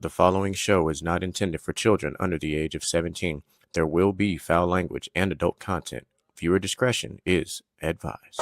The following show is not intended for children under the age of 17. There will be foul language and adult content. Viewer discretion is advised.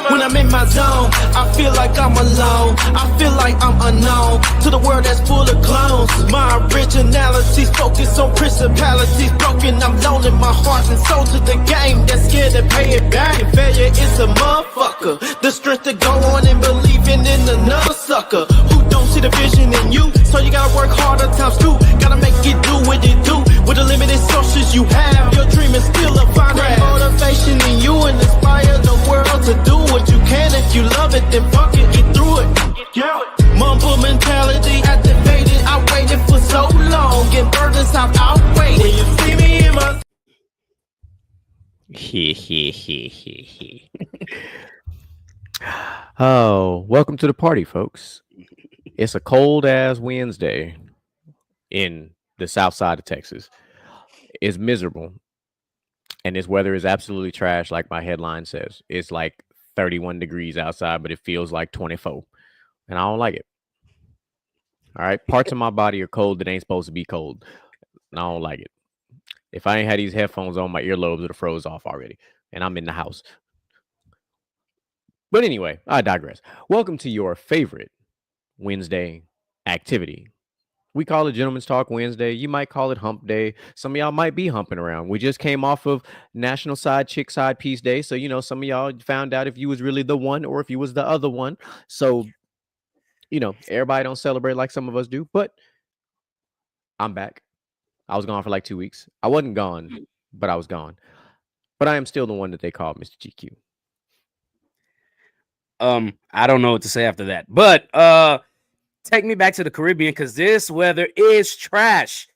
When I'm in my zone, I feel like I'm alone. I feel like I'm unknown to the world that's full of clones. My originality's focused on principalities broken. I'm loaning my heart and soul to the game that's scared to pay it back. And failure is a motherfucker. The strength to go on and believing in another sucker who don't see the vision in you. So you gotta work harder times two. Gotta make it do what it do with the limited sources you have. Your dream is still a finding motivation in you and inspire the world to do what you can. If you love it, then fuck it, get through it. Yeah. Mumble mentality activated. I waited for so long. Get burdens out, outweighed. When you see me in my Oh, welcome to the party, folks. It's a cold ass Wednesday in the south side of Texas. It's miserable. And this weather is absolutely trash, like my headline says. It's like 31 degrees outside, but it feels like 24. And I don't like it. All right. Parts of my body are cold that ain't supposed to be cold. And I don't like it. If I ain't had these headphones on, my earlobes would have froze off already. And I'm in the house. But anyway, I digress. Welcome to your favorite Wednesday activity. We call it Gentlemantalk Wednesday. You might call it Hump Day. Some of y'all might be humping around. We just came off of National Side Chick Side Peace Day. So, some of y'all found out if you was really the one or if you was the other one. So, everybody don't celebrate like some of us do. But I'm back. I was gone for like 2 weeks. I wasn't gone, but I was gone. But I am still the one that they call Mr. GQ. I don't know what to say after that. But take me back to the Caribbean because this weather is trash.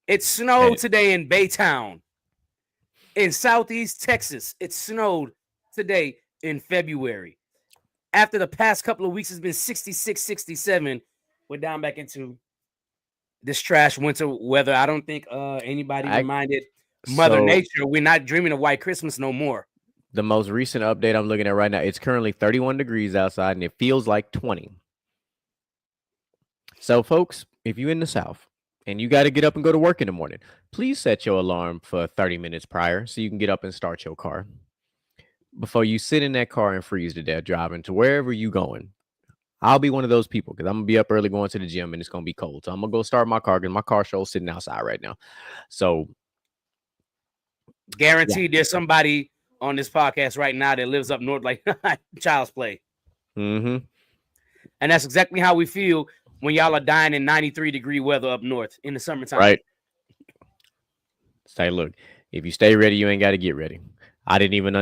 It snowed today in Baytown. In Southeast Texas, it snowed today in February. After the past couple of weeks, it's been 66, 67. We're down back into this trash winter weather. I don't think anybody reminded Mother Nature we're not dreaming of White Christmas no more. The most recent update I'm looking at right now, it's currently 31 degrees outside, and it feels like 20. So, folks, if you're in the South and you got to get up and go to work in the morning, please set your alarm for 30 minutes prior so you can get up and start your car before you sit in that car and freeze to death driving to wherever you going. I'll be one of those people because I'm going to be up early going to the gym and it's going to be cold. So I'm going to go start my car because my car show's sitting outside right now. So, guaranteed there's somebody on this podcast right now that lives up north like child's play. Mm-hmm. And that's exactly how we feel when y'all are dying in 93-degree weather up north in the summertime. Right. Say, look, if you stay ready, you ain't got to get ready. I didn't even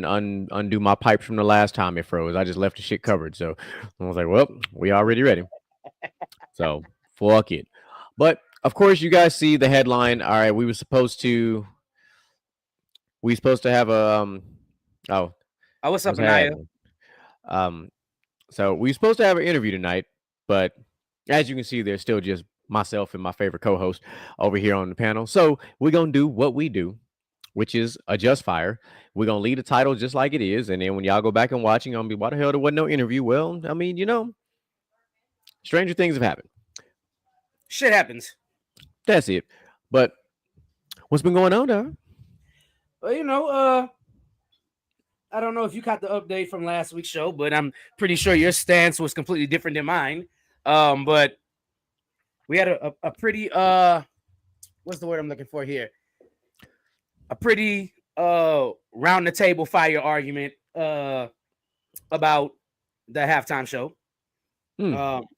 undo my pipes from the last time it froze. I just left the shit covered. So I was like, well, we already ready. So fuck it. But of course, you guys see the headline. All right, we were supposed to have a what's up, Naya? So we were supposed to have an interview tonight, but as you can see, there's still just myself and my favorite co-host over here on the panel. So we're gonna do what we do, which is adjust fire. We're gonna leave the title just like it is, and then when y'all go back and watch, you're gonna be, why the hell there wasn't no interview? Well, I mean, stranger things have happened. Shit happens. That's it. But what's been going on, though? Well, I don't know if you caught the update from last week's show, but I'm pretty sure your stance was completely different than mine. But we had a pretty what's the word I'm looking for here? A pretty round the table fire argument about the halftime show.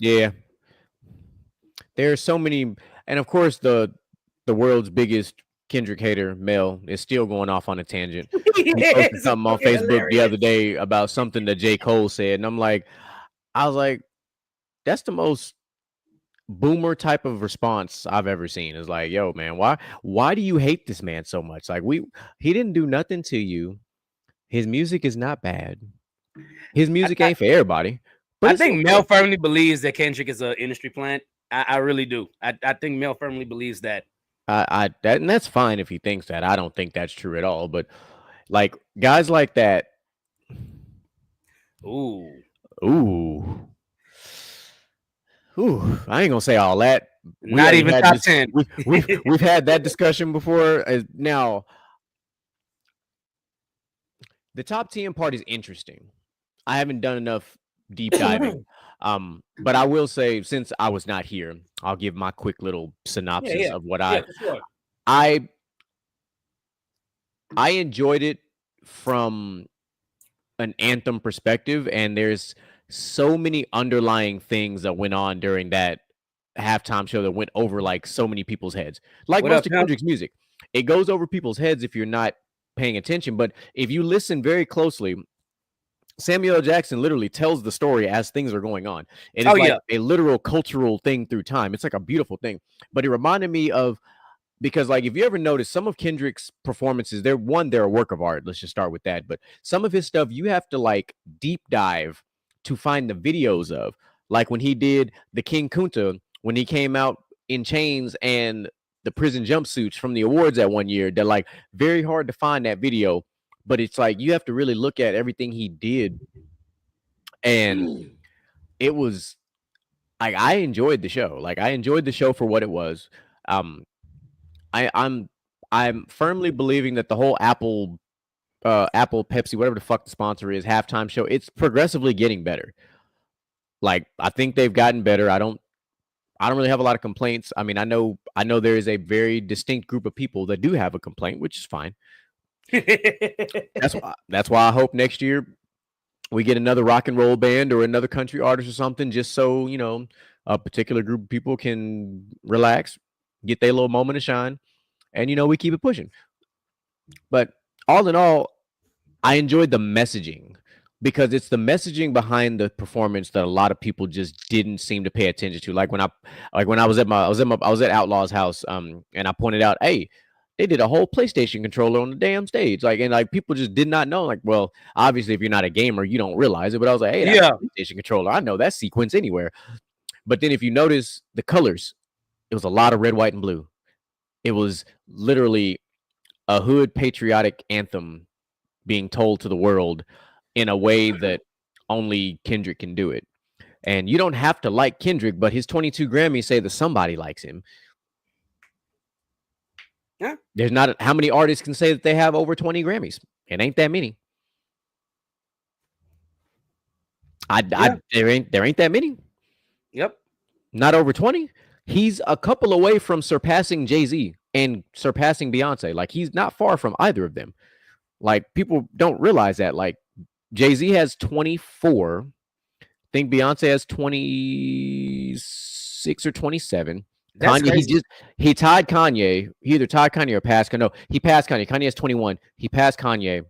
Yeah. There's so many, and of course the world's biggest Kendrick hater, Mel, is still going off on a tangent. He posted something on Facebook the other day about something that J. Cole said, and I was like, that's the most boomer type of response I've ever seen. It's like, yo, man, why do you hate this man so much? Like, he didn't do nothing to you. His music is not bad. His music ain't for everybody. But I think Mel firmly believes that Kendrick is an industry plant. I really do. I think Mel firmly believes that. And that's fine if he thinks that. I don't think that's true at all. But like guys like that. Ooh. I ain't gonna say all that. Not even top 10. We've had that discussion before. Now, the top 10 part is interesting. I haven't done enough deep diving. But I will say, since I was not here, I'll give my quick little synopsis of what for sure. I enjoyed it from an anthem perspective, and there's so many underlying things that went on during that halftime show that went over like so many people's heads. Like most of Kendrick's music, it goes over people's heads if you're not paying attention. But if you listen very closely, Samuel L. Jackson literally tells the story as things are going on. It is like a literal cultural thing through time. It's like a beautiful thing. But it reminded me of, because like if you ever notice some of Kendrick's performances, they're a work of art. Let's just start with that. But some of his stuff you have to like deep dive to find the videos of. Like when he did the King Kunta, when he came out in chains and the prison jumpsuits from the awards that one year, they're like very hard to find that video. But it's like you have to really look at everything he did. And it was like I enjoyed the show. Like I enjoyed the show for what it was. I'm firmly believing that the whole Apple Pepsi, whatever the fuck the sponsor is, halftime show, it's progressively getting better. Like I think they've gotten better. I don't really have a lot of complaints. I mean, I know there is a very distinct group of people that do have a complaint, which is fine. That's why I hope next year we get another rock and roll band or another country artist or something, just so a particular group of people can relax, get their little moment of shine, and we keep it pushing. But all in all, I enjoyed the messaging, because it's the messaging behind the performance that a lot of people just didn't seem to pay attention to. Like when I was at Outlaw's house, and I pointed out, hey, they did a whole PlayStation controller on the damn stage. And people just did not know. Like, well, obviously if you're not a gamer, you don't realize it. But I was like, hey, that's a PlayStation controller. I know that sequence anywhere. But then if you notice the colors, it was a lot of red, white, and blue. It was literally a hood patriotic anthem being told to the world in a way that only Kendrick can do it. And you don't have to like Kendrick, but his 22 Grammys say that somebody likes him. Yeah. There's not how many artists can say that they have over 20 Grammys. It ain't that many. There ain't that many. Yep. Not over 20. He's a couple away from surpassing Jay-Z and surpassing Beyonce. Like he's not far from either of them. Like people don't realize that. Like Jay-Z has 24. I think Beyonce has 26 or 27. That's Kanye, crazy. he tied Kanye. He either tied Kanye or passed. No, he passed Kanye. Kanye has 21. He passed Kanye,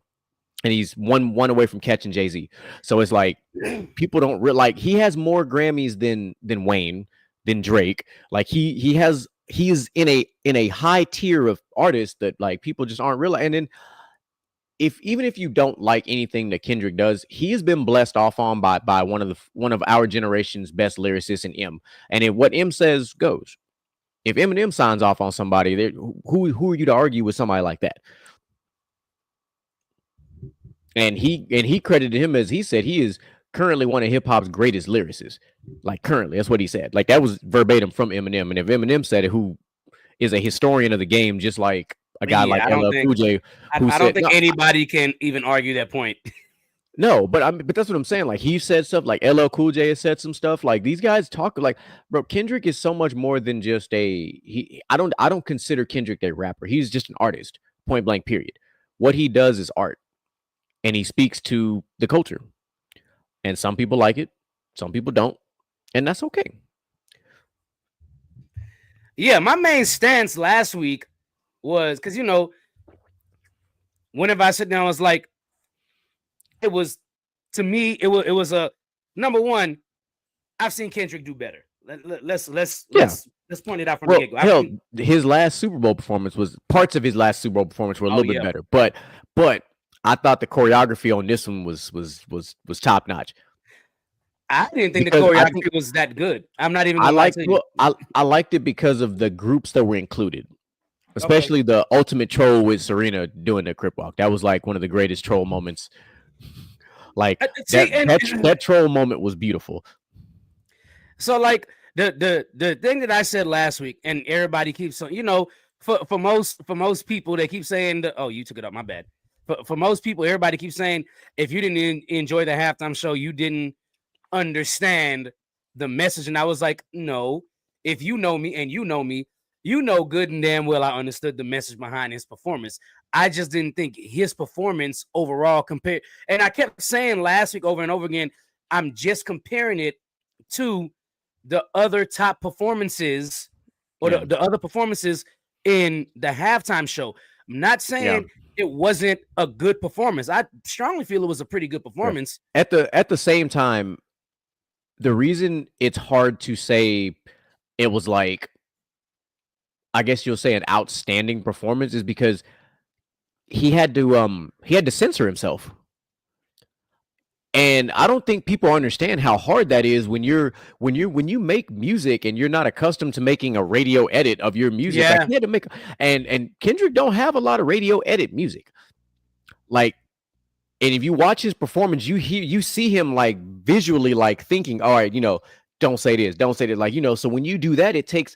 and he's one away from catching Jay-Z. So it's like people don't like he has more Grammys than Wayne, than Drake. Like he is in a high tier of artists that like people just aren't realizing. And then even if you don't like anything that Kendrick does, he has been blessed off on by one of our generation's best lyricists in M. And what M says goes. If Eminem signs off on somebody, who are you to argue with somebody like that? And he credited him as he said he is currently one of hip hop's greatest lyricists. Like currently, that's what he said. Like that was verbatim from Eminem. And if Eminem said it, who is a historian of the game, just like a guy like LL Cool J, I don't think anybody can even argue that point. No, but that's what I'm saying. Like he said stuff, like LL Cool J has said some stuff. Like these guys talk like, bro, Kendrick is so much more than just I don't consider Kendrick a rapper. He's just an artist, point blank, period. What he does is art, and he speaks to the culture. And some people like it, some people don't, and that's okay. Yeah, my main stance last week was because whenever I sit down, it's like. It was, to me, it was a number one. I've seen Kendrick do better. Let's point it out from the get-go. Hell, his last Super Bowl performance parts of his last Super Bowl performance were a little bit better, but I thought the choreography on this one was top notch. I didn't think the choreography was that good. I'm not even. I liked it because of the groups that were included. Especially the ultimate troll with Serena doing the Crip Walk. That was like one of the greatest troll moments. Like that troll moment was beautiful. So like The thing that I said last week, and everybody keeps on, for most people, they keep saying oh, you took it up, my bad. For most people, everybody keeps saying if you didn't enjoy the halftime show, you didn't understand the message. And I was like, no, if you know me and you know me, you know good and damn well I understood the message behind his performance. I just didn't think his performance overall compared. And I kept saying last week over and over again, I'm just comparing it to the other top performances or the other performances in the halftime show. I'm not saying it wasn't a good performance. I strongly feel it was a pretty good performance. At the same time, the reason it's hard to say it was like, I guess you'll say an outstanding performance is because he had to censor himself. And I don't think people understand how hard that is when you make music and you're not accustomed to making a radio edit of your music. Yeah. Like he had to make, and Kendrick don't have a lot of radio edit music. Like, and if you watch his performance, you see him like visually like thinking, all right, don't say this, don't say that. Like, so when you do that, it takes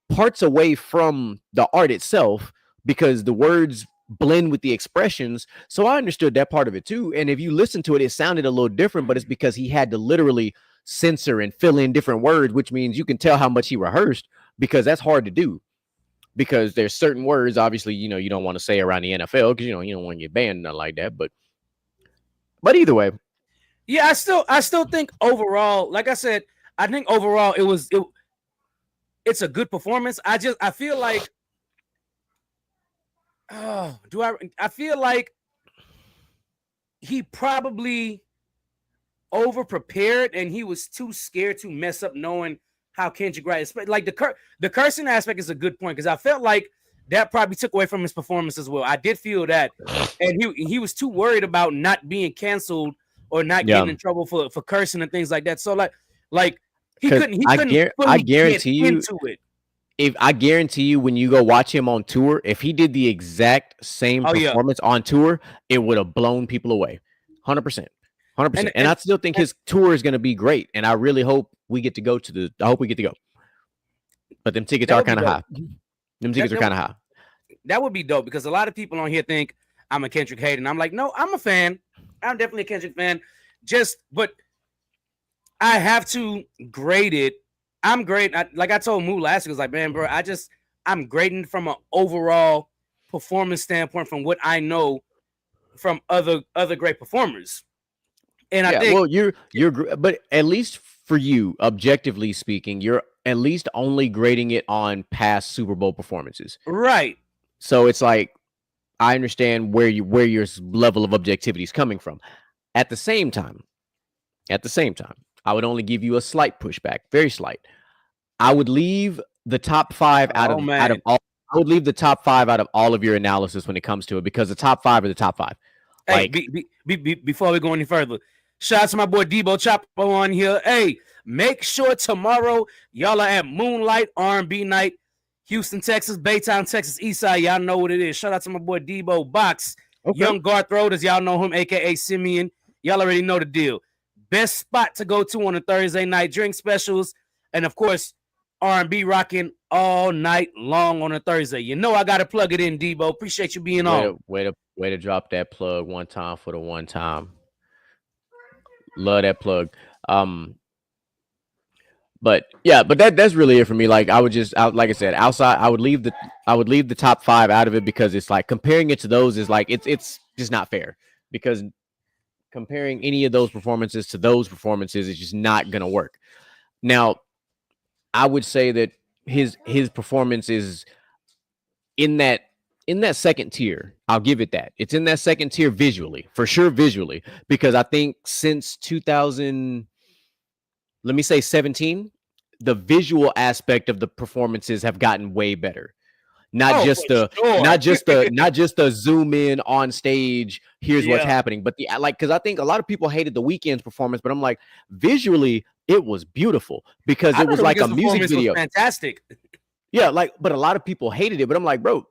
parts away from the art itself because the words blend with the expressions. So I understood that part of it too. And if you listen to it, it sounded a little different, but it's because he had to literally censor and fill in different words, which means you can tell how much he rehearsed because that's hard to do. Because there's certain words, obviously, you don't want to say around the NFL because you don't want to get banned, nothing like that. But either way, yeah, I still think overall, like I said, I think overall it's a good performance. I feel like, I feel like he probably over prepared and he was too scared to mess up, knowing how Kendrick writes. Like the cursing aspect is a good point because I felt like that probably took away from his performance as well. I did feel that, and he was too worried about not being canceled or not getting in trouble for cursing and things like that. So like he couldn't. I guarantee you into it. If I guarantee you, when you go watch him on tour, if he did the exact same performance on tour, it would have blown people away, 100%. 100%. And I still think his tour is going to be great. And I really hope we get to go I hope we get to go. But them tickets are kind of high. Them tickets are kind of high. That would be dope because a lot of people on here think I'm a Kendrick hater. And I'm like, no, I'm a fan. I'm definitely a Kendrick fan. But I have to grade it. I'm great. Like I told Moo last week, I was like, man, bro, I'm grading from an overall performance standpoint from what I know from other great performers. And I think, well, you're, but at least for you, objectively speaking, you're at least only grading it on past Super Bowl performances, right? So it's like I understand where your level of objectivity is coming from. At the same time, I would only give you a slight pushback, very slight. I would leave the top 5 out of all. I would leave the top 5 out of all of your analysis when it comes to it because the top 5 are the top 5. Hey, before we go any further, shout out to my boy Debo Chopper on here. Hey, make sure tomorrow y'all are at Moonlight R&B Night, Houston, Texas, Baytown, Texas, Eastside. Y'all know what it is. Shout out to my boy Debo Box, Young Garth Road, y'all know him, aka Simeon. Y'all already know the deal. Best spot to go to on a Thursday night, drink specials, and of course, R&B rocking all night long on a Thursday. You know I gotta plug it in, Debo. Appreciate you being on. Way to drop that plug one time for the one time. Love that plug. But that's really it for me. Like I would like I said, outside I would leave the top 5 out of it because it's like comparing it to those is like it's just not fair because comparing any of those performances to those performances is just not gonna work. Now, I would say that his performance is in that second tier. I'll give it that. It's in that second tier visually, for sure visually, because I think since 2017, the visual aspect of the performances have gotten way better. Not just the zoom in on stage. Here's what's happening, but because I think a lot of people hated the Weeknd's performance, but I'm like, visually it was beautiful because it was like a music video. Fantastic. Yeah, but a lot of people hated it, but I'm like, bro,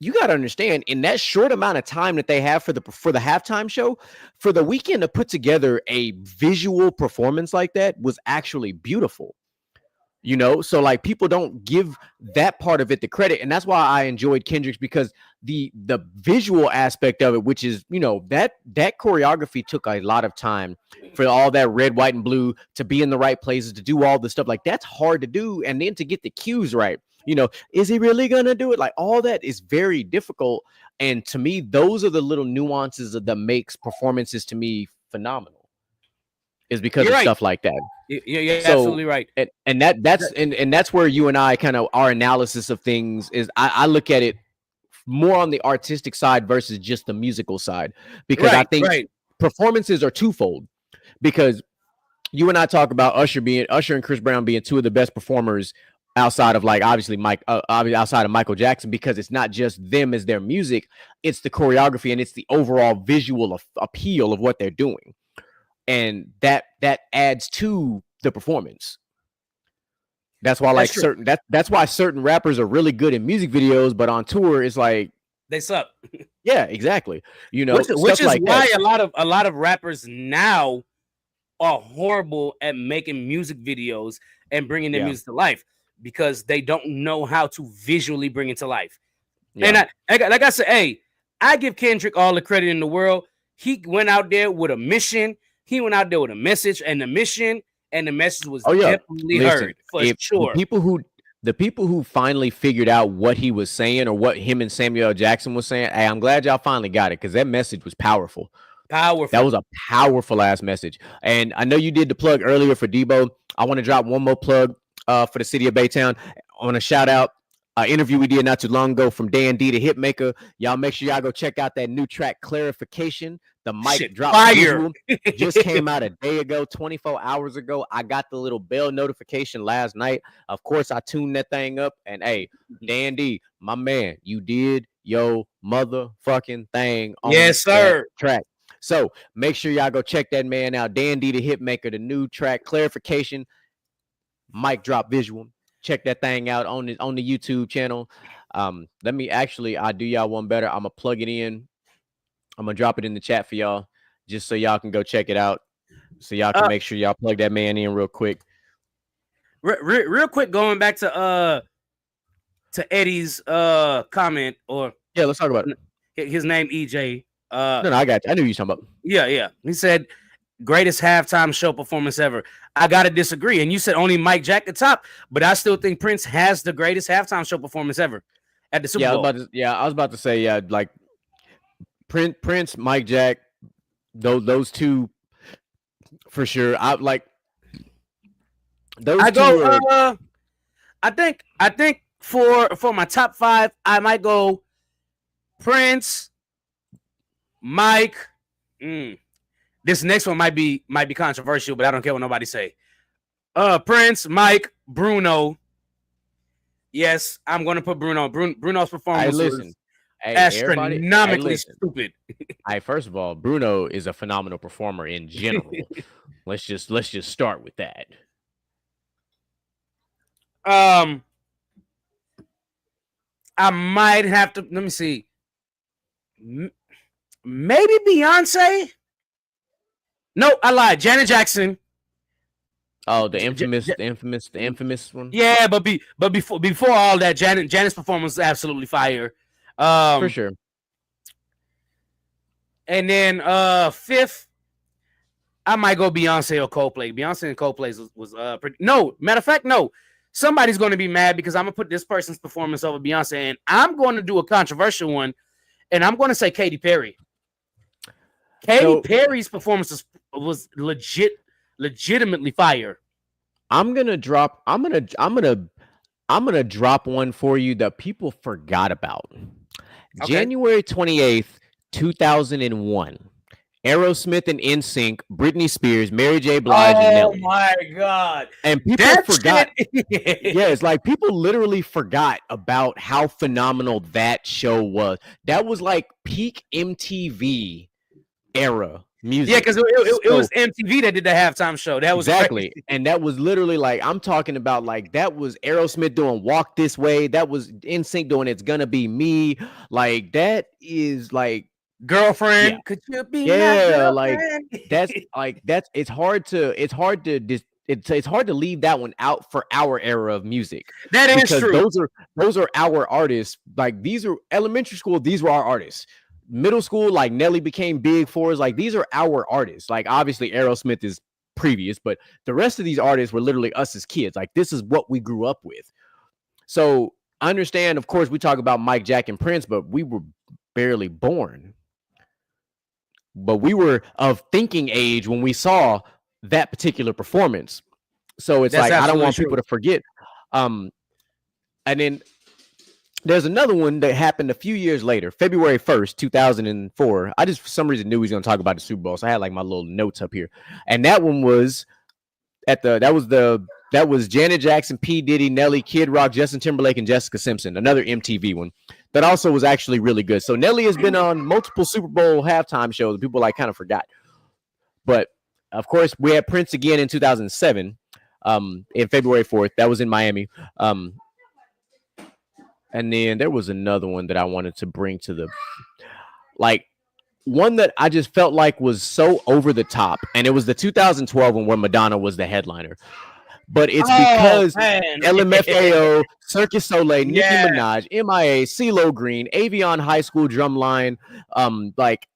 you got to understand in that short amount of time that they have for the halftime show, for the Weeknd to put together a visual performance like that was actually beautiful. You know, so like people don't give that part of it the credit, and that's why I enjoyed Kendrick's, because the visual aspect of it, which is, you know, that choreography took a lot of time for all that red, white, and blue to be in the right places, to do all the stuff. Like, that's hard to do, and then to get the cues right. You know, is he really gonna do it? Like, all that is very difficult, and to me, those are the little nuances that makes performances to me phenomenal. Is because You're of right. stuff like that. You're So, absolutely right. and that's where you and I kind of, our analysis of things is, I look at it more on the artistic side versus just the musical side, because I think performances are twofold. Because you and I talk about Usher and Chris Brown being two of the best performers outside of, like, obviously outside of Michael Jackson, because it's not just them as their music, it's the choreography and it's the overall visual appeal of what they're doing. And that adds to the performance. That's why, like, that's why certain rappers are really good in music videos, but on tour it's like they suck. Yeah, exactly. You know, which is like why a lot of rappers now are horrible at making music videos and bringing their music to life, because they don't know how to visually bring it to life. And like I said, hey, I give Kendrick all the credit in the world. He went out there with a mission. He went out there with a message, and the mission and the message was definitely heard for sure. The people who finally figured out what he was saying, or what him and Samuel L. Jackson was saying, hey, I'm glad y'all finally got it, because that message was powerful. That was a powerful ass message. And I know you did the plug earlier for Debo. I want to drop one more plug for the city of Baytown. I want to shout out an interview we did not too long ago from Dan D, the Hitmaker. Y'all make sure y'all go check out that new track, Clarification. The mic drop visual just came out a day ago, 24 hours ago. I got the little bell notification last night. Of course, I tuned that thing up. And hey, Dan D, my man, you did your motherfucking thing on that track. So make sure y'all go check that man out. Dan D, the Hitmaker, the new track, Clarification, mic drop visual. Check that thing out on the YouTube channel. Let me actually, I'll do y'all one better. I'm gonna plug it in. I'm gonna drop it in the chat for y'all, just so y'all can go check it out. So y'all can make sure y'all plug that man in real quick. Real quick, going back to Eddie's comment, or let's talk about it. His name EJ. No, I got you. I knew you were talking about. Yeah. He said greatest halftime show performance ever. I gotta disagree. And you said only Mike Jack the top, but I still think Prince has the greatest halftime show performance ever at the Super Bowl. I was about to say, like Prince, Mike Jack, those two for sure. I like those. I think for my top 5, I might go Prince, Mike. This next one might be controversial, but I don't care what nobody say. Prince, Mike, Bruno. Yes, I'm gonna put Bruno. Bruno's performance was astronomically stupid. First of all, Bruno is a phenomenal performer in general. let's just start with that. I might have to, let me see. Maybe Beyonce. No, I lied. Janet Jackson. Oh, the infamous one. Yeah, but before all that, Janet's performance was absolutely fire. For sure. And then 5th, I might go Beyonce or Coldplay. Beyonce and Coldplay was pretty. No, matter of fact, no. Somebody's going to be mad because I'm going to put this person's performance over Beyonce, and I'm going to do a controversial one, and I'm going to say Katy Perry. Katy Perry's performance was legitimately fire. I'm gonna drop one for you that people forgot about. Okay. January 28th, 2001. Aerosmith and NSYNC, Britney Spears, Mary J. Blige, and Nelly. Oh my God. And people forgot. Yeah, it's like people literally forgot about how phenomenal that show was. That was like peak MTV era music. Yeah, because it was MTV that did the halftime show. That was exactly. And that was literally like, I'm talking about, like, that was Aerosmith doing Walk This Way. That was NSYNC doing It's Gonna Be Me. Like, that is like Girlfriend. Could you be like that's it's hard to it's hard to leave that one out for our era of music. That is because true. those are our artists. Like these are elementary school, these were our artists. Middle school, like Nelly became big for us. Like these are our artists. Like obviously Aerosmith is previous, but the rest of these artists were literally us as kids. Like this is what we grew up with. So I understand, of course, we talk about Mike, Jack, and Prince, but we were barely born. But we were of thinking age when we saw that particular performance. So it's That's like I don't want absolutely people to forget. And then there's another one that happened a few years later, February 1st, 2004. I just for some reason knew he was going to talk about the Super Bowl, so I had like my little notes up here. And that one was that was Janet Jackson, P. Diddy, Nelly, Kid Rock, Justin Timberlake, and Jessica Simpson, another MTV one that also was actually really good. So Nelly has been on multiple Super Bowl halftime shows that people like kind of forgot. But of course, we had Prince again in 2007, in February 4th. That was in Miami. And then there was another one that I wanted to bring to the, like, one that I just felt like was so over the top. And it was the 2012 one where Madonna was the headliner. But it's because LMFAO, Circus Soleil, Nicki Minaj, MIA, CeeLo Green, Avion High School Drumline. Like,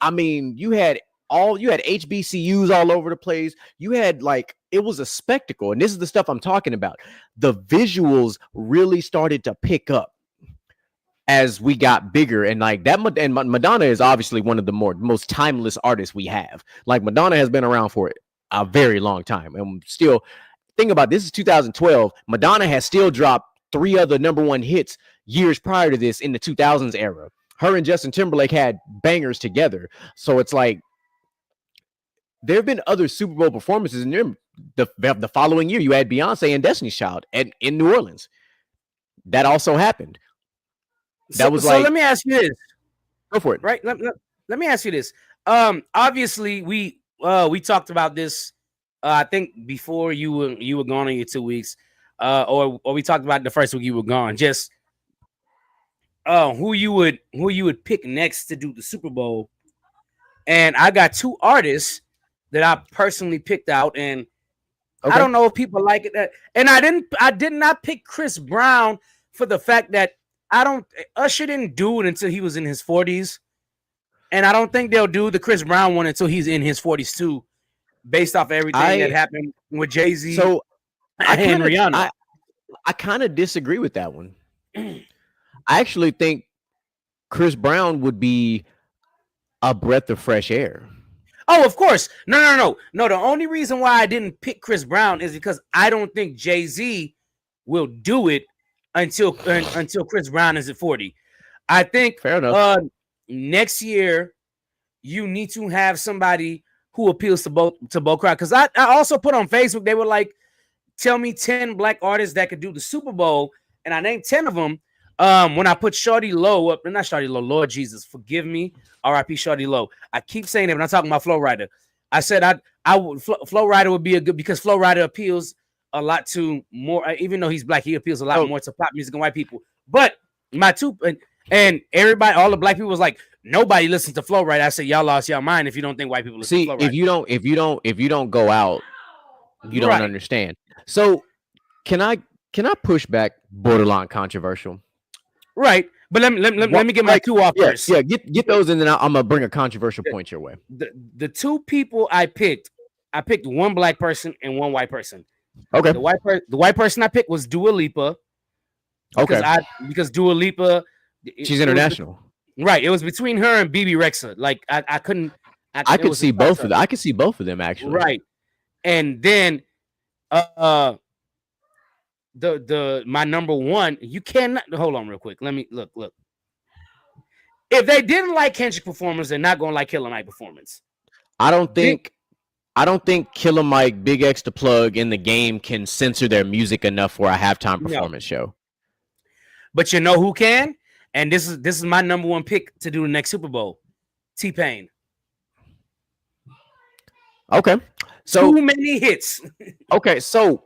I mean, you had HBCUs all over the place. You had like, it was a spectacle. And this is the stuff I'm talking about. The visuals really started to pick up as we got bigger. And like that, and Madonna is obviously one of the most timeless artists we have. Like Madonna has been around for a very long time. And still, think about this is 2012. Madonna has still dropped 3 other #1 hits years prior to this in the 2000s era. Her and Justin Timberlake had bangers together. So it's like, there have been other Super Bowl performances, and the following year you had Beyonce and Destiny's Child in New Orleans. That also happened. That was like. So let me ask you this. Go for it. Right. Let me ask you this. Obviously we talked about this. I think before you were gone on your 2 weeks, or we talked about the first week you were gone. Just who you would pick next to do the Super Bowl, and I got 2 artists that I personally picked out, and okay. I don't know if people like it. And I did not pick Chris Brown for the fact that Usher didn't do it until he was in his 40s, and I don't think they'll do the Chris Brown one until he's in his 40s too, based off everything that happened with Jay-Z. So and Rihanna. I kind of disagree with that one. I actually think Chris Brown would be a breath of fresh air. Oh, of course. No. The only reason why I didn't pick Chris Brown is because I don't think Jay-Z will do it until Chris Brown is at 40. I think fair enough. Next year you need to have somebody who appeals to both crowds. Because I also put on Facebook, they were like, tell me 10 black artists that could do the Super Bowl, and I named 10 of them. When I put Shawty Low up, not Shawty Low, Lord Jesus, forgive me, R.I.P. Shawty Low. I keep saying it, but I'm talking about Flow Rider. I said I would Flow Rider would be a good, because Flow Rider appeals a lot to more, even though he's black, he appeals a lot more to pop music and white people. But my 2 and everybody, all the black people was like, nobody listens to Flow Rider. I said, y'all lost your mind if you don't think white people listen to Flow Rider. if you don't go out, you don't understand. So can I push back borderline controversial? Right, but let me get my 2 off first. Yeah, get those, and then I'm gonna bring a controversial point your way. The 2 people I picked 1 black person and 1 white person. Okay. The white person I picked was Dua Lipa. Because Dua Lipa, she's international. Right. It was between her and BB Rexha. Like I couldn't. I could see both of them. I could see both of them actually. Right, and then my number 1, you cannot hold on real quick. Let me look. If they didn't like Kendrick performance, they're not gonna like Killer Mike performance. I don't think Killer Mike, Big X the Plug in the game can censor their music enough for a halftime performance show. But you know who can? And this is my number 1 pick to do the next Super Bowl. T-Pain. Okay. So too many hits. Okay, so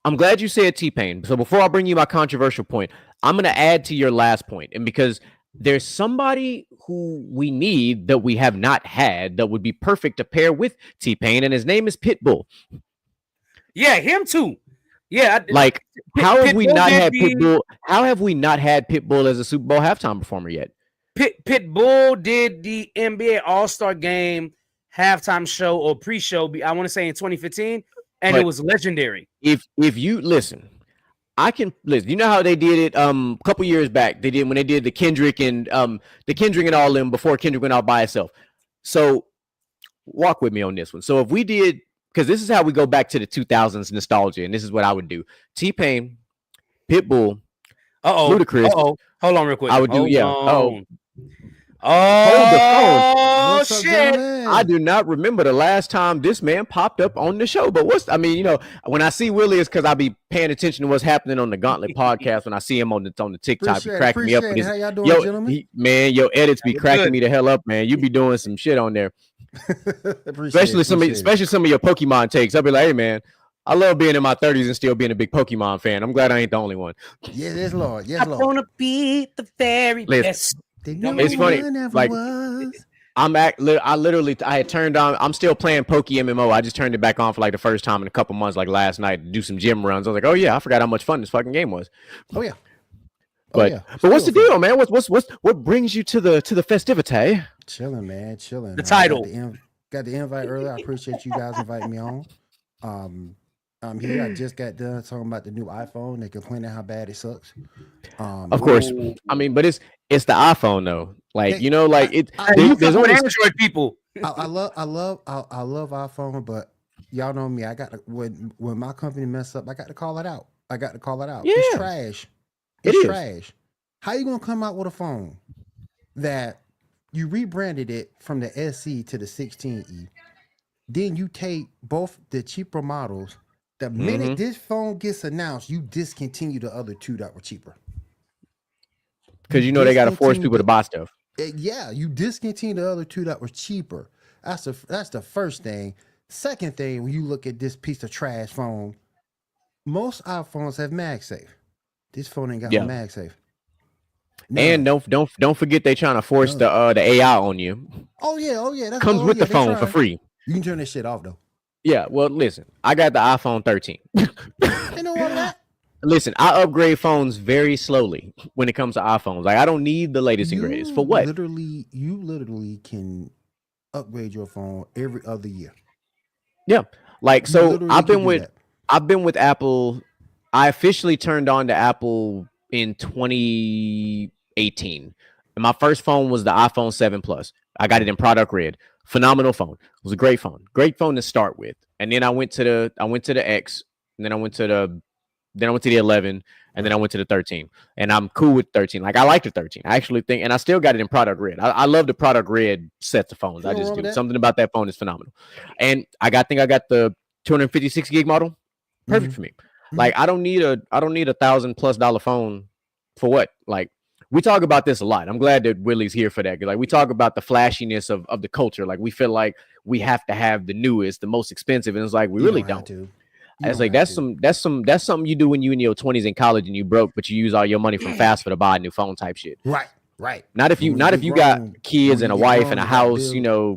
I'm glad you said T-Pain. So before I bring you my controversial point, I'm going to add to your last point. And because there's somebody who we need that we have not had that would be perfect to pair with T-Pain, and his name is Pitbull. Yeah, him too. Yeah, Like, how have we Pitbull not did had the Pitbull? How have we not had Pitbull as a Super Bowl halftime performer yet? Pitbull did the NBA All-Star Game halftime show or pre-show. I want to say in 2015, and it But was legendary. if you listen, I can listen. You know how they did it a couple years back. They did when they did the Kendrick and all them before Kendrick went out by itself. So walk with me on this one. So if we did, because this is how we go back to the 2000s nostalgia, and this is what I would do: T-Pain, Pitbull, Ludacris. Hold on, real quick. I would do Oh shit! I do not remember the last time this man popped up on the show. But when I see Willie, it's because I be paying attention to what's happening on the Gauntlet podcast. When I see him on the TikTok, he cracking me up. How y'all doing, gentlemen? Your edits be cracking me the hell up, man. You be doing some shit on there, especially some of your Pokemon takes. I'll be like, hey man, I love being in my 30s and still being a big Pokemon fan. I'm glad I ain't the only one. Yes, Lord. Yes, Lord. I wanna be the very best. It's funny. Like I had turned on. I'm still playing Poke MMO. I just turned it back on for like the first time in a couple months, like last night, to do some gym runs. I was like, oh yeah, I forgot how much fun this fucking game was. Oh yeah. But what's the deal, man? What brings you to the festivity? Chilling, man. Chilling. The title. Got the invite earlier. I appreciate you guys inviting me on. I'm here. I just got done talking about the new iPhone. They complaining how bad it sucks. Of course. I mean, but it's the iPhone though. Like, there's only Android people. I love iPhone, but y'all know me. I got to, when my company mess up, I got to call it out. Yeah. It's trash. It's trash. How you gonna come out with a phone that you rebranded it from the SE to the 16E? Then you take both the cheaper models. The minute this phone gets announced, you discontinue the other two that were cheaper. Because they got to force people to buy stuff. Yeah, you discontinue the other two that were cheaper. That's the first thing. Second thing, when you look at this piece of trash phone, most iPhones have MagSafe. This phone ain't got no MagSafe. And don't forget they trying to force the AI on you. Oh yeah. That comes with the phone for free. You can turn this shit off though. Yeah, well, listen, I got the iPhone 13. You know what? Listen, I upgrade phones very slowly when it comes to iPhones. Like, I don't need the latest and greatest. For what? You literally can upgrade your phone every other year. Yeah, like so. I've been with Apple. I officially turned on to Apple in 2018, and my first phone was the iPhone 7 Plus. I got it in product red. Phenomenal phone. It was a great phone to start with. And then I went to the X, and then I went to the 11, and then I went to the 13. And I'm cool with 13. Like, I like the 13. I actually think, and I still got it in product red. I love the product red sets of phones. I just do. Something about that phone is phenomenal. And I got the 256 gig model. Perfect for me. Like, I don't need a $1,000+ phone for what? Like, we talk about this a lot. I'm glad that Willie's here for that. Like, we talk about the flashiness of the culture. Like, we feel like we have to have the newest, the most expensive, and it's like we really don't. It's like that's something you do when you in your 20s in college and you broke, but you use all your money from fast for to buy a new phone type shit. Right. Not if you got kids and a wife and a house,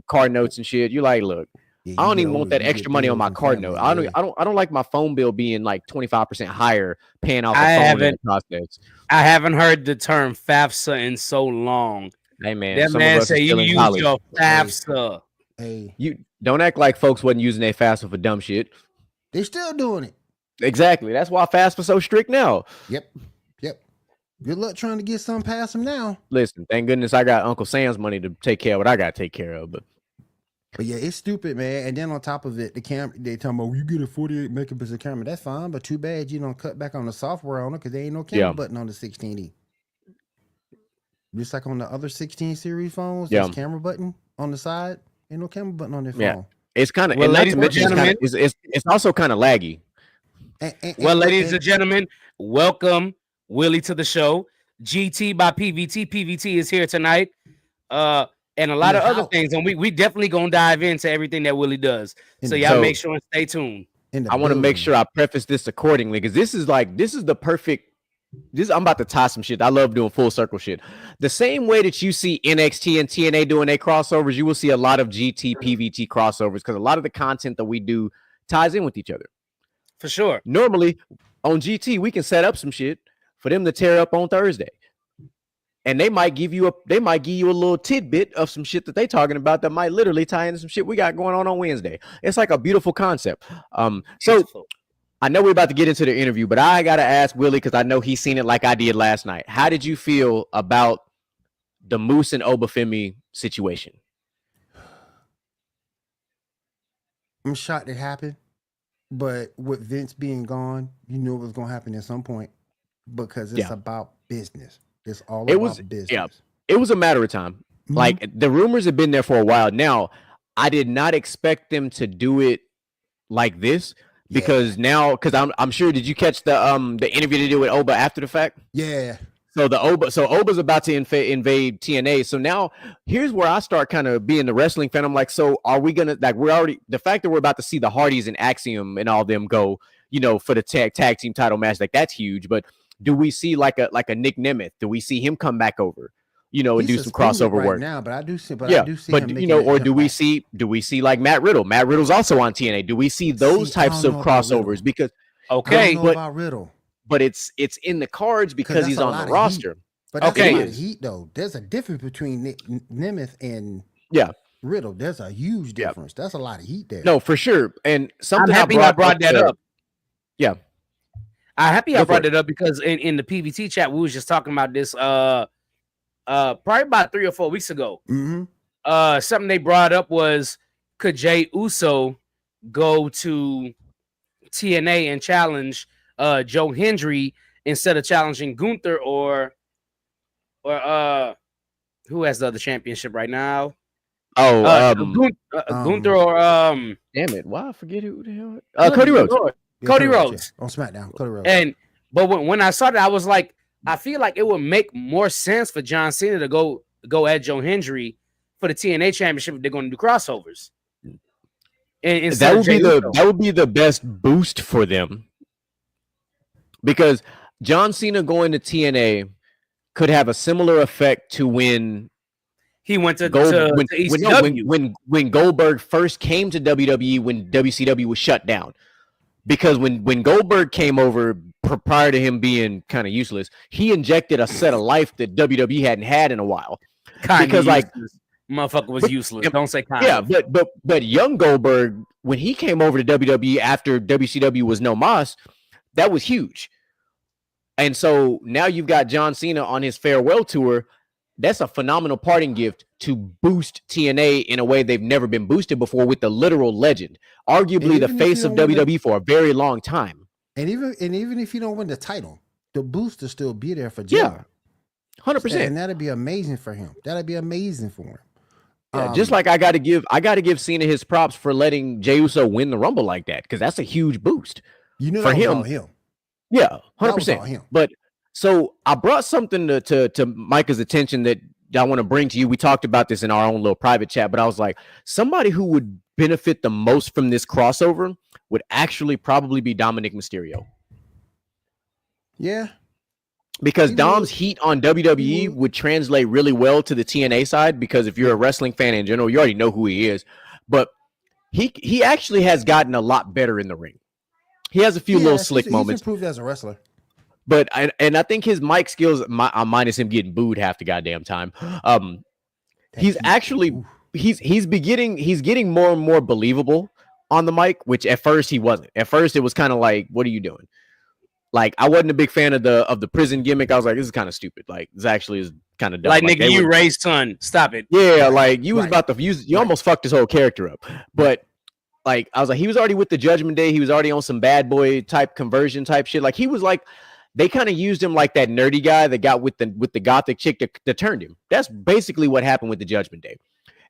car notes and shit. You like, look, I don't even want that extra money on my car note. I don't like my phone bill being like 25% higher paying off the phone in the process. I haven't heard the term FAFSA in so long. Hey man, that man say you use your FAFSA. Hey, you don't act like folks wasn't using their FAFSA for dumb shit. They're still doing it. Exactly. That's why FAFSA's so strict now. Yep. Good luck trying to get something past them now. Listen, thank goodness I got Uncle Sam's money to take care of what I got to take care of. But yeah, it's stupid, man. And then on top of it, the camera, they talking about, you get a 48 megapixel camera. That's fine, but too bad you don't cut back on the software on it because there ain't no camera button on the 16E. Just like on the other 16 series phones, there's camera button on the side. Ain't no camera button on their phone. Yeah. It's kind of, it's also kind of laggy. Ladies and gentlemen, welcome Willie to the show. GT by PVT. PVT is here tonight. And a lot of other things. And we definitely gonna dive into everything that Willie does. So y'all make sure and stay tuned. I want to make sure I preface this accordingly because this is the perfect. I'm about to tie some shit. I love doing full circle shit. The same way that you see NXT and TNA doing their crossovers, you will see a lot of GT PVT crossovers because a lot of the content that we do ties in with each other. For sure. Normally on GT, we can set up some shit for them to tear up on Thursday. And they might give you a little tidbit of some shit that they talking about that might literally tie into some shit we got going on Wednesday. It's like a beautiful concept. So I know we're about to get into the interview, but I gotta ask Willie, because I know he's seen it like I did last night. How did you feel about the Moose and Obafemi situation? I'm shocked it happened, but with Vince being gone, you knew it was gonna happen at some point because it's about business. It's all about business. Yeah, it was a matter of time. Mm-hmm. Like the rumors have been there for a while. Now, I did not expect them to do it like this because I'm sure. Did you catch the interview they did with Oba after the fact? Yeah. So Oba's about to invade TNA. So now here's where I start kind of being the wrestling fan. I'm like, so are we gonna the fact that we're about to see the Hardys and Axiom and all them go, for the tag team title match, like that's huge. But do we see like a Nick Nemeth? Do we see him come back over, and do some crossover work now? But I do see him or do we see like Matt Riddle? Matt Riddle's also on TNA. Do we see those types of crossovers? Because I don't know about Riddle. But it's in the cards because he's on the roster. But that's a lot of heat, though. There's a difference between Nemeth and Riddle. There's a huge difference. That's a lot of heat there. No, for sure. And something I'm happy I brought that up. Yeah. I'm happy I brought it up because in the PVT chat, we was just talking about this probably about 3 or 4 weeks ago. Mm-hmm. Something they brought up was, could Jey Uso go to TNA and challenge Joe Hendry instead of challenging Gunther or who has the other championship right now? Gunther or damn it, why I forget who the hell? Cody Rhodes. Cody Rhodes on SmackDown. Cody Rhodes. But when I saw that, I was like, I feel like it would make more sense for John Cena to go at Joe Hendry for the TNA championship if they're going to do crossovers. And that would be the best boost for them. Because John Cena going to TNA could have a similar effect to when he went to ECW. When Goldberg first came to WWE when WCW was shut down. Because when Goldberg came over prior to him being kind of useless, he injected a set of life that WWE hadn't had in a while. Because motherfucker was useless. Don't say kind. Yeah, but young Goldberg, when he came over to WWE after WCW was no mas, that was huge. And so now you've got John Cena on his farewell tour. That's a phenomenal parting gift to boost TNA in a way they've never been boosted before with the literal legend, arguably the face of WWE for a very long time. And even if you don't win the title, the boost will still be there for Joe. Yeah, 100%. And that'd be amazing for him. That'd be amazing for him. Yeah, just like I got to give Cena his props for letting Jey Uso win the Rumble like that, because that's a huge boost. For him. Yeah, 100%. But so I brought something to Micah's attention that I want to bring to you. We talked about this in our own little private chat, but I was like, somebody who would benefit the most from this crossover would actually probably be Dominic Mysterio. Yeah. Because Dom's heat on WWE would translate really well to the TNA side, because if you're a wrestling fan in general, you already know who he is. But he actually has gotten a lot better in the ring. He has a few little slick moments. He's improved as a wrestler. But I think his mic skills, minus him getting booed half the goddamn time, he's getting more and more believable on the mic, which at first he wasn't. At first it was kind of like, what are you doing? Like, I wasn't a big fan of the prison gimmick. I was like, this is kind of stupid. Like, this actually is kind of dumb. Like nigga, you Ray's son. Stop it. Yeah, like you was about to use. You almost fucked his whole character up. But like, I was like, he was already with the Judgment Day. He was already on some bad boy type conversion type shit. Like, he was like, they kind of used him like that nerdy guy that got with the gothic chick that turned him. That's basically what happened with the Judgment Day.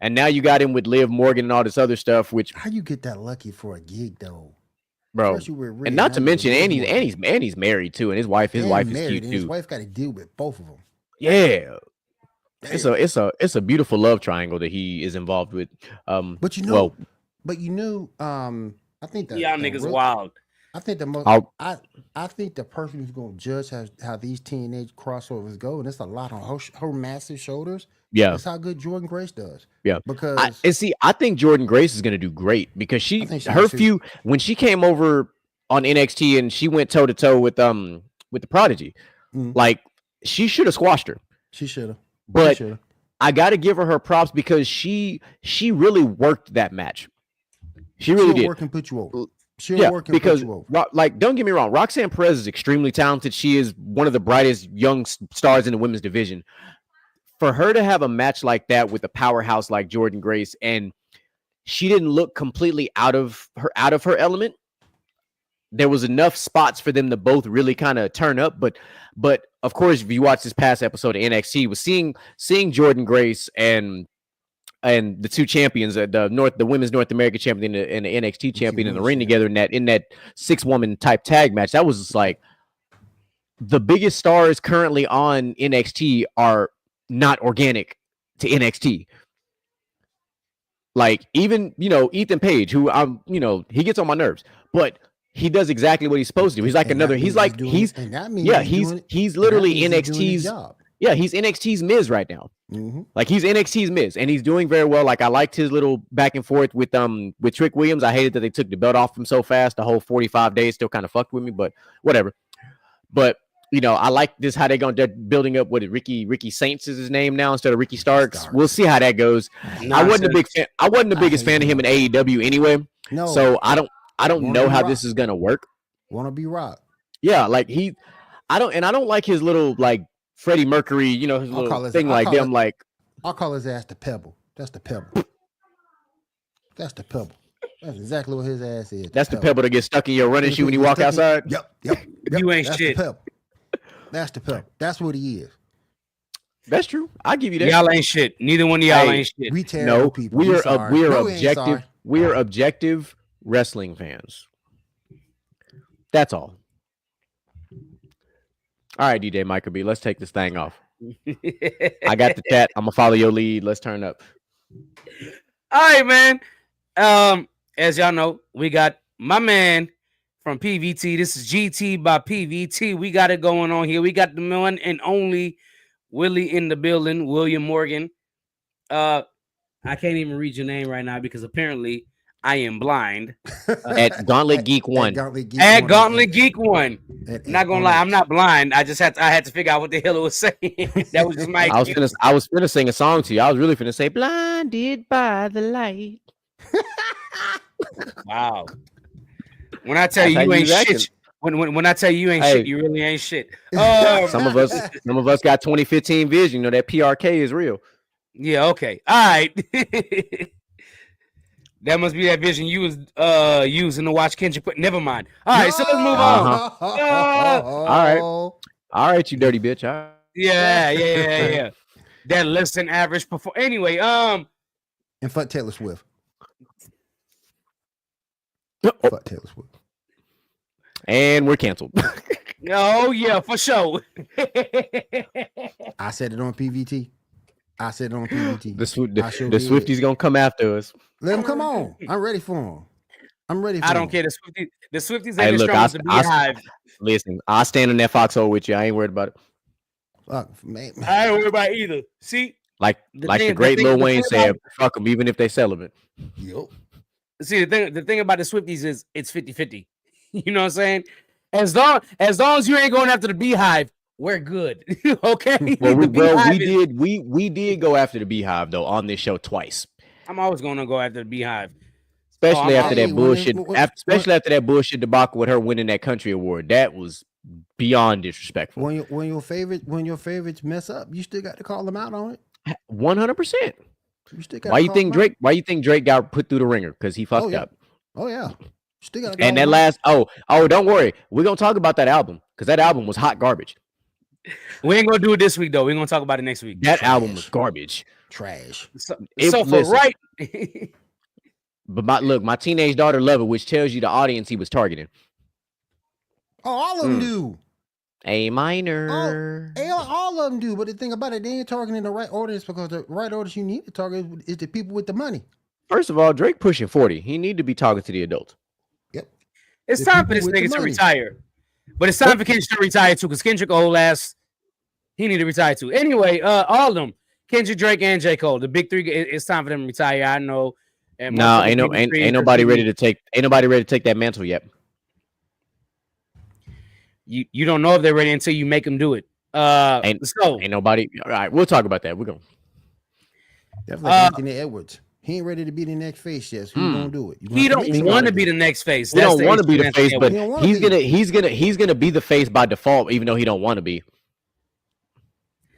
And now you got him with Liv Morgan and all this other stuff. Which, how you get that lucky for a gig though? Bro, and not to mention, Andy's married too, and his wife is cute too. His wife got to deal with both of them. Yeah, it's a beautiful love triangle that he is involved with. But you know, I think that y'all niggas wild. I think I think the person who's going to judge how these teenage crossovers go, and it's a lot on her massive shoulders. Yeah, that's how good Jordynne Grace does. Yeah, because I think Jordynne Grace is going to do great because when she came over on NXT, and she went toe to toe with the Prodigy. Like she should have squashed her. She should have. But I got to give her props because she really worked that match. She really did. Work and put you over. She'll work and put you over. Like, don't get me wrong, Roxanne Perez is extremely talented. She is one of the brightest young stars in the women's division. For her to have a match like that with a powerhouse like Jordynne Grace, and she didn't look completely out of her element. There was enough spots for them to both really kind of turn up, but of course, if you watch this past episode of NXT, was seeing Jordynne Grace and the two champions, the women's North American champion and the NXT champion in the ring together in that 6-woman type tag match. That was just like the biggest stars currently on NXT are not organic to NXT. Like even Ethan Page, who he gets on my nerves, but he does exactly what he's supposed to do. He's like he's literally NXT's he's NXT's Miz right now. Like he's NXT's Miz, and he's doing very well. Like I liked his little back and forth with Trick Williams. I hated that they took the belt off him so fast. The whole 45 days still kind of fucked with me, but whatever. But I like this how they're building up what Ricky Saints is his name now instead of Ricky Starks. We'll see how that goes. I wasn't the biggest fan of him in AEW anyway. No, so I don't know how this is gonna work. Want to be rock? Yeah, like I don't like his little like Freddie Mercury, his little thing like them. Like I'll call his ass the Pebble. That's the Pebble. That's the Pebble. That's exactly what his ass is. That's the pebble that gets stuck in your running shoe when you walk outside. Yep. You ain't shit. That's the Pebble. That's what he is. That's true. I give you that. Y'all ain't shit. Neither one of y'all ain't shit. We terrible people. We are objective. We are objective wrestling fans. That's all. All right, DJ Michael B. Let's take this thing off. I got the chat. I'm gonna follow your lead. Let's turn up. All right, man. As y'all know, we got my man from PVT. This is GT by PVT. We got it going on here. We got the one and only Willie in the building, William Morgan. I can't even read your name right now because apparently I am blind. At Gauntlet Geek 1. At Gauntlet Geek 1. Not gonna lie, I'm not blind. I had to figure out what the hell it was saying. That was just my I was finna sing a song to you. I was really finna say blinded by the light. Wow. When I tell you ain't shit, when I tell you ain't shit, you really ain't shit. Some of us got 2015 vision. That PRK is real. Yeah, okay. All right. That must be that vision you was using to watch Kendrick. But never mind. All right, so let's move on. All right, you dirty bitch. All right. Yeah. That less than average perform. Anyway, and fuck Taylor Swift. Fuck Taylor Swift. And we're canceled. Oh yeah, for sure. I said it on PVT. The Swifties gonna come after us. Let them come on. I'm ready for them. I don't care. The Swifties ain't as strong as the Beehive. Listen, I stand in that foxhole with you. I ain't worried about it. Fuck, man. I ain't worried about it either. See, the great Lil Wayne said, "Fuck them, even if they celibate." Yep. See, the thing about the Swifties is it's 50-50. You know what I'm saying? As long as you ain't going after the Beehive, we're good. Okay. Well, we did go after the Beehive though on this show twice. I'm always going to go after the Beehive, especially after that bullshit. After that bullshit debacle with her winning that country award, that was beyond disrespectful. When your favorites mess up, you still got to call them out on it. 100%. Why you think Drake got put through the ringer? Because he fucked up. Oh yeah. Still gotta and that last don't worry, we're gonna talk about that album because that album was hot garbage. We ain't gonna do it this week though. We're gonna talk about it next week. That album was garbage. Trash. But my teenage daughter loved it, which tells you the audience he was targeting. Oh, all of them do. A minor. All of them do. But the thing about it, they ain't targeting the right audience because the right audience you need to target is the people with the money. First of all, Drake pushing 40. He need to be talking to the adults. Yep. It's time for this nigga to retire. But it's time for Kendrick to retire too, because Kendrick old ass, he need to retire too. Anyway, all of them, Kendrick, Drake, and J. Cole, the big three. It's time for them to retire. I know. No, ain't nobody ready to take that mantle yet. You don't know if they're ready until you make them do it. Ain't nobody. All right, we'll talk about that. We're gonna. That's like Anthony Edwards. He ain't ready to be the next face yet. So he gonna do it. He don't want to be the next face. He don't want to be the face, but he's gonna be the face by default, even though he don't want to be.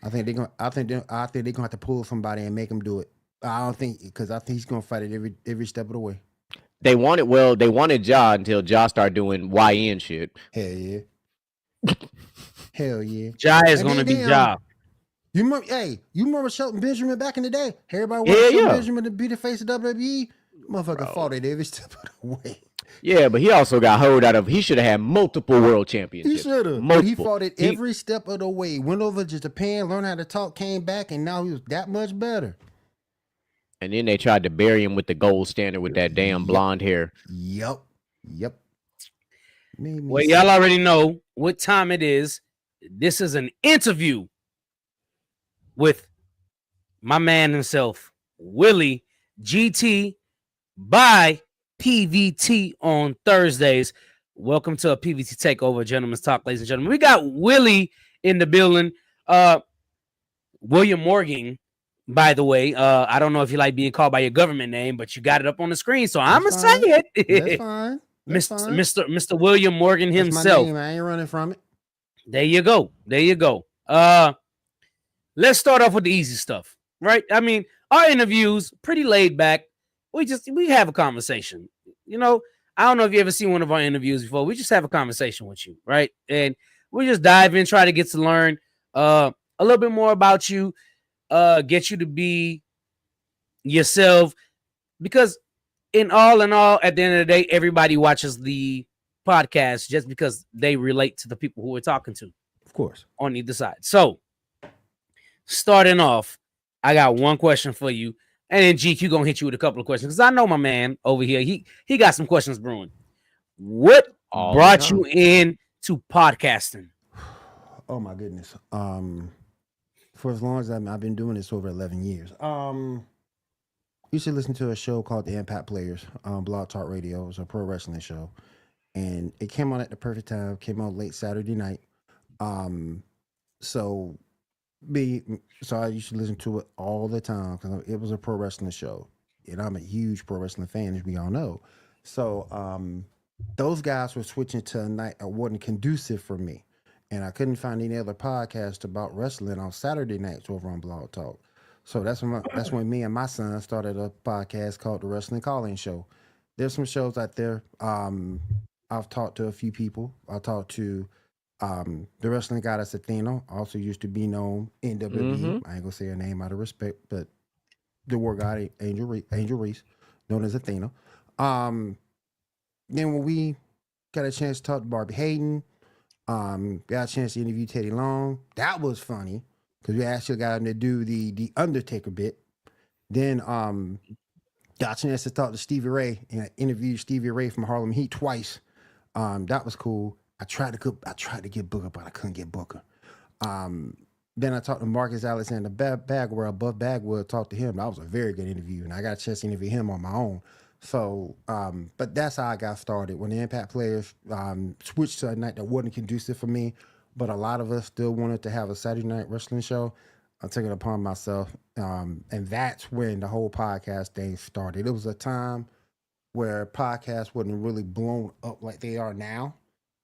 I think they're gonna have to pull somebody and make him do it. I don't think because I think he's gonna fight it every step of the way. They wanted Ja until Ja started doing YN shit. Hell yeah. Hell yeah. Ja is gonna be Ja. You remember Shelton Benjamin back in the day? Everybody wanted Shelton Benjamin to be the face of WWE. Motherfucker fought it every step of the way. Yeah, but he also got hoed out of. He should have had multiple world championships. He should have. But he fought it every step of the way. Went over to Japan, learned how to talk, came back, and now he was that much better. And then they tried to bury him with the gold standard with that damn blonde hair. Yep. Well, y'all already know what time it is. This is an interview with my man himself, Willie GT by PVT on Thursdays. Welcome to a PVT Takeover, Gentleman's Talk, ladies and gentlemen. We got Willie in the building. William Morgan, by the way. I don't know if you like being called by your government name, but you got it up on the screen, so I'm gonna say it. That's fine. Mr. William Morgan himself. My name. I ain't running from it. There you go. Let's start off with the easy stuff, right? I mean, our interviews pretty laid back. We have a conversation. You know, I don't know if you ever seen one of our interviews before. We just have a conversation with you, right? And we just dive in, try to get to learn a little bit more about you, get you to be yourself, because in all, at the end of the day, everybody watches the podcast just because they relate to the people who we're talking to. Of course. On either side. So, starting off, I got one question for you. And then GQ gonna hit you with a couple of questions. Because I know my man over here, he got some questions brewing. What brought you in to podcasting? Oh my goodness. For as long as I've been doing this over 11 years. You should listen to a show called The Impact Players on Blog Talk Radio. It was a pro wrestling show. And it came on at the perfect time, came out late Saturday night. So I used to listen to it all the time because it was a pro wrestling show. And I'm a huge pro wrestling fan, as we all know. So those guys were switching to a night that wasn't conducive for me. And I couldn't find any other podcast about wrestling on Saturday nights over on Blog Talk. So that's when me and my son started a podcast called The Wrestling Call-In Show. There's some shows out there. I've talked to a few people. I talked to the wrestling goddess Athena, also used to be known in WWE. I ain't gonna say her name out of respect, but the war god Angel Reese, known as Athena. Then when we got a chance to talk to Barbie Hayden, got a chance to interview Teddy Long. That was funny because we actually got him to do the Undertaker bit. Then got a chance to talk to Stevie Ray and I interviewed Stevie Ray from Harlem Heat twice. That was cool. I tried to get Booker, but I couldn't get Booker. Then I talked to Marcus Alexander Bagwell, above Bagwell, talked to him. That was a very good interview, and I got a chance to interview him on my own. So, but that's how I got started. When the Impact Players switched to a night that wasn't conducive for me, but a lot of us still wanted to have a Saturday night wrestling show, I took it upon myself. And that's when the whole podcast thing started. It was a time where podcasts wasn't really blown up like they are now.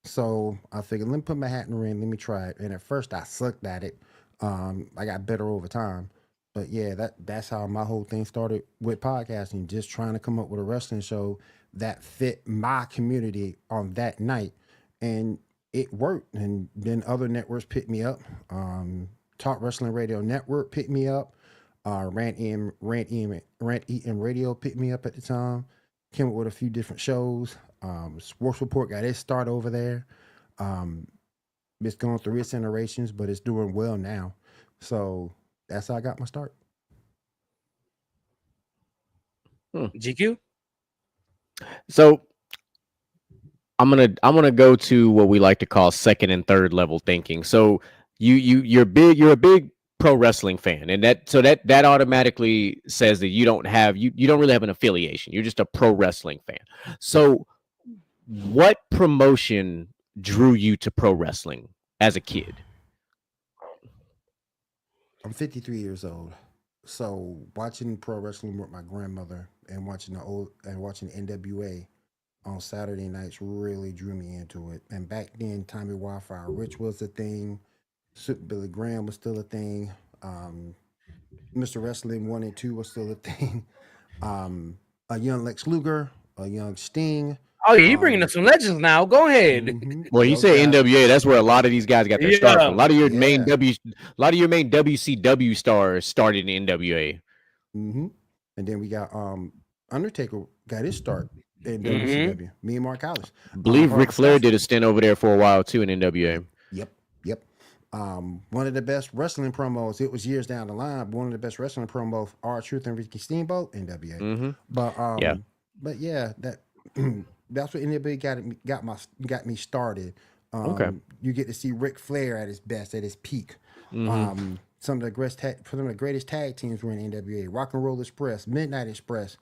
So I figured, let me put my hat in the ring, let me try it. And at first I sucked at it. I got better over time. But yeah, that's how my whole thing started with podcasting, just trying to come up with a wrestling show that fit my community on that night. And it worked. And then other networks picked me up. Talk Wrestling Radio Network picked me up. Rant Eating Radio picked me up at the time. Came up with a few different shows. Sports Report got its start over there. It's going through its iterations, but it's doing well now. So that's how I got my start. GQ. So I'm gonna go to what we like to call second and third level thinking. So you're a big pro wrestling fan, and that automatically says that you don't really have an affiliation. You're just a pro wrestling fan. So what promotion drew you to pro wrestling as a kid? I'm 53 years old. So watching pro wrestling with my grandmother and watching NWA on Saturday nights really drew me into it. And back then, Tommy Wildfire Rich was a thing. Super Billy Graham was still a thing. Mr. Wrestling 1 and 2 was still a thing. A young Lex Luger, a young Sting. Oh, yeah, you bringing up some legends now. Go ahead. Well, you say NWA, that's where a lot of these guys got their start from. A lot of your main WCW stars started in NWA. And then we got Undertaker got his start in WCW. Me and Mark Hollis. I believe Ric Flair did a stint over there for a while too in NWA. Yep. One of the best wrestling promos. It was years down the line. But one of the best wrestling promos. R-Truth and Ricky Steamboat, NWA. But yeah, that's what NWA got me started. You get to see Ric Flair at his best, at his peak. Some of the greatest tag teams were in NWA. Rock and Roll Express, Midnight Express.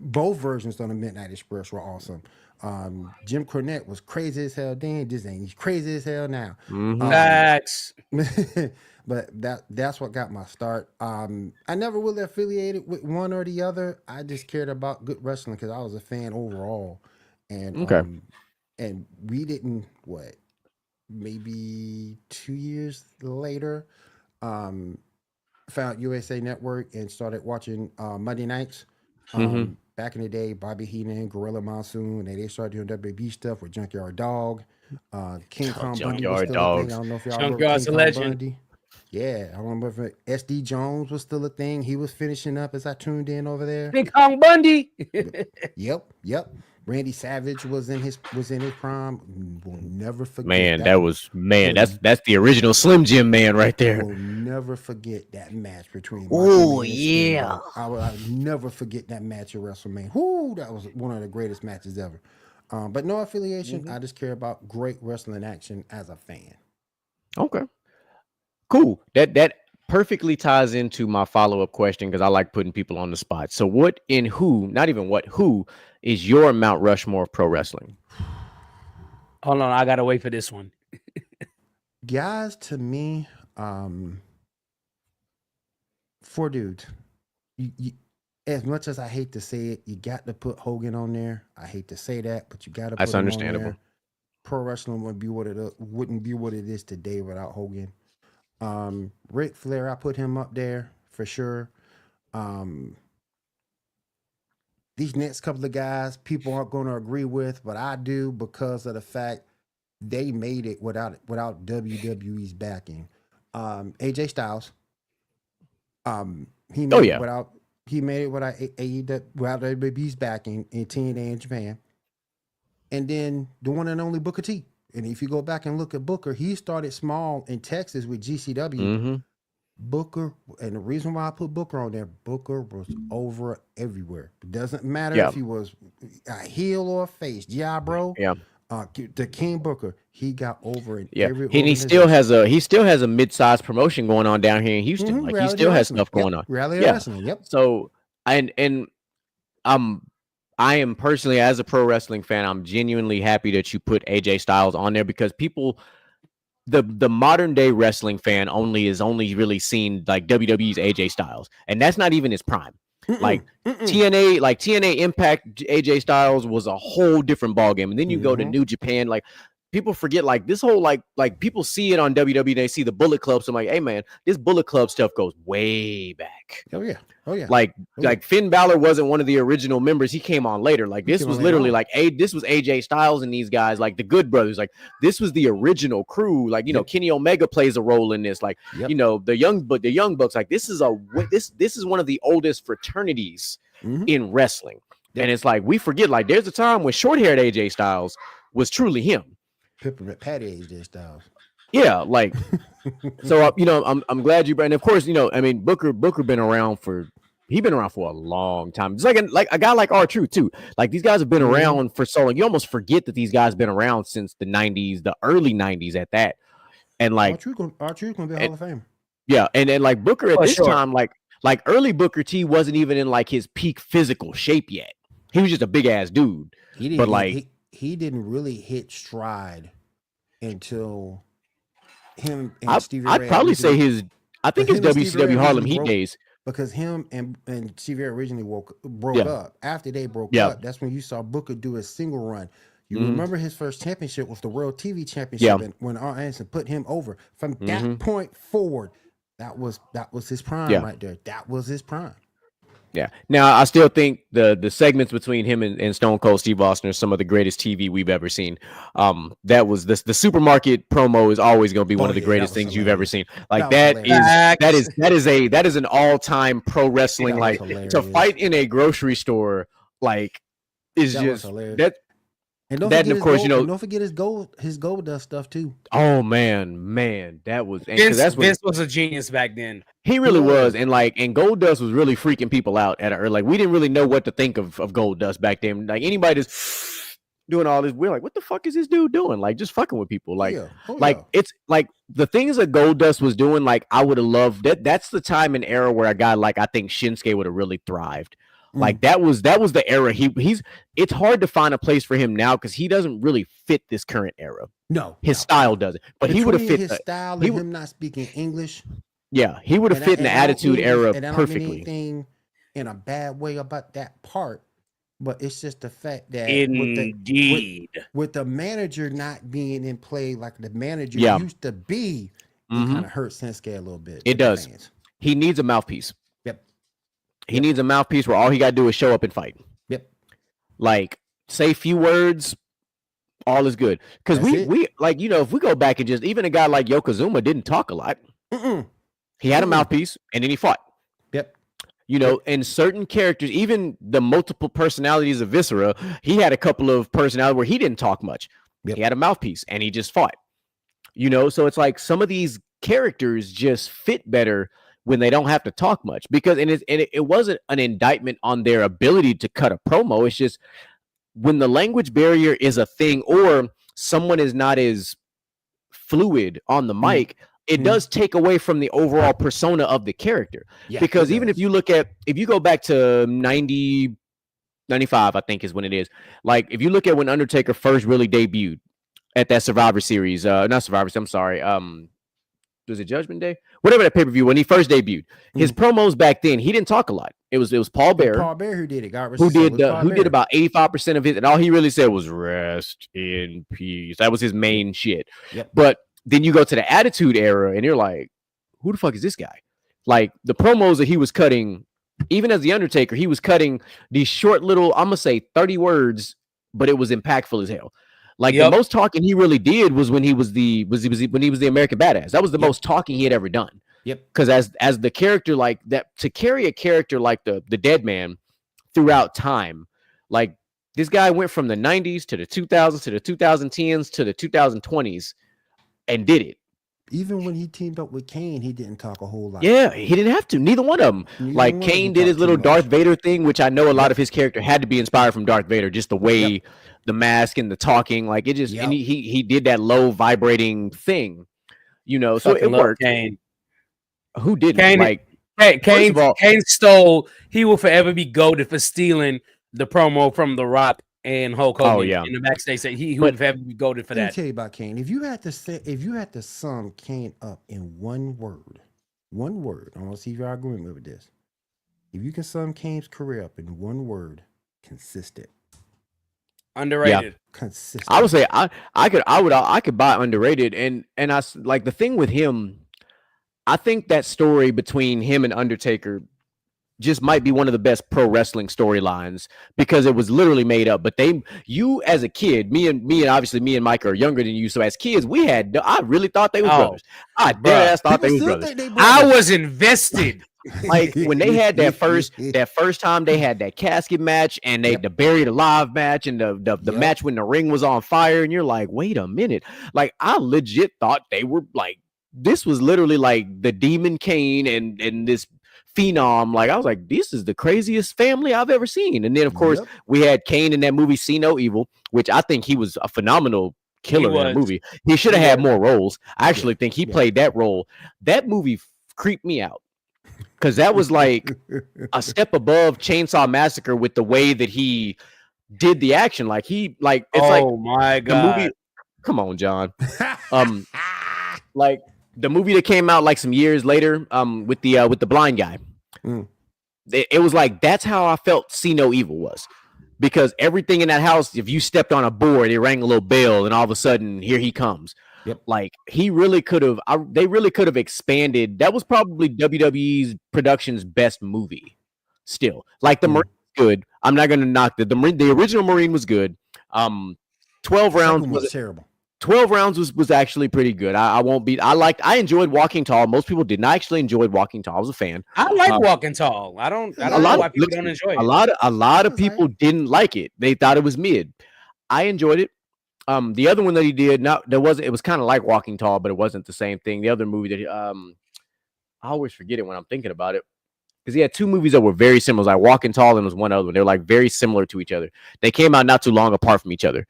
Both versions on the Midnight Express were awesome. Jim Cornette was crazy as hell then. He's crazy as hell now. Facts. But that's what got my start. I never really affiliated with one or the other. I just cared about good wrestling because I was a fan overall. And and we didn't maybe 2 years later, found USA Network and started watching Monday nights. Back in the day, Bobby Heenan, Gorilla Monsoon, they started doing WB stuff with Junkyard Dog. King Kong Bundy was still a thing. I don't know if y'all remember King Kong Bundy. Yeah, I remember if SD Jones was still a thing. He was finishing up as I tuned in over there. King Kong Bundy. Yep. Randy Savage was in his prime. We'll never forget. That's the original Slim Jim man right there. We'll never forget that match between. Oh yeah, I'll never forget that match at WrestleMania. Whoo, that was one of the greatest matches ever. But no affiliation. I just care about great wrestling action as a fan. Okay, cool. That perfectly ties into my follow-up question because I like putting people on the spot. So who is your Mount Rushmore of pro wrestling? Hold on, I gotta wait for this one. Guys, to me, 4 dudes. You, as much as I hate to say it, you got to put Hogan on there. I hate to say that, but you got to put That's him understandable. on there. Pro wrestling wouldn't be what it is today without Hogan. Ric Flair, I put him up there for sure. These next couple of guys, people aren't going to agree with, but I do because of the fact they made it without WWE's backing. AJ Styles, he made it without WWE's backing in TNA in Japan. And then the one and only Booker T. And if you go back and look at Booker, he started small in Texas with GCW. Booker, and the reason why I put Booker on there, Booker was over everywhere. It doesn't matter if he was a heel or a face. Yeah, bro. Yeah. The King Booker, he got over in every. And he still has a mid-sized promotion going on down here in Houston. Like he still has stuff going on. Reality wrestling. Yep. So I am personally, as a pro wrestling fan, I'm genuinely happy that you put AJ Styles on there because people. The modern day wrestling fan is only really seen like WWE's AJ Styles, and that's not even his prime. Like TNA Impact AJ Styles was a whole different ballgame, and then you go to New Japan. Like people forget, like this whole like people see it on WWE, they see the Bullet Club. So I'm like, hey man, this Bullet Club stuff goes way back. Oh yeah. Like Finn Balor wasn't one of the original members. He came on later. Like this was literally this was AJ Styles and these guys, like the Good Brothers. Like this was the original crew. Like Kenny Omega plays a role in this. Like the Young Bucks. Like this is one of the oldest fraternities in wrestling. And it's like we forget. Like there's a time when short-haired AJ Styles was truly him. Patty AJ Styles. Yeah, like so. I'm glad you. And of course, Booker been around for a long time. It's like a guy like R-Truth too. Like these guys have been around for so long. You almost forget that these guys been around since the '90s, the early '90s at that. And like R-Truth gonna be Hall of Fame. Yeah, and then like Booker at this time, like early Booker T wasn't even in like his peak physical shape yet. He was just a big ass dude. He he didn't really hit stride until him and Stevie Ray. I'd probably say I think his WCW Harlem Heat days. Because him and Stevie Ray originally broke up. After they broke up, that's when you saw Booker do his single run. You remember his first championship was the World TV Championship, and when Arn Anderson put him over. From that point forward, that was his prime right there. That was his prime. Yeah. Now I still think the segments between him and Stone Cold Steve Austin are some of the greatest TV we've ever seen. That was the supermarket promo is always going to be one of the greatest things you've ever seen. Like that is an all-time pro wrestling. Like to fight in a grocery store, like is just that. And don't forget his gold dust stuff too. Oh man, that was Vince was a genius back then. He really was, and Gold Dust was really freaking people out at like we didn't really know what to think of Gold Dust back then. Like anybody just doing all this, we're like, what the fuck is this dude doing? Like just fucking with people. Like, it's like the things that Gold Dust was doing. Like I would have loved that. That's the time and era where a guy like I think Shinsuke would have really thrived. Like that was the era. It's hard to find a place for him now because he doesn't really fit this current era. No, his style doesn't. But he would have fit his style and him not speaking English. Yeah, he would have fit in the Attitude Era perfectly. Perfectly. I don't mean anything in a bad way about that part, but it's just the fact that with the manager not being in play like the manager used to be, it kind of hurts Shinsuke a little bit. It does. He needs a mouthpiece. He needs a mouthpiece where all he got to do is show up and fight. Like say few words, all is good. Because we like if we go back and just even a guy like Yokozuna didn't talk a lot. He had a mouthpiece and then he fought. And certain characters, even the multiple personalities of Viscera, he had a couple of personalities where he didn't talk much. He had a mouthpiece and he just fought. So it's like some of these characters just fit better when they don't have to talk much because it wasn't an indictment on their ability to cut a promo. It's just when the language barrier is a thing or someone is not as fluid on the mic, it does take away from the overall persona of the character. Because even if you go back to 90, 95, I think is when it is. Like if you look at when Undertaker first really debuted at that Survivor Series, not Survivor, I'm sorry. Was it Judgment Day? Whatever that pay-per-view when he first debuted. His promos back then, he didn't talk a lot. It was Paul Bearer. Paul Bearer who did it. Who did about 85% of his, and all he really said was rest in peace. That was his main shit. But then you go to the Attitude Era and you're like, who the fuck is this guy? Like the promos that he was cutting, even as the Undertaker, he was cutting these short little, I'm gonna say 30 words, but it was impactful as hell. Like the most talking he really did was when he was the American Badass. That was the most talking he had ever done. Because as the character like that, to carry a character like the Dead Man throughout time, like this guy went from the 90s to the 2000s to the 2010s to the 2020s and did it. Even when he teamed up with Kane, he didn't talk a whole lot. Yeah, he didn't have to. Neither one of them. Like Kane did his little Darth Vader thing, which I know a lot of his character had to be inspired from Darth Vader, just the way the mask and the talking, like it just and he did that low vibrating thing, so it worked. Kane. Who didn't? Kane stole. He will forever be goated for stealing the promo from The Rock and Hulk Hogan in the backstage. He would forever be goated for that. Let me tell you about Kane. If you had to sum Kane up in one word, I want to see if you're agreeing with this. If you can sum Kane's career up in one word, consistent. Underrated. Consistent. I would say I could buy underrated, and I like the thing with him. I think that story between him and Undertaker just might be one of the best pro wrestling storylines because it was literally made up. But you as a kid, me and obviously me and Mike are younger than you. So as kids, I really thought they were brothers. I thought they were brothers. I was invested. Like when they had that first time they had that casket match and the buried alive match and the match when the ring was on fire, and you're like, wait a minute. Like I legit thought they were like, this was literally like the Demon Kane and this phenom. Like I was like, this is the craziest family I've ever seen. And then of course we had Kane in that movie See No Evil, which I think he was a phenomenal killer in that movie. He should have had more roles. I actually think he played that role. That movie creeped me out because that was like a step above Chainsaw Massacre with the way that he did the action. Like it's like my the movie. Come on, John. Like the movie that came out like some years later, with the blind guy. It was like that's how I felt See No Evil was, because everything in that house, if you stepped on a board, it rang a little bell, and all of a sudden here he comes. Yep. Like he really could have. They really could have expanded. That was probably WWE's production's best movie. Still, like the Marine was good. I'm not going to knock the original Marine was good. 12 rounds was terrible. 12 rounds was actually pretty good. I enjoyed Walking Tall. Most people didn't. I actually enjoyed Walking Tall. I was a fan. I like Walking Tall. I don't know why people don't enjoy it. A lot of people didn't like it. They thought it was mid. I enjoyed it. The other one that he did, it was kind of like Walking Tall, but it wasn't the same thing. The other movie that I always forget it when I'm thinking about it, because he had two movies that were very similar. It was like Walking Tall and was one other one. They were like very similar to each other. They came out not too long apart from each other.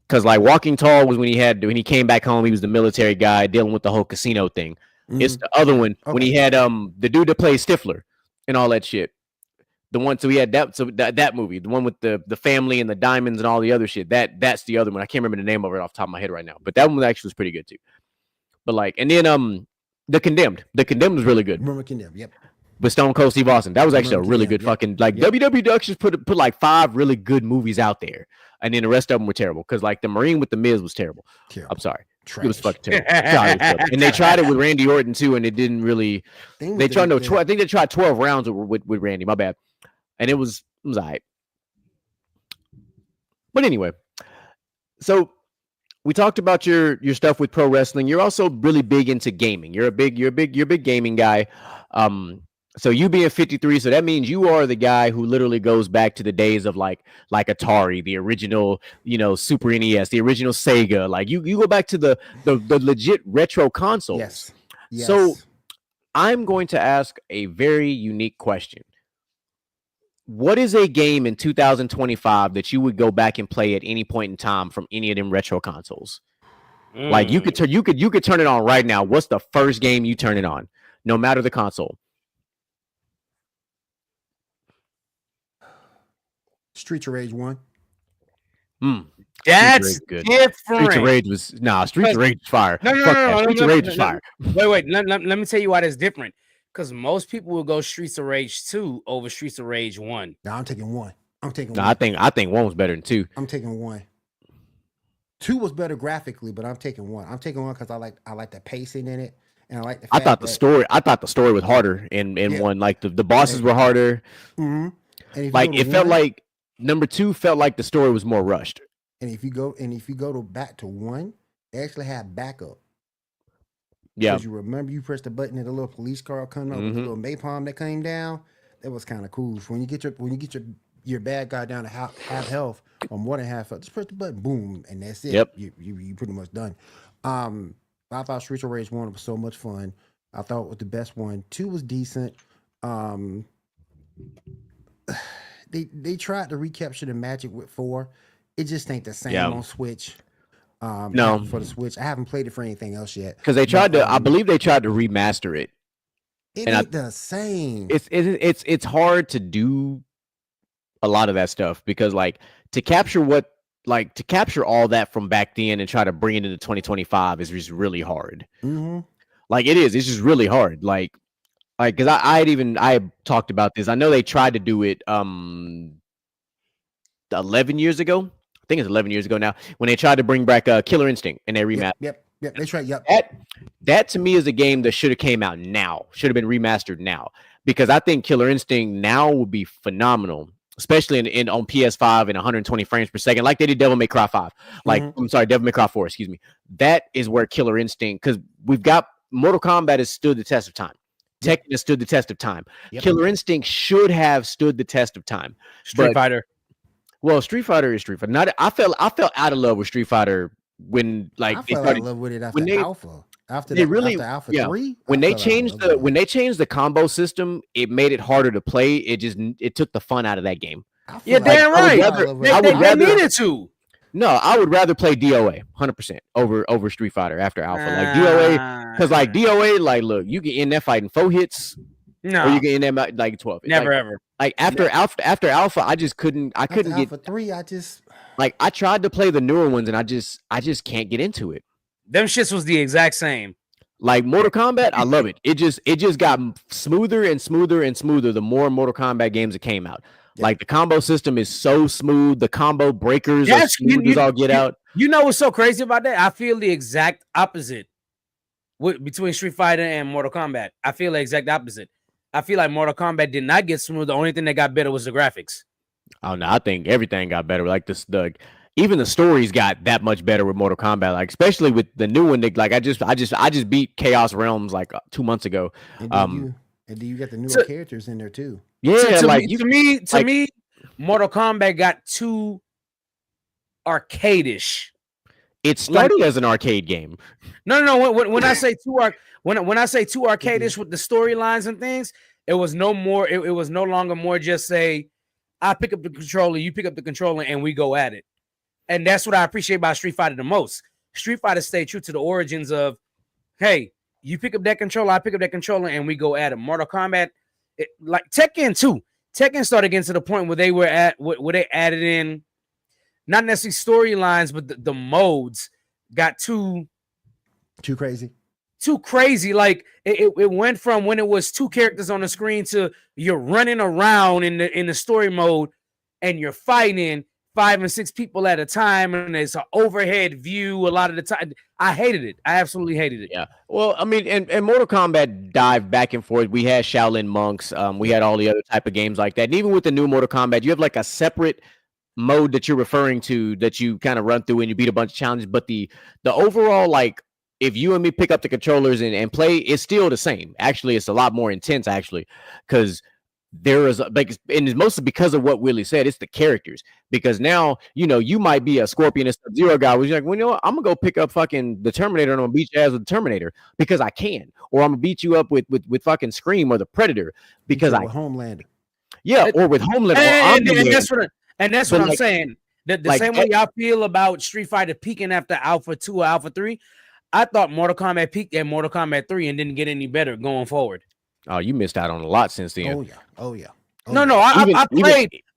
Because like Walking Tall was when he came back home, he was the military guy dealing with the whole casino thing. It's the other one when he had the dude that plays Stifler and all that shit. The one, so he had that movie, the one with the family and the diamonds and all the other shit. That's the other one. I can't remember the name of it off the top of my head right now, but that one actually was pretty good too. But like, and then The Condemned was really good. Remember Condemned? Yep. With Stone Cold Steve Austin, that was actually a really good fucking like WWE Productions put like 5 really good movies out there, and then the rest of them were terrible because like the Marine with the Miz was terrible. I'm sorry, it was fucking terrible. And they tried it with Randy Orton too, and it didn't really. They tried I think they tried 12 rounds with Randy. My bad, and it was alright. But anyway, so we talked about your stuff with pro wrestling. You're also really big into gaming. You're a big gaming guy. So you being 53, so that means you are the guy who literally goes back to the days of like Atari, the original, Super NES, the original Sega. Like you go back to the legit retro consoles. Yes. So I'm going to ask a very unique question. What is a game in 2025 that you would go back and play at any point in time from any of them retro consoles? Like you could turn it on right now. What's the first game you turn it on, no matter the console? Streets of Rage 1. That's different. Streets of Rage was Streets of Rage is fire. No. Streets of Rage is fire. Wait. Let me tell you why that's different. Because most people will go Streets of Rage 2 over Streets of Rage 1. No, I'm taking 1. I'm taking 1. I think 1 was better than 2. I'm taking 1. 2 was better graphically, but I'm taking 1. I'm taking 1 because I like the pacing in it, and I like the. I thought the story was harder in 1. Like the bosses were harder. Like it felt like number 2 felt like the story was more rushed. And if you go back to 1, they actually had backup. Yeah, you remember you pressed the button and the little police car come up with the little napalm that came down. That was kind of cool. When you get your bad guy down to half health or more than half health, just press the button, boom, and that's it. Yep, you pretty much done. I thought Streets of Rage 1 was so much fun. I thought it was the best one. 2 was decent. They tried to recapture the magic with 4. It just ain't the same on Switch. No, for the Switch. I haven't played it for anything else yet. Because they tried to, I believe they tried to remaster it. It ain't the same. It's hard to do a lot of that stuff because like to capture all that from back then and try to bring it into 2025 is just really hard. Like it is. It's just really hard. Like because I had talked about this. I know they tried to do it 11 years ago. I think it's 11 years ago now when they tried to bring back Killer Instinct and they remastered. Yep. They tried. Yep. That to me is a game that should have came out now. Should have been remastered now because I think Killer Instinct now would be phenomenal, especially on PS5 and 120 frames per second, like they did Devil May Cry 5. Like I'm sorry, Devil May Cry 4. Excuse me. That is where Killer Instinct, because we've got Mortal Kombat has stood the test of time. Tekken has stood the test of time. Killer Instinct should have stood the test of time. Street Fighter. Well, Street Fighter is Street Fighter. I felt out of love with Street Fighter when like I fell out of love with it after Alpha. After Alpha 3, when they changed the combo system, it made it harder to play. It took the fun out of that game. Yeah, damn right. They needed to. No, I would rather play DOA 100% over Street Fighter after Alpha. Like DOA, because like DOA, like look, you can end that fight in 4 hits. No, or you can end that like 12. Never ever. like after Alpha, I just couldn't. I couldn't get Alpha 3. like I tried to play the newer ones, and I just can't get into it. Them shits was the exact same. Like Mortal Kombat, I love it. It just got smoother and smoother and smoother the more Mortal Kombat games that came out. Yeah. Like the combo system is so smooth. The combo breakers are smooth as all get out. You know what's so crazy about that? I feel the exact opposite between Street Fighter and Mortal Kombat. I feel the exact opposite. I feel like Mortal Kombat did not get smooth. The only thing that got better was the graphics. Oh no, I think everything got better. Like even the stories got that much better with Mortal Kombat. Like especially with the new one. Like I just beat Chaos Realms like 2 months ago. And then you got the newer characters in there too. Yeah, to me, Mortal Kombat got too arcade-ish. It started as an arcade game. No. When I say too when I say too arcade-ish with the storylines and things, it was no more. It was no longer more just say, I pick up the controller, you pick up the controller, and we go at it. And that's what I appreciate about Street Fighter the most. Street Fighter stayed true to the origins of, hey, you pick up that controller, I pick up that controller, and we go at it. Mortal Kombat, like Tekken 2. Tekken started getting to the point where they were at where they added in not necessarily storylines, but the modes got too crazy. Too crazy. Like it went from when it was 2 characters on the screen to you're running around in the story mode and you're fighting 5 and 6 people at a time, and it's an overhead view a lot of the time. I hated it. I absolutely hated it. Yeah. Well, I mean, and Mortal Kombat dived back and forth. We had Shaolin monks. We had all the other type of games like that. And even with the new Mortal Kombat, you have like a separate mode that you're referring to that you kind of run through and you beat a bunch of challenges. But the overall, like, if you and me pick up the controllers and play, it's still the same. Actually, it's a lot more intense, actually, because there is like, and it's mostly because of what Willie said. It's the characters, because now you might be a Scorpion and Sub-Zero guy, where you're like, well, you know what? I'm gonna go pick up fucking the Terminator and I'm gonna beat your ass with the Terminator because I can, or I'm gonna beat you up with fucking Scream or the Predator because I Homelander. Yeah, or with Homelander. And that's what I'm saying. The same way y'all feel about Street Fighter peaking after Alpha 2 or Alpha 3, I thought Mortal Kombat peaked at Mortal Kombat 3 and didn't get any better going forward. Oh, you missed out on a lot since then. Oh yeah.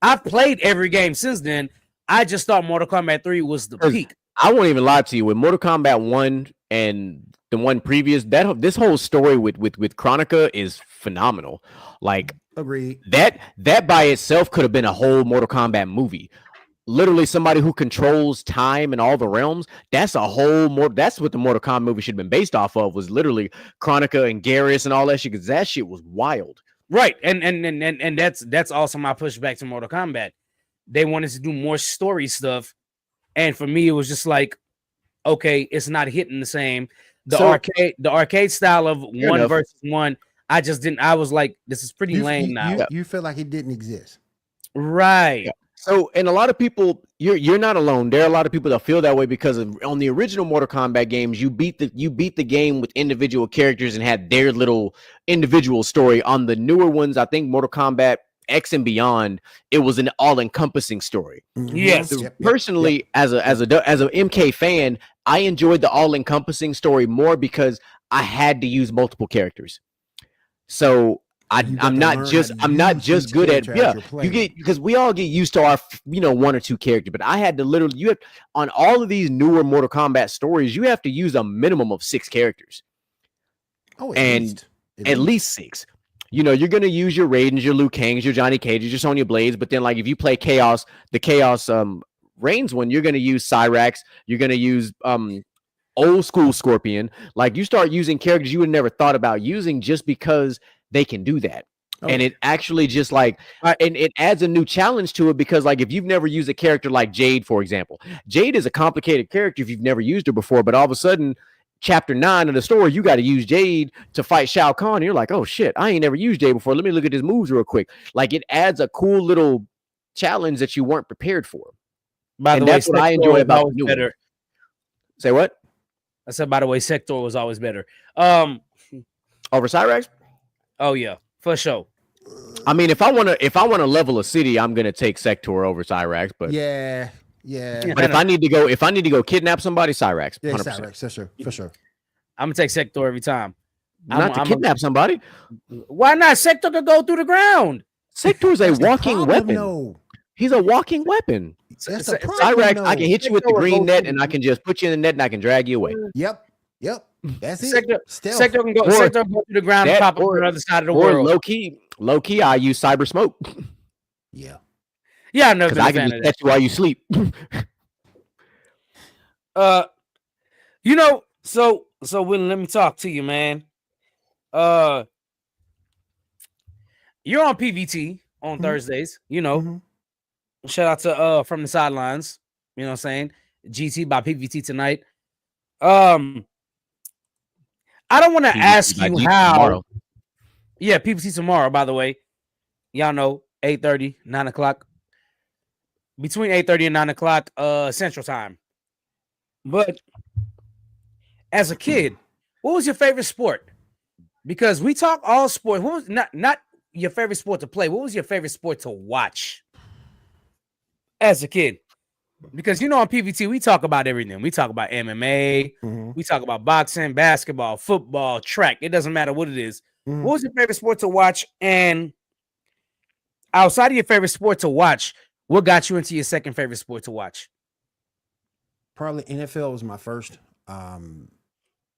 I've played every game since then. I just thought Mortal Kombat 3 was the peak. I won't even lie to you. With Mortal Kombat 1 and the one previous, this whole story with Kronika is phenomenal. Like, agreed. That by itself could have been a whole Mortal Kombat movie. Literally, somebody who controls time and all the realms. That's what the Mortal Kombat movie should have been based off of. Was literally Kronika and Garrus and all that shit. Because that shit was wild. Right, and that's also my pushback to Mortal Kombat. They wanted to do more story stuff, and for me, it was just like, okay, it's not hitting the same. The arcade style of one versus one, I just didn't. I was like, this is pretty lame now. You feel like it didn't exist, right? Yeah. So, and a lot of people, you're not alone. There are a lot of people that feel that way because on the original Mortal Kombat games, you beat the game with individual characters and had their little individual story. On the newer ones, I think Mortal Kombat X and beyond, it was an all-encompassing story. Yes. Personally, as a MK fan, I enjoyed the all-encompassing story more because I had to use multiple characters. So I'm not just good at you get, because we all get used to our 1 or 2 characters, but I had to literally on all of these newer Mortal Kombat stories, you have to use a minimum of 6 characters. At least 6. You're gonna use your Raidens, your Liu Kangs, your Johnny Cages, your Sonya Blades, but then like if you play the Chaos Reigns one, you're gonna use Cyrax, you're gonna use old school Scorpion. Like you start using characters you would never thought about using just because they can do that. And it actually just like and it adds a new challenge to it, because like if you've never used a character like Jade, for example, Jade is a complicated character if you've never used her before, but all of a sudden chapter 9 of the story, you got to use Jade to fight Shao Kahn. And you're like, oh shit, I ain't never used Jade before. Let me look at his moves real quick. Like it adds a cool little challenge that you weren't prepared for. By the way, that's what I enjoy about new better. Say what? I said, by the way, Sector was always better. Over Cyrax? Oh yeah, for sure. I mean, if I want to level a city, I'm gonna take Sector over Cyrax. But yeah. But if I need to go kidnap somebody, Cyrax. 100%. Cyrax, for sure. I'm gonna take Sector every time. Not to kidnap somebody. Why not? Sector could go through the ground. Sector's a That's the walking problem, weapon. though. He's a walking weapon. That's the problem, Cyrax, though. I can hit you with the Sector green will net, go and I can just put you in the net, and I can drag you away. Yep. That's it. Sector Stealth. can go. Or Sector can go through the ground and that, pop up or- on the other side of the Or world. low key, I use cyber smoke Yeah. Yeah, I've never because been a I can fan just of that. catch you while you sleep. You know, so Willie, let me talk to you, man. You're on PVT on Thursdays, you know. Mhm. Shout out to From the Sidelines, you know what I'm saying? GT by PVT tonight. I don't want to ask by you GT how. tomorrow. Yeah, PVT tomorrow, by the way. Y'all know 8:30, 9 o'clock. Between 8:30 and 9 o'clock Central Time. But as a kid, what was your favorite sport? Because we talk all sports. What was not your favorite sport to play? What was your favorite sport to watch as a kid? Because you know on PVT we talk about everything. We talk about MMA, we talk about boxing, basketball, football, track. It doesn't matter what it is. What was your favorite sport to watch? And outside of your favorite sport to watch, what got you into your second favorite sport to watch? Probably NFL was my first.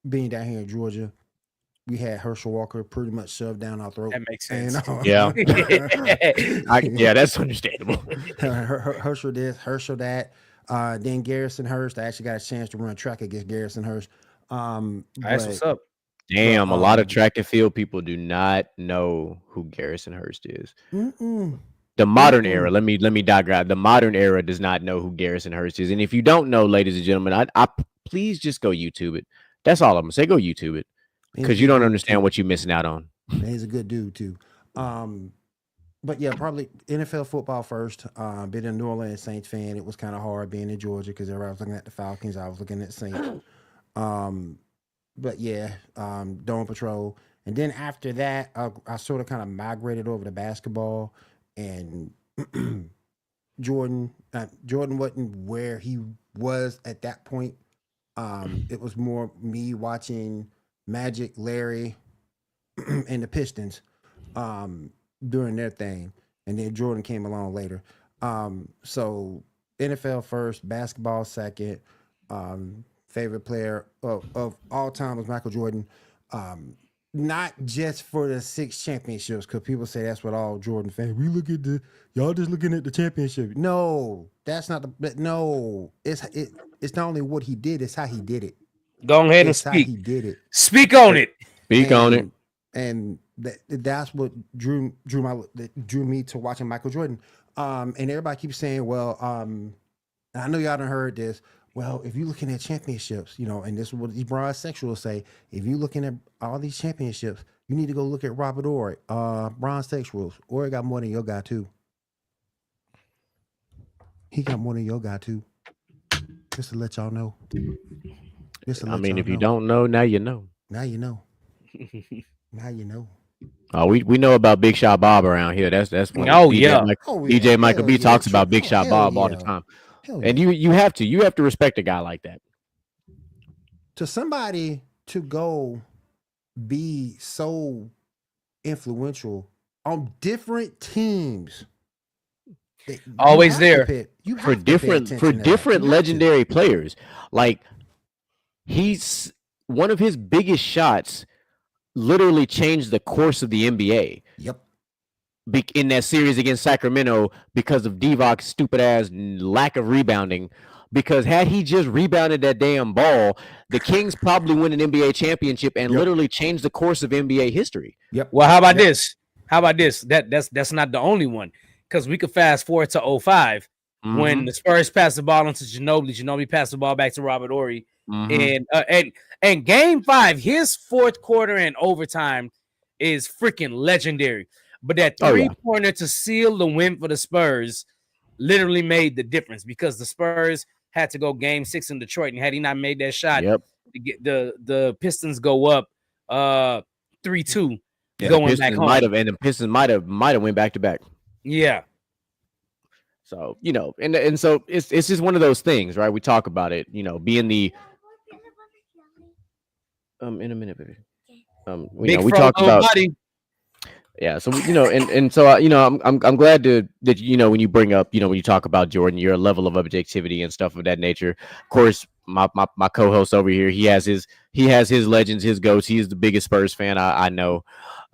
Being down here in Georgia, we had Herschel Walker pretty much shoved down our throat. That makes sense. Yeah. Yeah, that's understandable. Herschel this, Herschel that. Then Garrison Hurst. I actually got a chance to run track against Garrison Hurst. That's what's up. Damn, a lot of track and field people do not know who Garrison Hurst is. The modern era, let me digress. The modern era does not know who Garrison Hurst is. And if you don't know, ladies and gentlemen, I please just go YouTube it. That's all I'm gonna say. Go YouTube it. Because you don't understand what you're missing out on. He's a good dude too. But yeah, probably NFL football first. Been a New Orleans Saints fan. It was kind of hard being in Georgia because everybody was looking at the Falcons. I was looking at Saints. But yeah, Dawn Patrol. And then after that, I sort of kind of migrated over to basketball. And Jordan wasn't where he was at that point. It was more me watching Magic, Larry, and the Pistons doing their thing. And then Jordan came along later. So NFL first, basketball second. Favorite player of all time was Michael Jordan. Not just for the 6 championships, because people say that's what all Jordan fans. We look at y'all just looking at the championship. No, that's not no. It's not only what he did, it's how he did it. Go ahead and It's how speak. he did it. Speak on it. Speak on it. And that's what drew me to watching Michael Jordan. And everybody keeps saying, well, I know y'all done heard this. Well, if you're looking at championships, and this is what these bronze-sexuals say, if you're looking at all these championships, you need to go look at Robert Horry, bronze-sexuals. Horry got more than your guy, too. He got more than your guy, too. Just to let y'all know. I mean, if you don't know, now you know. Now you know. Now you know. Oh, we know about Big Shot Bob around here. That's one. Oh, yeah. DJ Michael B talks about Big Shot Bob all the yeah. time. And you have to respect a guy like that. To somebody to go be so influential on different teams, Always there for different legendary players. Like he's one of his biggest shots literally changed the course of the NBA. Yep. In that series against Sacramento because of Divoc's stupid ass lack of rebounding. Because had he just rebounded that damn ball, the Kings probably win an NBA championship and literally changed the course of NBA history. Yep. Well, how about this? That's not the only one. Because we could fast forward to 05 when the Spurs passed the ball into Ginobili. Ginobili passed the ball back to Robert Horry. And game 5, his fourth quarter and overtime is freaking legendary. But that three-pointer to seal the win for the Spurs literally made the difference because the Spurs had to go game 6 in Detroit. And had he not made that shot, to get the Pistons go up 3-2 going back home. The Pistons might have went back to back. Yeah. So, and so it's just one of those things, right? We talk about it, being the in a minute, baby. We talk about Yeah, so and so I'm glad that when you bring up when you talk about Jordan, your level of objectivity and stuff of that nature. Of course, my co-host over here, he has his legends, his goats. He is the biggest Spurs fan I know.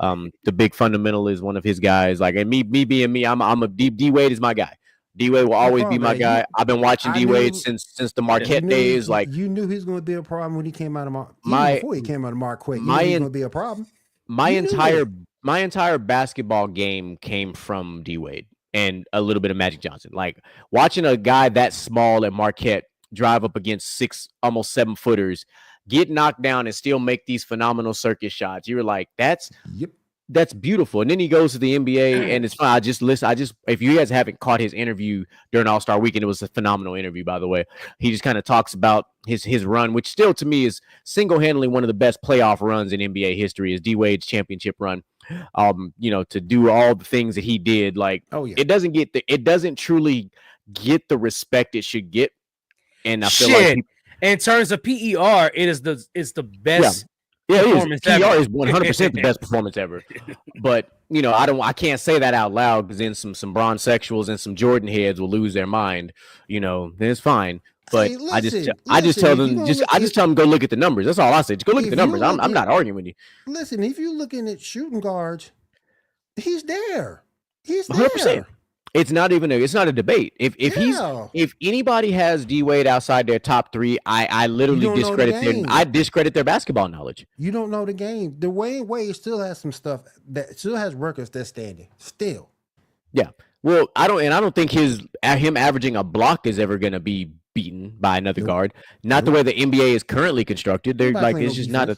The big fundamental is one of his guys. Like, and me being me, I'm a D Wade is my guy. D Wade will always be my guy. I've been watching D Wade since the Marquette days. Like, you knew he was going to be a problem when he came out of before he came out of Marquette. You knew he was going to be a problem. My entire basketball game came from D Wade and a little bit of Magic Johnson. Like, watching a guy that small at Marquette drive up against 6, almost 7 footers, get knocked down and still make these phenomenal circus shots. You were like, that's beautiful. And then he goes to the NBA, and it's fine. If you guys haven't caught his interview during All-Star Weekend, it was a phenomenal interview, by the way. He just kind of talks about his run, which still to me is single-handedly one of the best playoff runs in NBA history, is D Wade's championship run. To do all the things that he did, like, it doesn't truly get the respect it should get. And I feel like in terms of PER, it's the best. Yeah, it is. PER is 100% the best performance ever. But I can't say that out loud, because then some bronze sexuals and some Jordan heads will lose their mind. Then it's fine. But hey, I just tell them go look at the numbers. That's all I say. Just go look at the numbers. I'm not arguing with you. Listen, if you're looking at shooting guards, he's there. He's 100%. there. It's not a debate. If anybody has D Wade outside their top 3, I literally discredit their basketball knowledge. You don't know the game. The Wade still has some stuff that still has records that's standing still. Yeah. Well, I don't think him averaging a block is ever going to be beaten by another guard. Not the way the NBA is currently constructed. They're like, it's just not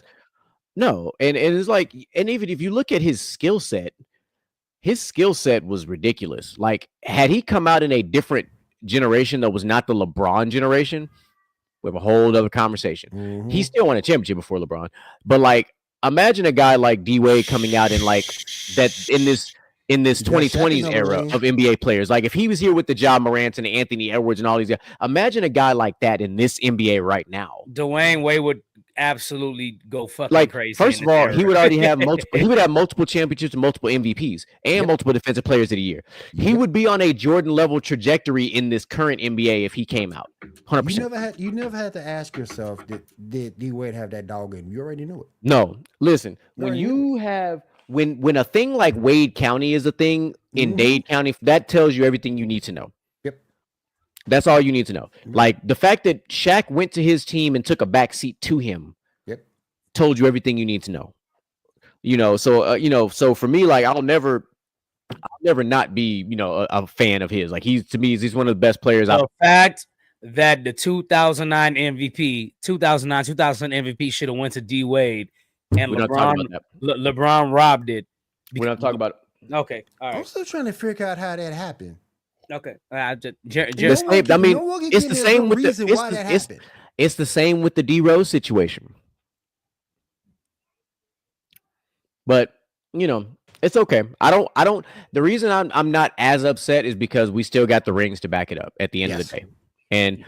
no. And it's like, and even if you look at his skill set was ridiculous. Like, had he come out in a different generation that was not the LeBron generation, we have a whole other conversation. Mm-hmm. He still won a championship before LeBron. But, like, imagine a guy like D Wade coming out in like that in this 2020s era of NBA players. Like, if he was here with the Ja Morant and the Anthony Edwards and all these guys, imagine a guy like that in this NBA right now. Dwayne Wade would absolutely go fucking crazy. First of all, he would already have multiple championships and multiple MVPs and multiple defensive players of the year. He would be on a Jordan level trajectory in this current NBA if he came out. 100%. You never had to ask yourself, did D Wade have that dog in him? You already knew it. No, listen, when a thing like Wade County is a thing in Dade County, that tells you everything you need to know. Yep. That's all you need to know. Like, the fact that Shaq went to his team and took a back seat to him told you everything you need to know. So for me, like, I'll never not be, a fan of his. Like, he's one of the best players. The fact that the 2000 MVP should have went to D Wade, and LeBron robbed it. We're not talking about it. Okay, all right. I'm still trying to figure out how that happened. Okay, it's the same with it's the same with the D Rose situation. But it's okay. I don't. The reason I'm not as upset is because we still got the rings to back it up at the end of the day. And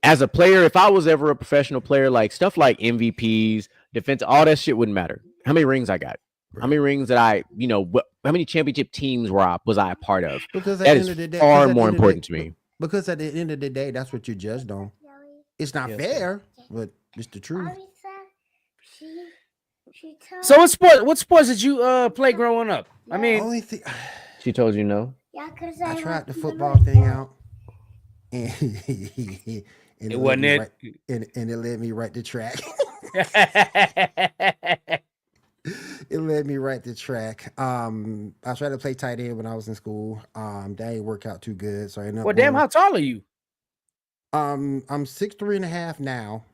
as a player, if I was ever a professional player, like stuff like MVPs, defense, all that shit wouldn't matter. How many rings I got? How many rings that how many championship teams was I a part of? Because that is far more important to me. Because at the end of the day, that's what you're judged on. It's not fair, but it's the truth. So what sports did you play growing up? I mean, only thing she told you no. I tried the football thing out, and it wasn't it. And it led me right to track. It led me right to track. I tried to play tight end when I was in school. That ain't work out too good. So I ended up. Well, damn, how tall are you? I'm 6'3.5" now.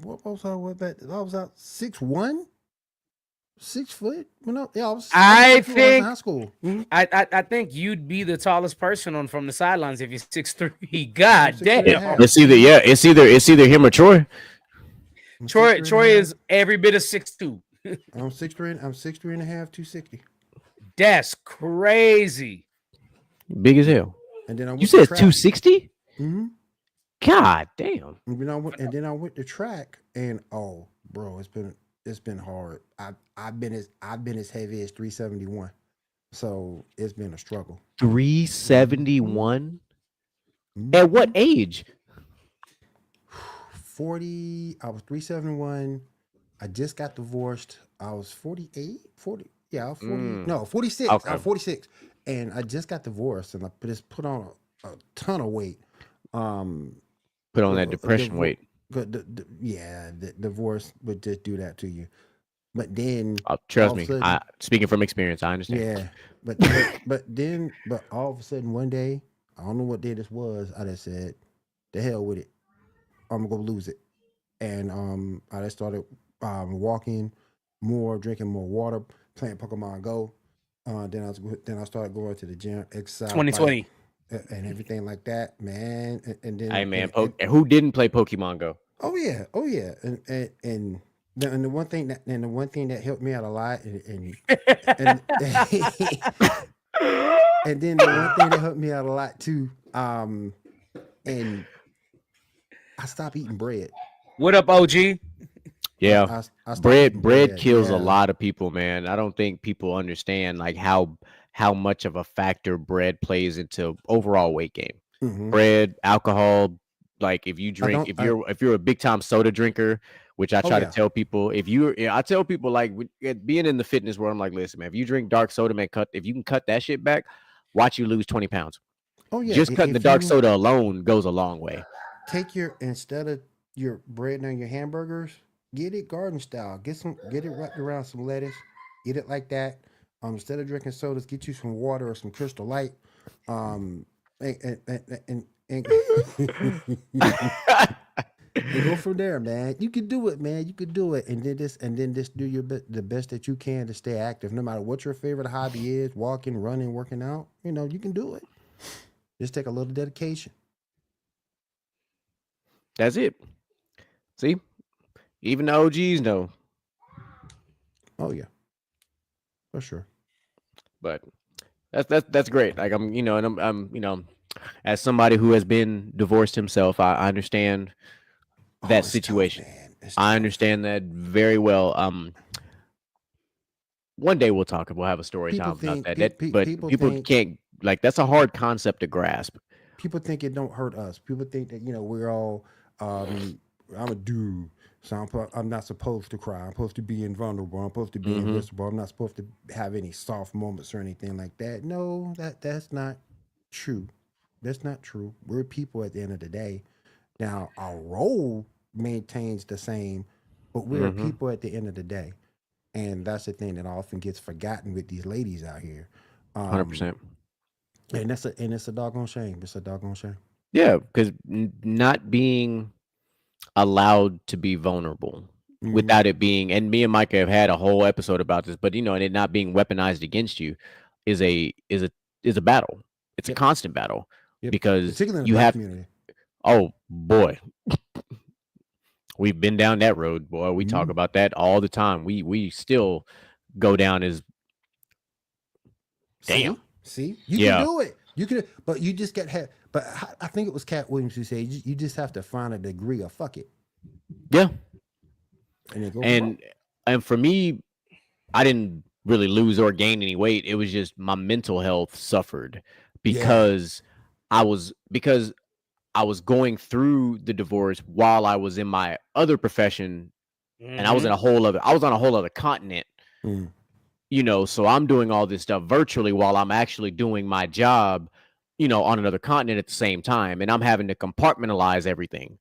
What was I? I was out 6'1", 6 foot. I think high school. Mm-hmm. I think you'd be the tallest person from the sidelines if you're 6'3". God damn. It's either him or Troy. Troy is every bit of 6'2". I'm 6'3". I'm 6'3.5", 260. That's crazy. Big as hell. And then you said 260? Mm-hmm. God damn. And then I went to track, and bro, it's been hard. I've been as heavy as 371. So it's been a struggle. 371. At what age? 40. I was 371. I just got divorced. I was 48, 40. Yeah, I was 40. No, 46. Okay. I was 46. And I just got divorced and I just put on a ton of weight. Put on that depression weight. The divorce would just do that to you. But then trust me, speaking from experience, I understand. Yeah. But all of a sudden one day, I don't know what day this was, I just said, the hell with it. I'm gonna lose it. And I just started walking more, drinking more water, playing Pokemon Go. Then I started going to the gym, exercise, 2020, and everything like that, man. And then, hey man, who didn't play Pokemon Go? Oh yeah, and the one thing that helped me out a lot, and and then the one thing that helped me out a lot too, and I stopped eating bread. What up, OG? Yeah, bread kills a lot of people, man. I don't think people understand like how much of a factor bread plays into overall weight gain. Mm-hmm. Bread, alcohol, like if you drink, if you're a big time soda drinker, which I try to tell people, I tell people like being in the fitness world, I'm like, listen, man, if you drink dark soda, man, if you can cut that shit back, watch you lose 20 pounds. Oh yeah, just cutting the dark soda alone goes a long way. Take instead of your bread and your hamburgers, get it garden style. Get it wrapped around some lettuce. Eat it like that. Instead of drinking sodas, get you some water or some Crystal Light. And go from there, man. You can do it, man. You can do it, and then just do the best that you can to stay active, no matter what your favorite hobby is. Walking, running, working out. You can do it. Just take a little dedication. That's it. See, even the OGs know. Oh yeah, for sure. But that's great. Like I'm as somebody who has been divorced himself, I understand that situation. Tough, I understand that very well. One day we'll have a story time about that. But people can't, like, that's a hard concept to grasp. People think it don't hurt us. People think that we're all. I'm a dude, so I'm not supposed to cry. I'm supposed to be invulnerable. I'm supposed to be invisible. I'm not supposed to have any soft moments or anything like that. No, that's not true. That's not true. We're people at the end of the day. Now, our role maintains the same, but we're people at the end of the day. And that's the thing that often gets forgotten with these ladies out here. 100%. And it's a doggone shame. It's a doggone shame. Yeah, because not being allowed to be vulnerable without it being, and me and Micah have had a whole episode about this, but and it not being weaponized against you is a battle. It's a constant battle because you have community. Oh boy, we've been down that road, boy. We talk about that all the time. We still go down as damn. See, you can do it. You could, but you just But I think it was Cat Williams who said you just have to find a degree of fuck it. Yeah. And for me, I didn't really lose or gain any weight. It was just my mental health suffered because I was going through the divorce while I was in my other profession, and I was on a whole other continent. So I'm doing all this stuff virtually while I'm actually doing my job, on another continent at the same time. And I'm having to compartmentalize everything.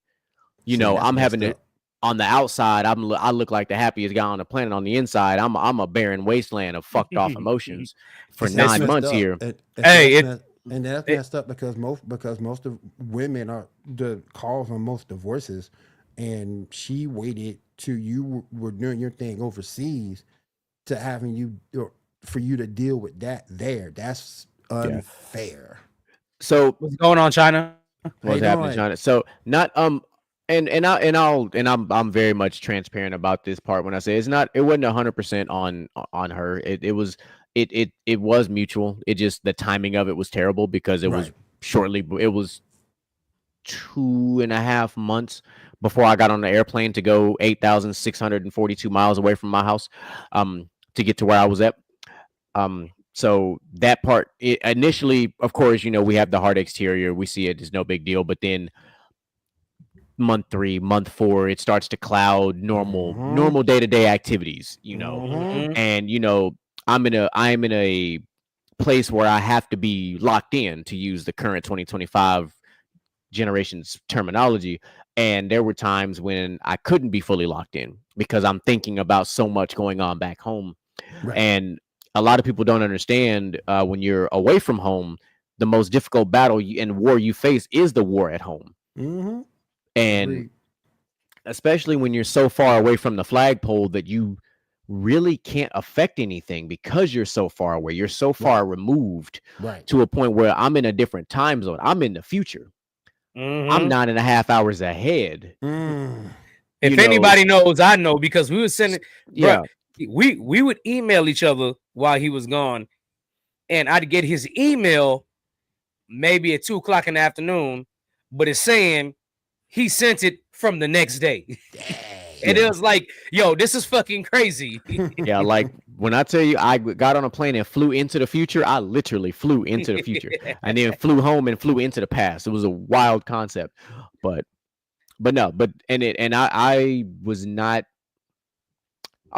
I'm having to, on the outside, I look like the happiest guy on the planet. On the inside, I'm a barren wasteland of fucked off emotions for 9 months here. And that's messed up because most of women are the cause on most divorces. And she waited till you were doing your thing overseas to having you, or for you to deal with that there. That's unfair. So what's going on, China? What's happening, China? So not I'm very much transparent about this part when I say it wasn't 100% on her. It was mutual. It just, the timing of it was terrible because it was 2.5 months before I got on the airplane to go 8,642 miles away from my house to get to where I was at. So that part, initially, of course, we have the hard exterior. We see it as no big deal. But then month 3, month 4, it starts to cloud normal day-to-day activities, and I am in a place where I have to be locked in, to use the current 2025 generation's terminology. And there were times when I couldn't be fully locked in because I'm thinking about so much going on back home. Right. And a lot of people don't understand, when you're away from home, the most difficult battle and war you face is the war at home. Mm-hmm. And especially when you're so far away from the flagpole that you really can't affect anything because you're so far away. You're so far removed to a point where I'm in a different time zone. I'm in the future. Mm-hmm. I'm 9.5 hours ahead. If anybody knows, I know, because we were sending, we would email each other while he was gone, and I'd get his email maybe at 2:00 in the afternoon, but it's saying he sent it from the next day. And it was like, yo, this is fucking crazy. Yeah, like when I tell you I got on a plane and flew into the future, I literally flew into the future and then flew home and flew into the past. It was a wild concept. But I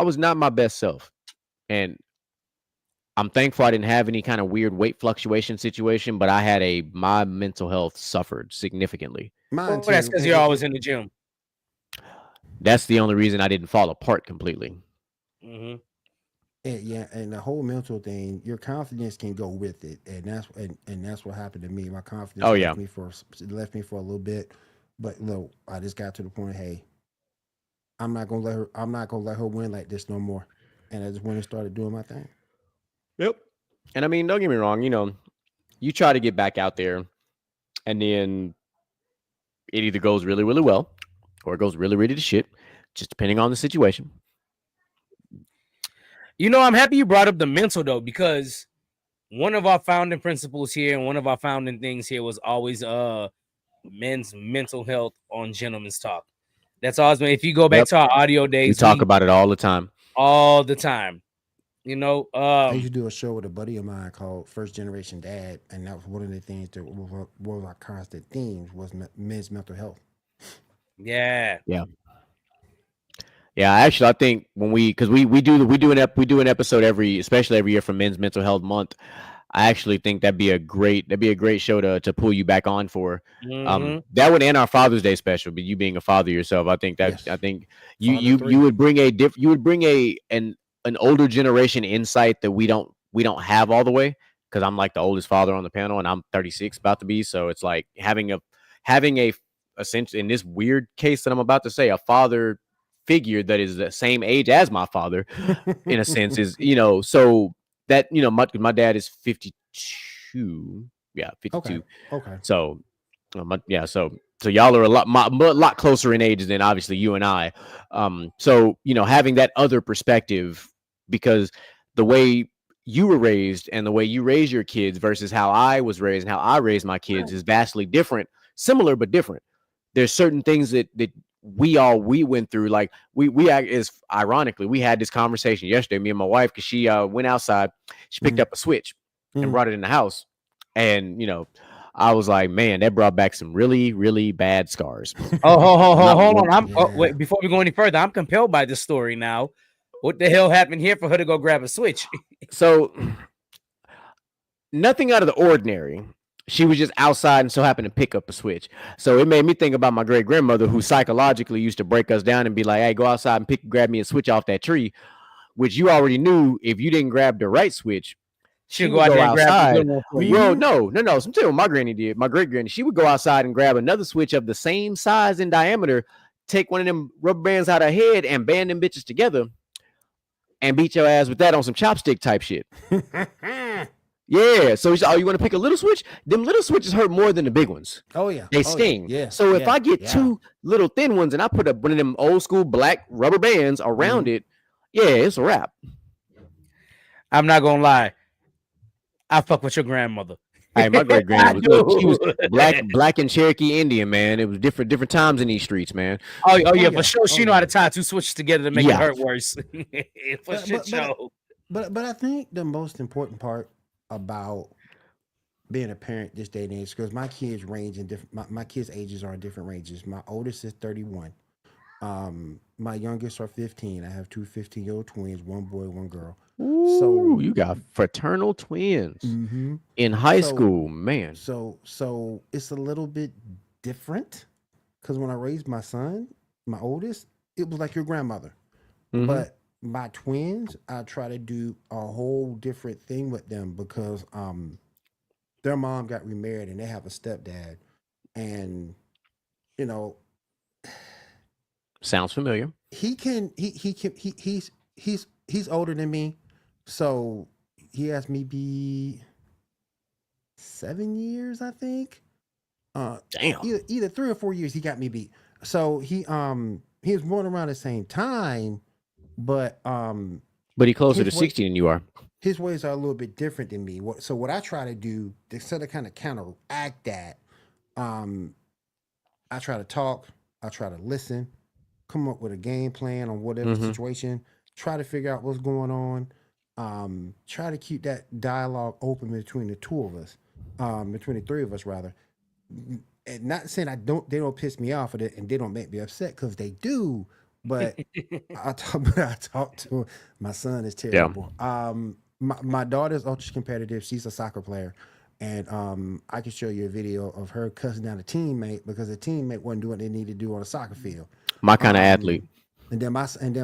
was not my best self. And I'm thankful I didn't have any kind of weird weight fluctuation situation, but I had my mental health suffered significantly. Well, that's because you're always in the gym. That's the only reason I didn't fall apart completely. Mm-hmm. And the whole mental thing, your confidence can go with it, and that's what happened to me. My confidence left me for a little bit, but look, I just got to the point. Hey, I'm not gonna let her win like this no more, and I just went and started doing my thing. Yep. And I mean, don't get me wrong. You try to get back out there, and then it either goes really, really well, or it goes really, really to shit, just depending on the situation. I'm happy you brought up the mental, though, because one of our founding principles here and one of our founding things here was always men's mental health on Gentleman's Talk. That's always been, if you go back to our audio days, we talk about it all the time. All the time. I used to do a show with a buddy of mine called First Generation Dad, and that was one of the things that was our constant themes was men's mental health. Yeah. Actually, I think when we do an episode especially every year for Men's Mental Health Month. I actually think that'd be a great show to pull you back on for. Mm-hmm. That would end our Father's Day special, but you being a father yourself, I think that I think you would bring an older generation insight that we don't have all the way, because I'm like the oldest father on the panel and I'm 36 about to be, so it's like having a essentially, in this weird case that I'm about to say, a father figure that is the same age as my father in a sense is, so that, my dad is 52. Yeah, 52. Okay. So so y'all are a lot closer in age than obviously you and I. So having that other perspective, because the way you were raised and the way you raise your kids versus how I was raised and how I raised my kids is vastly different, similar but different. There's certain things that we went through. Like ironically, we had this conversation yesterday, me and my wife, because she went outside, she picked up a Switch and brought it in the house, and I was like, man, that brought back some really, really bad scars. Hold on. Wait, before we go any further, I'm compelled by this story now. What the hell happened here for her to go grab a Switch? So nothing out of the ordinary. She was just outside and so happened to pick up a Switch. So it made me think about my great grandmother, who psychologically used to break us down and be like, hey, go outside and grab me a Switch off that tree, which you already knew if you didn't grab the right Switch, she would go out there and grab the well, no. So tell you what my granny did. My great granny, she would go outside and grab another Switch of the same size and diameter, take one of them rubber bands out of her head and band them bitches together and beat your ass with that on some chopstick type shit. Yeah, so you want to pick a little Switch? Them little Switches hurt more than the big ones. Oh yeah, they sting. Yeah. So if I get two little thin ones and I put up one of them old school black rubber bands around it, it's a wrap. I'm not gonna lie, I fuck with your grandmother. Hey, my great granny was look, she was Dude. black and Cherokee Indian, man. It was different times in these streets, man. Oh yeah, Oh for yeah, sure. oh She know how yeah. to tie two switches together to make it Yeah. hurt worse. For But shit but but show. but I think the most important part about being a parent this day and age, because my kids range in different. My kids' ages are in different ranges. My oldest is 31. My youngest are 15. I have two 15-year-old twins, one boy, one girl. Ooh, So, you got fraternal twins hmm in high so school, man. so it's a little bit different because when I raised my son, my oldest, it was like your grandmother. Hmm. But my twins, I try to do a whole different thing with them because their mom got remarried and they have a stepdad, and you know Sounds familiar. he's older than me, so he has me be 7 years, I think. Damn. Either 3 or 4 years he got me beat. So he was born around the same time, but But he closer to his way 60 than you are. his ways are a little bit different than me. So what I try to do to sort of kind of counteract that, um, I try to talk, I try to listen, come up with a game plan on whatever Hmm. situation, try to figure out what's going on, try to keep that dialogue open between the two of us, between the three of us rather. And not saying they don't piss me off or and they don't make me upset because they do, but I talk to my son is Yeah. terrible. My daughter's ultra competitive. She's a soccer player, and I can show you a video of her cussing down a teammate because a teammate wasn't doing what they needed to do on a soccer field. My kind of Um, athlete. and then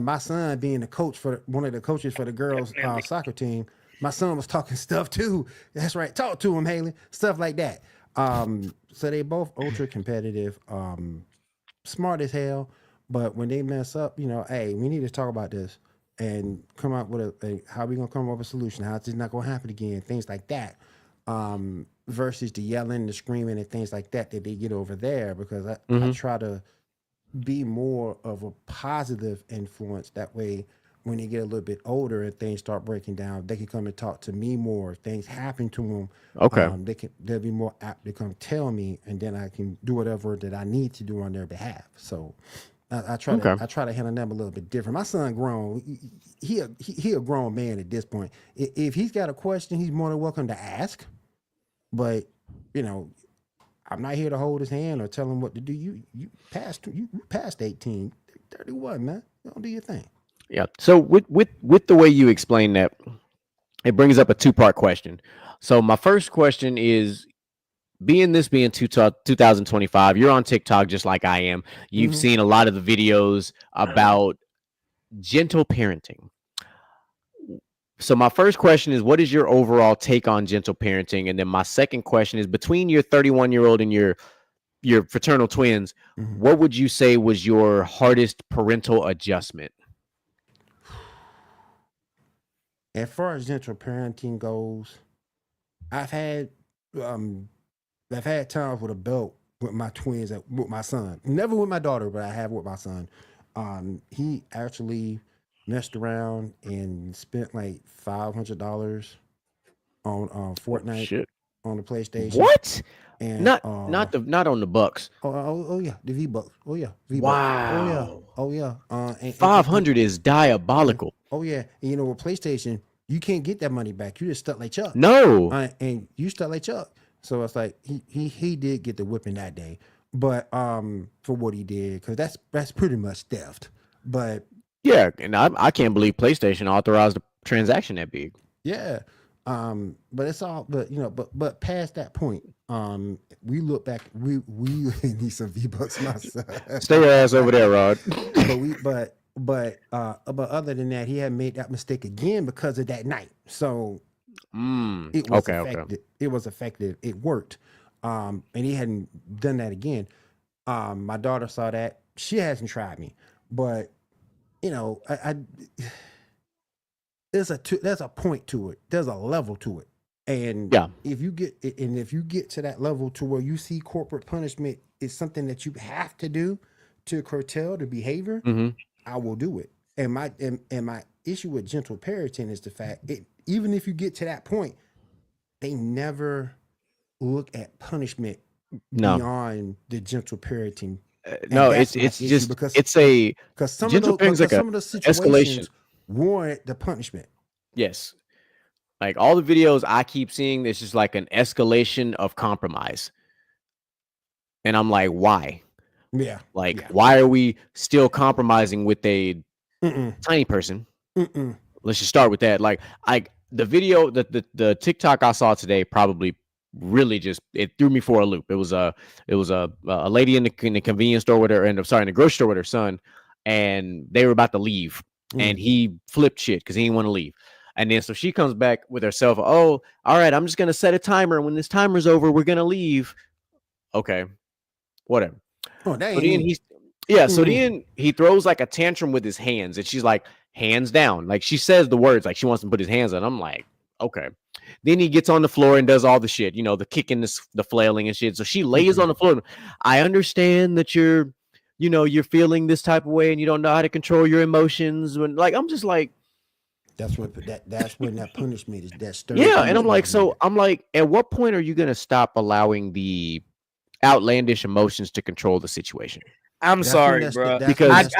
my son being the coach for one of the coaches for the girls Definitely. soccer team, my son was talking stuff too. That's right, talk to him, Haley. Stuff like that. So they both ultra competitive, smart as hell. But when they mess up, hey, we need to talk about this and come up with how we gonna come up with a solution. How it's not gonna happen again. Things like that. Versus the yelling, the screaming, and things like that they get over there. Because I Hmm. try to be more of a positive influence. That way, when they get a little bit older and things start breaking down, they can come and talk to me more. If things happen to them, Okay. they'll be more apt to come tell me, and then I can do whatever that I need to do on their behalf. So Okay. I try to handle them a little bit different. My son grown. He a grown man at this point. If he's got a question, he's more than welcome to ask. But you know, I'm not here to hold his hand or tell him what to do. You passed 18, 31, man. Don't do your thing. Yeah. So with the way you explain that, it brings up a two-part question. So my first question is, being 2025, you're on TikTok just like I am. You've Hmm. seen a lot of the videos about gentle parenting. So my first question is, what is your overall take on gentle parenting? And then my second question is, between your 31-year-old and your fraternal twins, Hmm. what would you say was your hardest parental adjustment? As far as gentle parenting goes, I've had um I've had times with a belt with my twins, with my son. Never with my daughter, but I have with my son. He actually messed around and spent like $500 on Oh Fortnite shit. on the PlayStation, What? and Not on the Bucks. oh yeah, the V Bucks. Oh yeah, V Bucks. Oh yeah, Wow. oh yeah. And 500 is oh yeah, diabolical. oh yeah. And with PlayStation, you can't get that money back. You just stuck like Chuck. No. And you stuck like Chuck. So it's like he did get the whipping that day, but for what he did, because that's pretty much theft. But Yeah, and I can't believe PlayStation authorized a transaction that big. yeah, but it's all but past that point, we look back, we need some V Bucks myself. Stay your ass over there, Rod. But other than that, he had made that mistake again because of that night. So it was Okay, okay. effective. It was effective. It worked. And he hadn't done that again. My daughter saw that. She hasn't tried me, but I there's a point to it. There's a level to it. And Yeah. if you get to that level to where you see corporate punishment is something that you have to do to curtail the behavior, Hmm. I will do it. And my issue with gentle parenting is the fact even if you get to that point, they never look at punishment No, beyond the gentle parenting. no, That's it's my it's issue just it's a because some of gentle those parenting's like a some of those escalation. situations warrant the punishment. Yes, like all the videos I keep seeing, there's just like an escalation of compromise, and I'm like, why? Yeah. Like, Yeah. why are we still compromising with a Mm-mm. tiny person? Mm-mm. Let's just start with that. Like, the video, the TikTok I saw today probably really just it threw me for a loop. It was a lady in the convenience store with her, and sorry, in the grocery store with her son, and they were about to leave, and he flipped shit because he didn't want to leave. And then so she comes back with herself. Oh, all right, I'm just gonna set a timer. When this timer's over, we're gonna leave. Okay, whatever. Oh, that So ain't then me. so then he throws like a tantrum with his hands, and she's like, hands down. Like she says the words, like she wants to put his hands on. I'm like, okay. Then he gets on the floor and does all the shit, the kicking, the flailing and shit. So she lays on the floor. I understand that you're feeling this type of way and you don't know how to control your emotions. When I'm just like, that's when that punishment is that stern. Yeah, and I'm like, at what point are you gonna stop allowing the outlandish emotions to control the situation? I'm sorry, bro. Because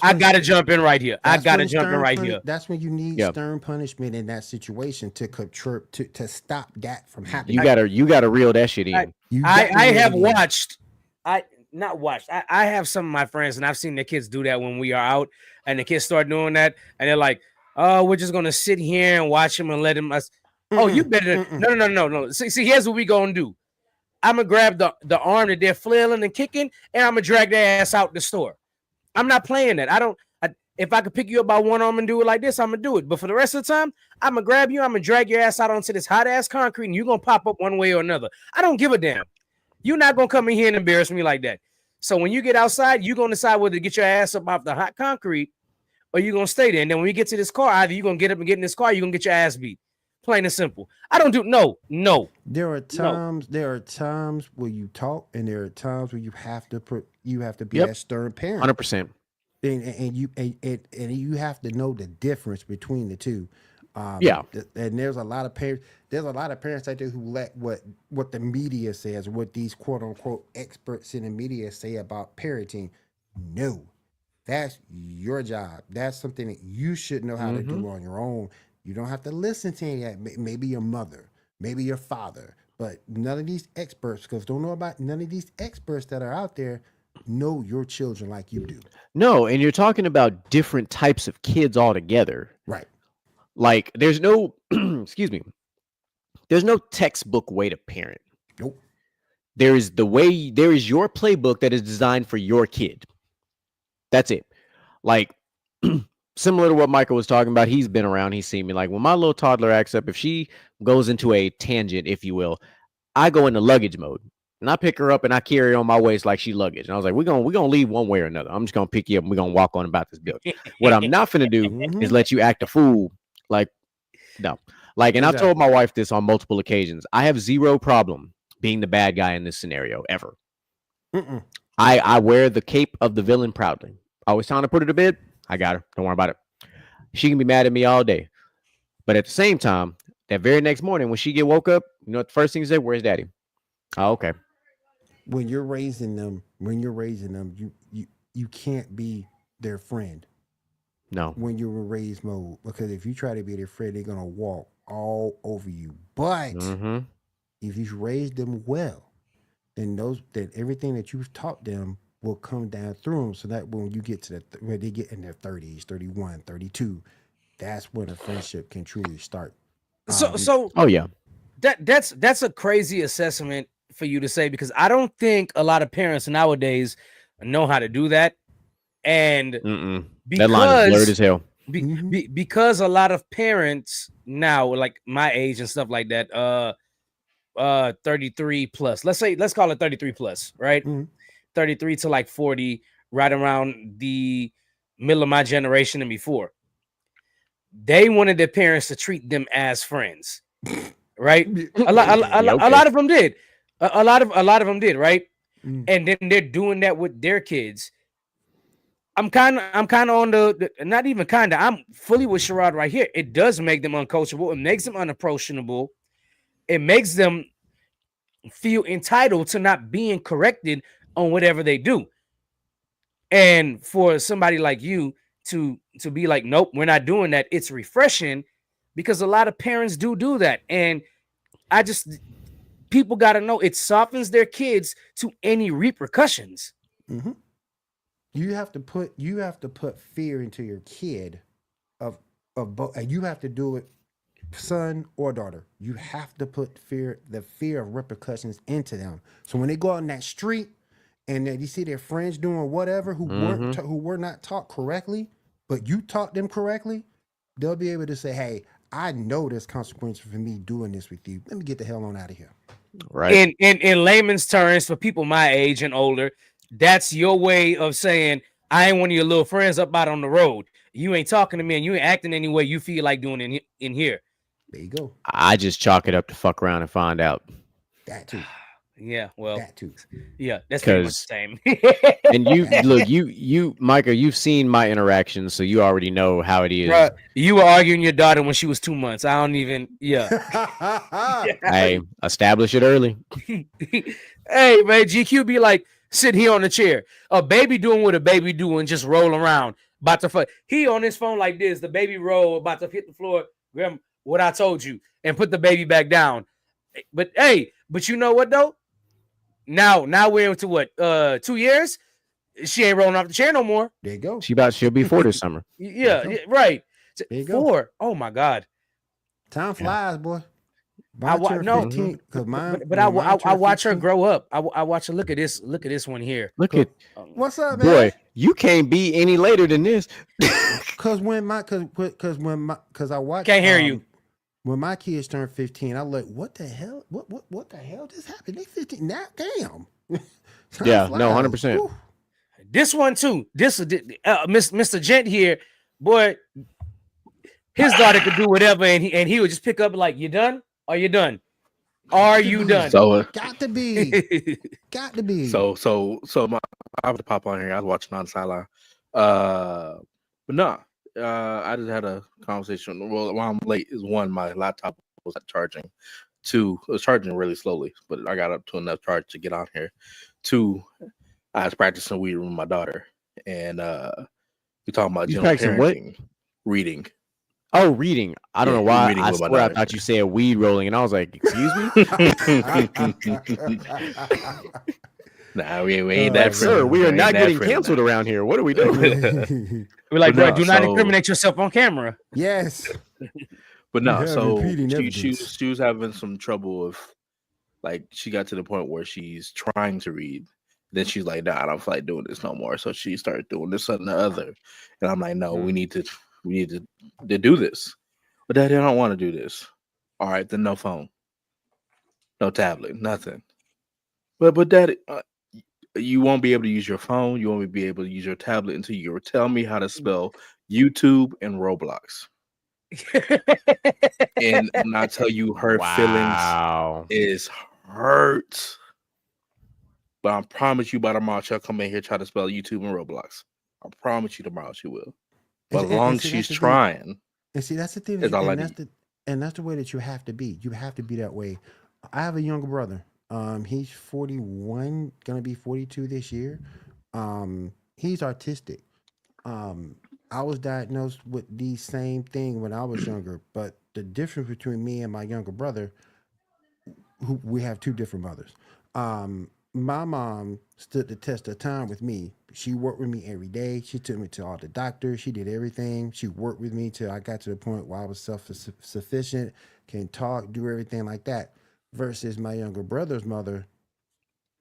I gotta jump in right here. I gotta jump in right here. That's when you need stern punishment in that situation to stop that from happening. You gotta reel that shit in. I have watched. I have some of my friends, and I've seen the kids do that when we are out, and the kids start doing that, and they're like, "Oh, we're just gonna sit here and watch him and let him." Oh, you better no. See, here's what we gonna do. I'm gonna grab the arm that they're flailing and kicking, and I'm gonna drag their ass out the store. I'm not playing that. If I could pick you up by one arm and do it like this, I'm gonna do it. But for the rest of the time, I'm gonna grab you, I'm gonna drag your ass out onto this hot ass concrete, and you're gonna pop up one way or another. I don't give a damn. You're not gonna come in here and embarrass me like that. So when you get outside, you're gonna decide whether to get your ass up off the hot concrete or you're gonna stay there. And then when we get to this car, either you're gonna get up and get in this car, or you're gonna get your ass beat. Plain and simple. I don't do no. There are times where you talk, and there are times where you have to be that stern parent. 100%. And you have to know the difference between the two. And there's a lot of parents. There's a lot of parents out there who let what the media says, what these quote unquote experts in the media say about parenting. No, that's your job. That's something that you should know how to do on your own. You don't have to listen to any of that. Maybe your mother, maybe your father, but none of these experts, because don't know about none of these experts that are out there know your children like you do. No, and you're talking about different types of kids altogether. Right. Like there's no, excuse me, there's no textbook way to parent. Nope. There is your playbook that is designed for your kid. That's it. Like, similar to what Michael was talking about, he's been around, he's seen me. Like when my little toddler acts up, if she goes into a tangent, if you will, I go into luggage mode and I pick her up and I carry her on my waist like she luggage. And I was like, we're gonna leave one way or another. I'm just gonna pick you up and we're gonna walk on about this building. What I'm not gonna do is let you act a fool. Like, no. Like, and I've told my wife this on multiple occasions. I have zero problem being the bad guy in this scenario ever. I wear the cape of the villain proudly. Always trying to put her to bed. I got her. Don't worry about it. She can be mad at me all day. But at the same time, that very next morning when she get woke up, you know what the first thing she said? Where's daddy? Oh, okay. When you're raising them, you can't be their friend. No. When you're in raise mode. Because if you try to be their friend, they're gonna walk all over you. But if you raise them well, then everything that you've taught them will come down through them, so that when you get to when they get in their 30s, 31, 32, that's when a friendship can truly start. Oh yeah, that's a crazy assessment for you to say, because I don't think a lot of parents nowadays know how to do that, and that line is blurred as hell. Because a lot of parents now, like my age and stuff like that, 33 plus, let's call it 33 plus, right? 33 to like 40, right around the middle of my generation and before. They wanted their parents to treat them as friends, right? A lot of them did. A lot of them did, right? And then they're doing that with their kids. I'm kind of on the not even kind of. I'm fully with Sherrod right here. It does make them uncoachable. It makes them unapproachable. It makes them feel entitled to not being corrected on whatever they do. And for somebody like you to be like, nope, we're not doing that. It's refreshing because a lot of parents do that. And people got to know it softens their kids to any repercussions. Mm-hmm. You have to put fear into your kid of both, and you have to do it, son or daughter. You have to put the fear of repercussions into them. So when they go out in that street and you see their friends doing whatever who were not taught correctly, but you taught them correctly, they'll be able to say, "Hey, I know there's consequences for me doing this with you. Let me get the hell on out of here." Right. In layman's terms, for people my age and older, that's your way of saying, I ain't one of your little friends up out on the road. You ain't talking to me and you ain't acting any way you feel like doing in here. There you go. I just chalk it up to fuck around and find out. That too. Yeah, well, that too. Yeah, that's pretty much the same. And you look, you, Micah, you've seen my interactions, so you already know how it is. Bruh, you were arguing your daughter when she was 2 months. I don't even. Yeah. Hey, establish it early. Hey, man, GQ be like sitting here on the chair, a baby doing what a baby doing, just roll around, about to fuck. He on his phone like this, the baby roll, about to hit the floor. Grab what I told you, and put the baby back down. But hey, but you know what though? Now we're into what? 2 years. She ain't rolling off the chair no more. There you go. She'll be 4 this summer. Yeah, right. There you 4. go. Oh my God. Time flies, boy. I watch her grow up. I watch her. Look at this one here. Look at what's up, man? Boy, you can't be any later than this. Cause I watch. Can't hear you. When my kids turn 15, I'm like, what the hell? What the hell just happened? They 15 now. Damn. Yeah, no, 100%. This one too. Mr. Gent here, boy. His daughter could do whatever, and he would just pick up like, "You done? Are you done? Are you done?" So got to be. So I have to pop on here. I was watching on the sideline. But no, I just had a conversation. Well, while I'm late is one, my laptop was not charging. 2, it was charging really slowly, but I got up to enough charge to get on here. 2, I was practicing weed with my daughter, and we talking about gentle parenting, reading. Oh, reading. I don't know why. I swear I thought you said weed rolling, and I was like, excuse me? Nah, we ain't that. Sir, we are not getting canceled around here. What are we doing? We're like, bro, do not incriminate yourself on camera. Yes. But no, so she was having some trouble with, like, she got to the point where she's trying to read. Then she's like, nah, I don't feel like doing this no more. So she started doing this and the other. And I'm like, no, we need to do this. But Daddy, I don't want to do this. All right, then no phone, no tablet, nothing. But Daddy, you won't be able to use your phone. You won't be able to use your tablet until you tell me how to spell YouTube and Roblox. And when I tell you her feelings is hurt. But I promise you by tomorrow she'll come in here try to spell YouTube and Roblox. I promise you tomorrow she will. But as long as she's trying. And see, that's the thing. And that's the way that you have to be. You have to be that way. I have a younger brother. He's 41, gonna be 42 this year. He's autistic. I was diagnosed with the same thing when I was younger, but the difference between me and my younger brother, who we have 2 different mothers. My mom stood the test of time with me. She worked with me every day. She took me to all the doctors. She did everything. She worked with me till I got to the point where I was self-sufficient, can talk, do everything like that. Versus my younger brother's mother,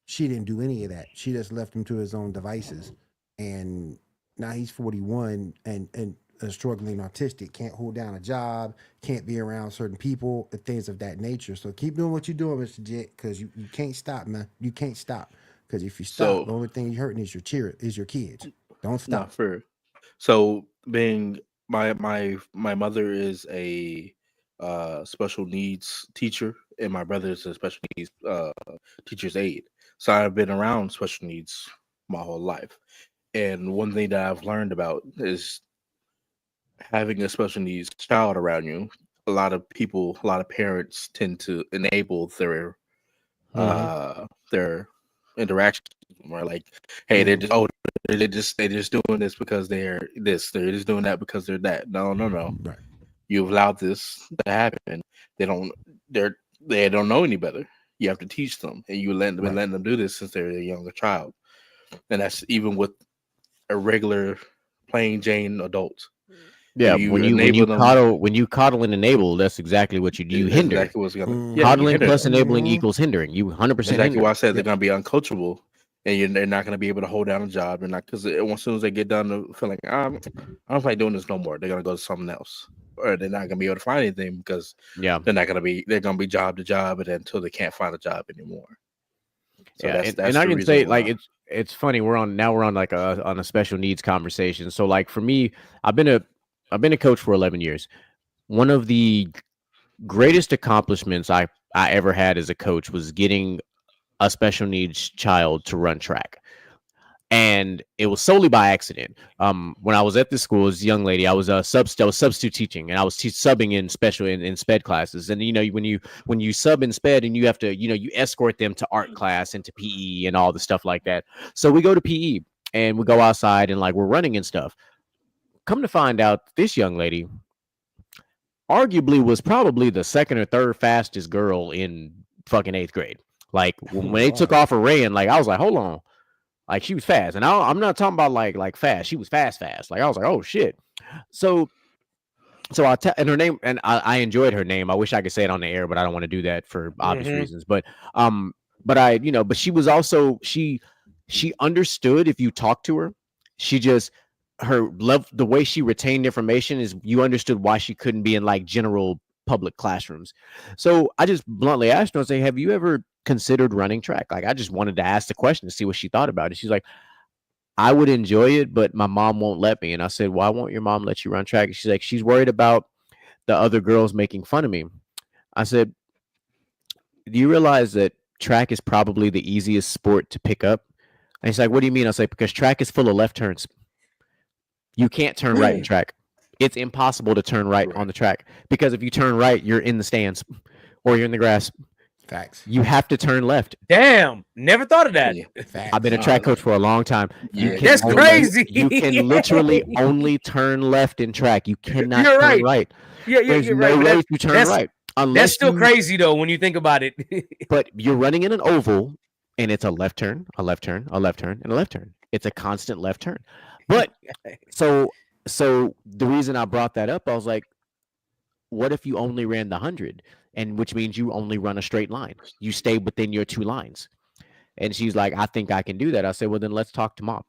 she didn't do any of that. She just left him to his own devices. And now he's 41 and struggling autistic, can't hold down a job, can't be around certain people, and things of that nature. So keep doing what you're doing, Mr. Jet, because you can't stop, man. You can't stop. Because if you stop, the only thing you're hurting is your kids. Don't stop. Not fair. So being my mother is a special needs teacher, and my brother is a special needs teacher's aide. So I've been around special needs my whole life. And one thing that I've learned about is having a special needs child around you. A lot of parents tend to enable their their interactions are like, hey, they're just doing this because they're this, they're just doing that because they're that. No. Right. You've allowed this to happen. They don't know any better. You have to teach them, and you letting them do this since they're a younger child. And that's even with a regular plain Jane adult. Yeah, when you coddle and enable, that's exactly what you do. You hinder. Exactly what's gonna coddling plus enabling equals hindering. You 100% exactly why I said they're gonna be uncoachable, and they're not gonna be able to hold down a job. And not because as soon as they get done to feeling I don't feel like doing this no more, they're gonna go to something else, or they're not gonna be able to find anything because they're gonna be job to job, and until they can't find a job anymore. So that's and I can say like it's funny. We're on like on a special needs conversation. So like for me, I've been a coach for 11 years. One of the greatest accomplishments I ever had as a coach was getting a special needs child to run track. And it was solely by accident. When I was at this school, as a young lady, I was substitute teaching, and I was subbing in special in sped classes. And when you sub in sped, and you have to you escort them to art class and to PE and all the stuff like that. So we go to PE and we go outside and like we're running and stuff. Come to find out, this young lady arguably was probably the second or third fastest girl in fucking 8th grade. Like when they took off her ran, like I was like, hold on. Like she was fast. And I'm not talking about like fast. She was fast. Like I was like, oh shit. So and her name, and I enjoyed her name. I wish I could say it on the air, but I don't want to do that for obvious reasons. But but she was also, she understood if you talk to her, her love, the way she retained information is you understood why she couldn't be in like general public classrooms. So I just bluntly asked her, I say, have you ever considered running track? Like I just wanted to ask the question to see what she thought about it. She's like, I would enjoy it, but my mom won't let me. And I said, why won't your mom let you run track? And she's like, she's worried about the other girls making fun of me. I said, do you realize that track is probably the easiest sport to pick up? And she's like, what do you mean? I was like, because track is full of left turns. You can't turn right in track. It's impossible to turn right on the track, because if you turn right, you're in the stands or you're in the grass. Facts. You have to turn left. Damn, never thought of that. Facts. I've been a track coach for a long time. That's crazy. You can literally only turn left in track. You cannot turn right. There's you're no right. way to turn right. That's still crazy though when you think about it. But you're running in an oval, and it's a left turn, a left turn, a left turn, and a left turn. It's a constant left turn. But so the reason I brought that up, I was like, what if you only ran the 100, and which means you only run a straight line? You stay within your 2 lines. And she's like, I think I can do that. I said, well, then let's talk to mom.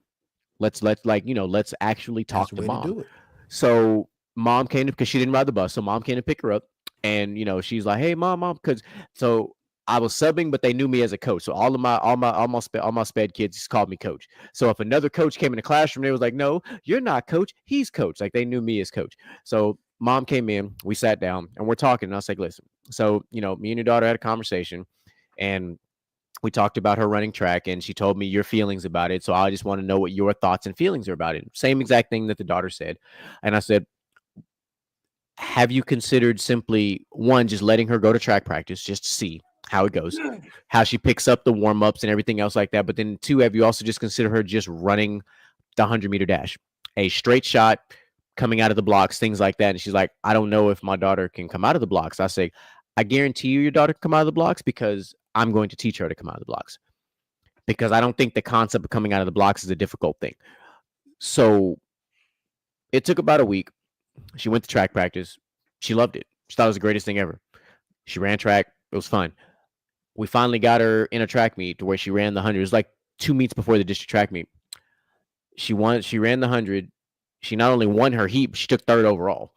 Let's actually talk to mom. So mom came because she didn't ride the bus. So mom came to pick her up, and she's like, hey, mom, because so I was subbing, but they knew me as a coach. So all my sped kids just called me coach. So if another coach came in the classroom, they was like, no, you're not coach, he's coach. Like they knew me as coach. So mom came in, we sat down, and we're talking. And I was like, listen, so me and your daughter had a conversation, and we talked about her running track, and she told me your feelings about it. So I just want to know what your thoughts and feelings are about it. Same exact thing that the daughter said. And I said, have you considered simply, one, just letting her go to track practice just to see how it goes, how she picks up the warm-ups and everything else like that? But then 2, have you also just considered her just running the 100-meter dash, a straight shot, coming out of the blocks, things like that? And she's like, I don't know if my daughter can come out of the blocks. I say, I guarantee you your daughter can come out of the blocks, because I'm going to teach her to come out of the blocks, because I don't think the concept of coming out of the blocks is a difficult thing. So it took about a week. She went to track practice. She loved it. She thought it was the greatest thing ever. She ran track. It was fun. We finally got her in a track meet to where she ran the 100. It was like 2 meets before the district track meet. She ran the 100. She not only won her heat, but she took 3rd overall.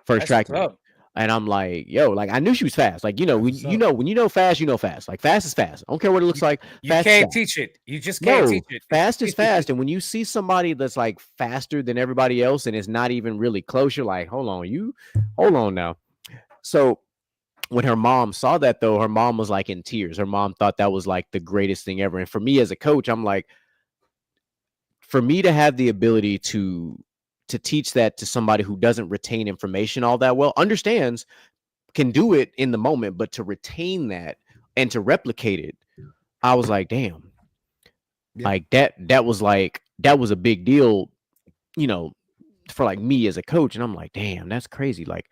First track meet. And I'm like, yo, like I knew she was fast. Like, when you know fast, fast. Like fast is fast. I don't care what it looks like. You can't teach it. You just can't teach it. Fast is fast. And when you see somebody that's like faster than everybody else and it's not even really close, you're like, hold on now. So when her mom saw that, though, her mom was like in tears. Her mom thought that was like the greatest thing ever. And for me as a coach, I'm like, for me to have the ability to teach that to somebody who doesn't retain information all that well, understands, can do it in the moment, but to retain that and to replicate it, I was like, damn, like that was a big deal, you know, for like me as a coach. And I'm like, damn, that's crazy. Like,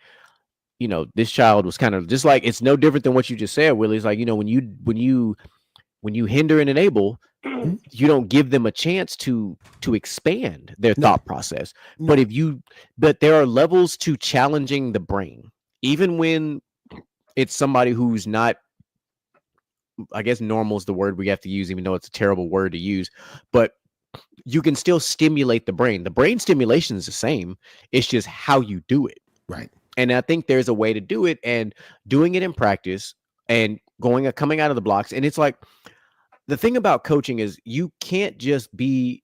you know, this child was kind of just like, it's no different than what you just said, Willie. It's like, you know, when you hinder and enable, you don't give them a chance to expand their thought process. But but there are levels to challenging the brain, even when it's somebody who's not, I guess normal is the word we have to use, even though it's a terrible word to use, but you can still stimulate the brain. The brain stimulation is the same. It's just how you do it. Right. And I think there's a way to do it, and doing it in practice and coming out of the blocks. And it's like, the thing about coaching is you can't just be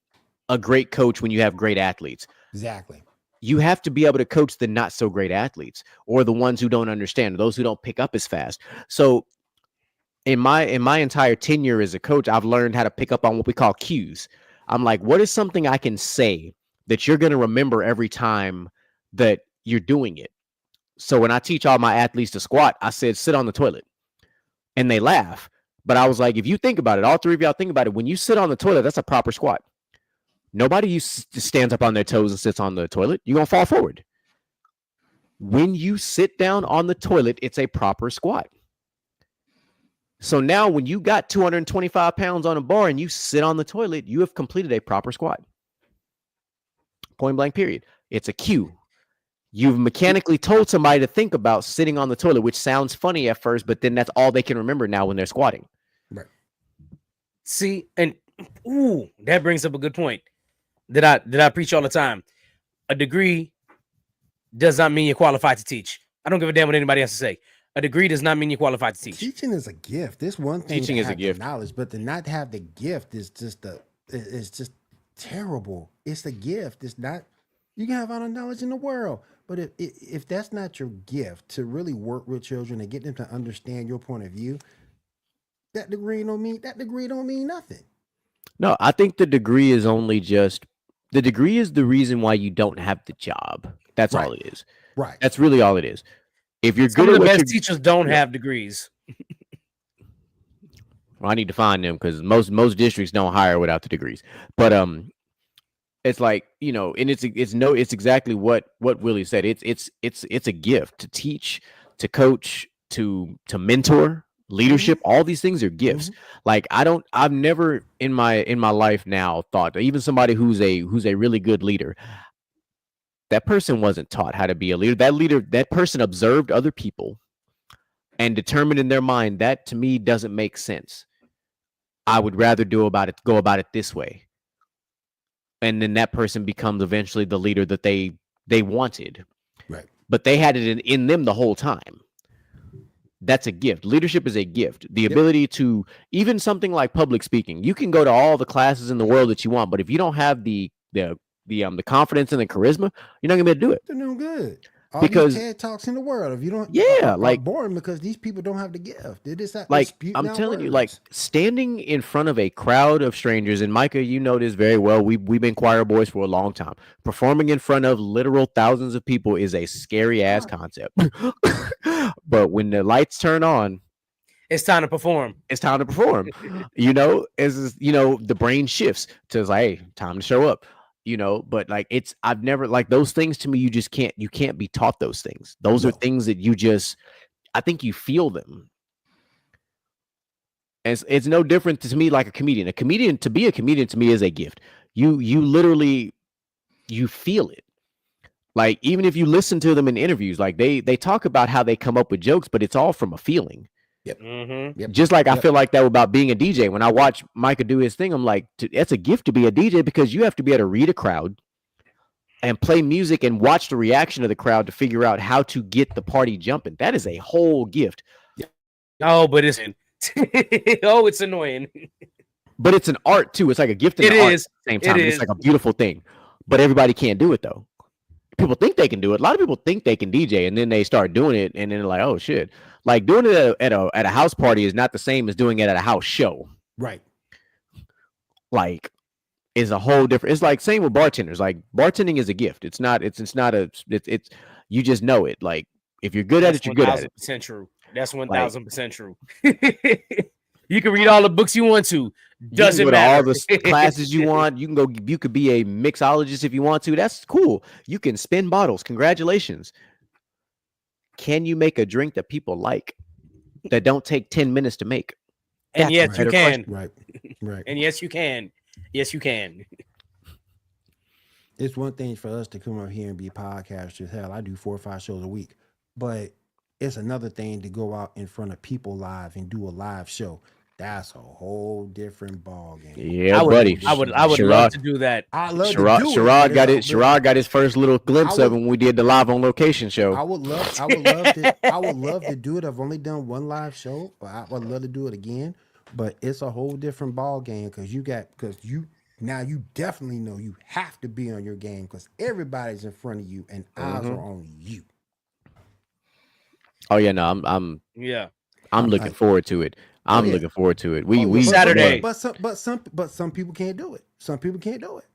a great coach when you have great athletes. Exactly. You have to be able to coach the not so great athletes, or the ones who don't understand, or those who don't pick up as fast. So in my entire tenure as a coach, I've learned how to pick up on what we call cues. I'm like, what is something I can say that you're going to remember every time that you're doing it? So when I teach all my athletes to squat, I said, sit on the toilet. And they laugh. But I was like, if you think about it, all three of y'all think about it, when you sit on the toilet, that's a proper squat. Nobody stands up on their toes and sits on the toilet. You're going to fall forward. When you sit down on the toilet, it's a proper squat. So now when you got 225 pounds on a bar and you sit on the toilet, you have completed a proper squat. Point blank, period. It's a cue. You've mechanically told somebody to think about sitting on the toilet, which sounds funny at first, but then that's all they can remember now when they're squatting. Right. See, and that brings up a good point that I preach all the time. A degree does not mean you're qualified to teach. I don't give a damn what anybody has to say. A degree does not mean you're qualified to teach. Teaching is a gift. This one thing. Teaching is a gift. Knowledge, but to not have the gift is just terrible. It's a gift. It's not. You can have all the knowledge in the world, but if that's not your gift to really work with children and get them to understand your point of view, that degree don't mean nothing. No, I think the degree is the degree is the reason why you don't have the job. That's all it is. Right. That's really all it is. If you're Some good of at the what best teachers don't have degrees. Well, I need to find them because most districts don't hire without the degrees. But it's like, you know, and it's exactly what Willie said. It's a gift to teach, to coach, to mentor. Leadership, all these things are gifts. Like I've never in my life now thought that even somebody who's a really good leader, that person wasn't taught how to be a leader. That person observed other people and determined in their mind that to me doesn't make sense. I would rather go about it this way. And then that person becomes eventually the leader that they wanted. Right. But they had it in them the whole time. That's a gift. Leadership is a gift. The ability to, even something like public speaking, you can go to all the classes in the world that you want, but if you don't have the confidence and the charisma, you're not gonna be able to do it. They're no good. All because these TED Talks in the world, if you don't, like boring because these people don't have the gift. It is like I'm telling you, like standing in front of a crowd of strangers, and Micah, you know this very well. We've been choir boys for a long time. Performing in front of literal thousands of people is a scary ass concept. But when the lights turn on, it's time to perform. It's time to perform. You know, the brain shifts to like, hey, time to show up. You know, but like I've never, like, those things to me, you can't be taught those things. Those are things that I think you feel them. And it's no different to me like a comedian. To be a comedian to me is a gift. You literally, you feel it. Like, even if you listen to them in interviews, like they talk about how they come up with jokes, but it's all from a feeling. Yep. Mm-hmm. Yep. Just like I feel like that about being a DJ. When I watch Micah do his thing, I'm like, it's a gift to be a DJ because you have to be able to read a crowd and play music and watch the reaction of the crowd to figure out how to get the party jumping. That is a whole gift. Oh, but it's it's annoying. But it's an art too. It's like a gift and an art at the same time. It's like a beautiful thing. But everybody can't do it though. People think they can do it. A lot of people think they can DJ, and then they start doing it, and then they're like, "Oh shit!" Like, doing it at a house party is not the same as doing it at a house show. Right. Like, it's a whole different. It's like same with bartenders. Like, bartending is a gift. It's not. It's you just know it. Like, if you're good at it, you're good at it. True. That's 1000% true. You can read all the books you want to. Doesn't matter. All the classes you want. You can go. You could be a mixologist if you want to. That's cool. You can spin bottles. Congratulations. Can you make a drink that people like that don't take 10 minutes to make? And yes, you can. Right. And yes, you can. Yes, you can. It's one thing for us to come up here and be podcasters. Hell, I do 4 or 5 shows a week, but it's another thing to go out in front of people live and do a live show. That's a whole different ball game. Yeah, buddy. I would love to do that. I love Sherrod got it. Sherrod got his first little glimpse of it when we did the live on location show. I would love to do it. I've only done one live show, but I would love to do it again. But it's a whole different ball game because you definitely know you have to be on your game because everybody's in front of you and eyes are on you. Oh yeah, no, I'm looking forward to it. I'm looking forward to it. We Saturday, but some people can't do it. Some people can't do it.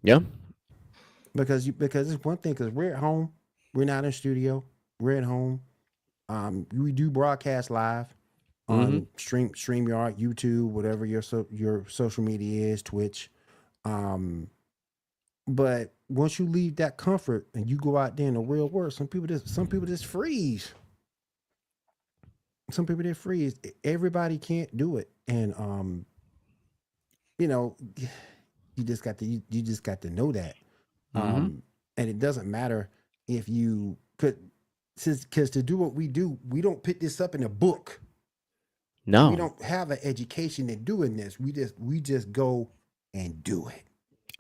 Yeah, because it's one thing because we're at home. We're not in studio. We're at home. We do broadcast live on StreamYard, YouTube, whatever your social media is, Twitch. But once you leave that comfort and you go out there in the real world, some people just freeze. Some people just freeze. Everybody can't do it, and you just got to know that. And it doesn't matter if you could, because to do what we do, we don't pick this up in a book. No, we don't have an education in doing this. We just go and do it.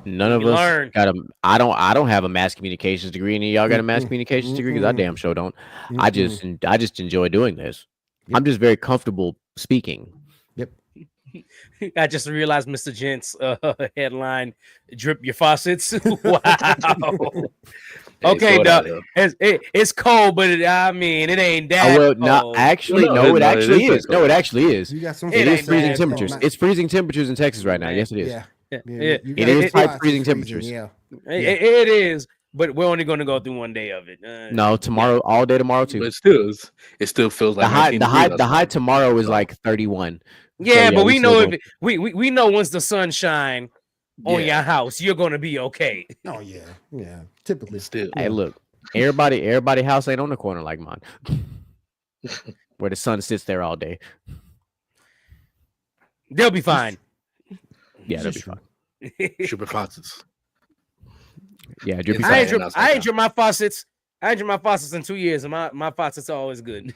None of us got a. I don't have a mass communications degree. Any of y'all got a mass communications degree? Because I damn sure don't. I just enjoy doing this. Yep. I'm just very comfortable speaking. Yep. I just realized Mr. Gent's headline: "Drip your faucets." Wow. Okay, dog. It's cold, but it ain't that. Well, no, actually, no, it actually is. No, it actually is. You got some. It is freezing temperatures. It's freezing temperatures in Texas right now. Yes, it is. Yeah. It is type freezing temperatures. Yeah. It is. But we're only going to go through one day of it. No, tomorrow, all day tomorrow too. But it still feels like the high tomorrow is like 31. Yeah, so, but we know we know once the sun shine on your house, you're going to be okay. Oh yeah. Typically, still. Hey, look, everybody house ain't on the corner like mine, where the sun sits there all day. They'll be fine. Yeah, they'll be fine. Super faucets. Yeah, I ain't drip my faucets. I ain't drip my faucets in 2 years, and my faucets are always good.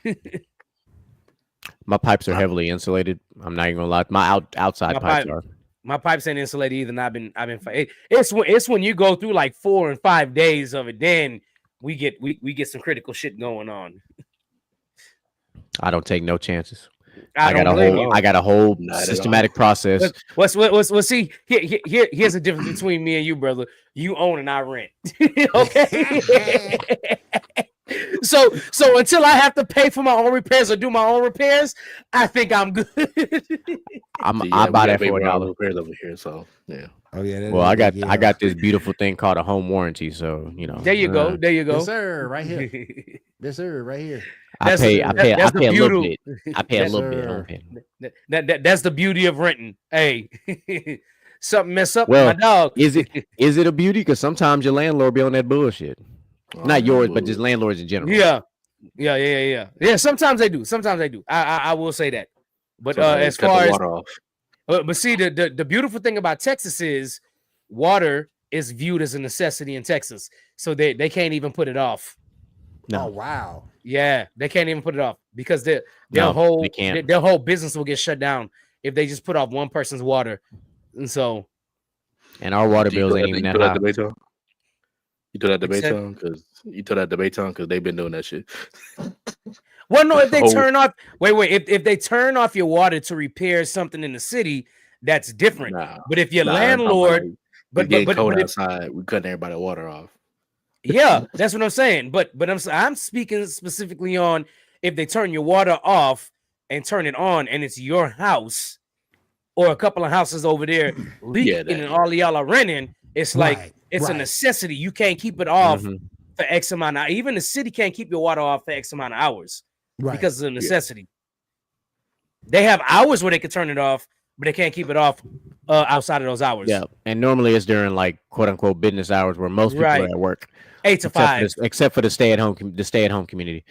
My pipes are heavily insulated. I'm not even gonna lie. My outside pipes are. My pipes ain't insulated either. And I've been. It's when you go through like 4 and 5 days of it, then we get some critical shit going on. I don't take no chances. I got a whole systematic process. See, here's the difference between me and you, brother. You own and I rent. Okay. So until I have to pay for my own repairs or do my own repairs, I think I'm good. I buy that for $1 repairs over here. So yeah. Oh yeah. Well, I got this beautiful thing called a home warranty. So There you go. Yes, sir. Right here. Yes, sir. Right here. I pay a little bit. I pay a little bit. That's the beauty of renting. Hey, something mess up with my dog. Is it a beauty? Because sometimes your landlord be on that bullshit. Not yours, but just landlords in general. Yeah. Sometimes they do. I will say that. But as far as but see, the beautiful thing about Texas is water is viewed as a necessity in Texas, so they can't even put it off. No. Oh wow. Yeah, they can't even put it off because their whole business will get shut down if they just put off one person's water. And our water bills ain't even that high. You throw that debate on because they've been doing that shit. Well, no, if they turn off, if they turn off your water to repair something in the city, that's different. But if your landlord, but outside, we cutting everybody water off. Yeah, that's what I'm saying. But I'm speaking specifically on if they turn your water off and turn it on, and it's your house or a couple of houses over there leaking, and all of y'all are renting. It's like it's a necessity. You can't keep it off for X amount of, even the city can't keep your water off for X amount of hours. because of the necessity. They have hours where they can turn it off, but they can't keep it off outside of those hours. Yeah, and normally it's during like quote unquote business hours where most people are at work, 8 to 5, except for the stay at home community.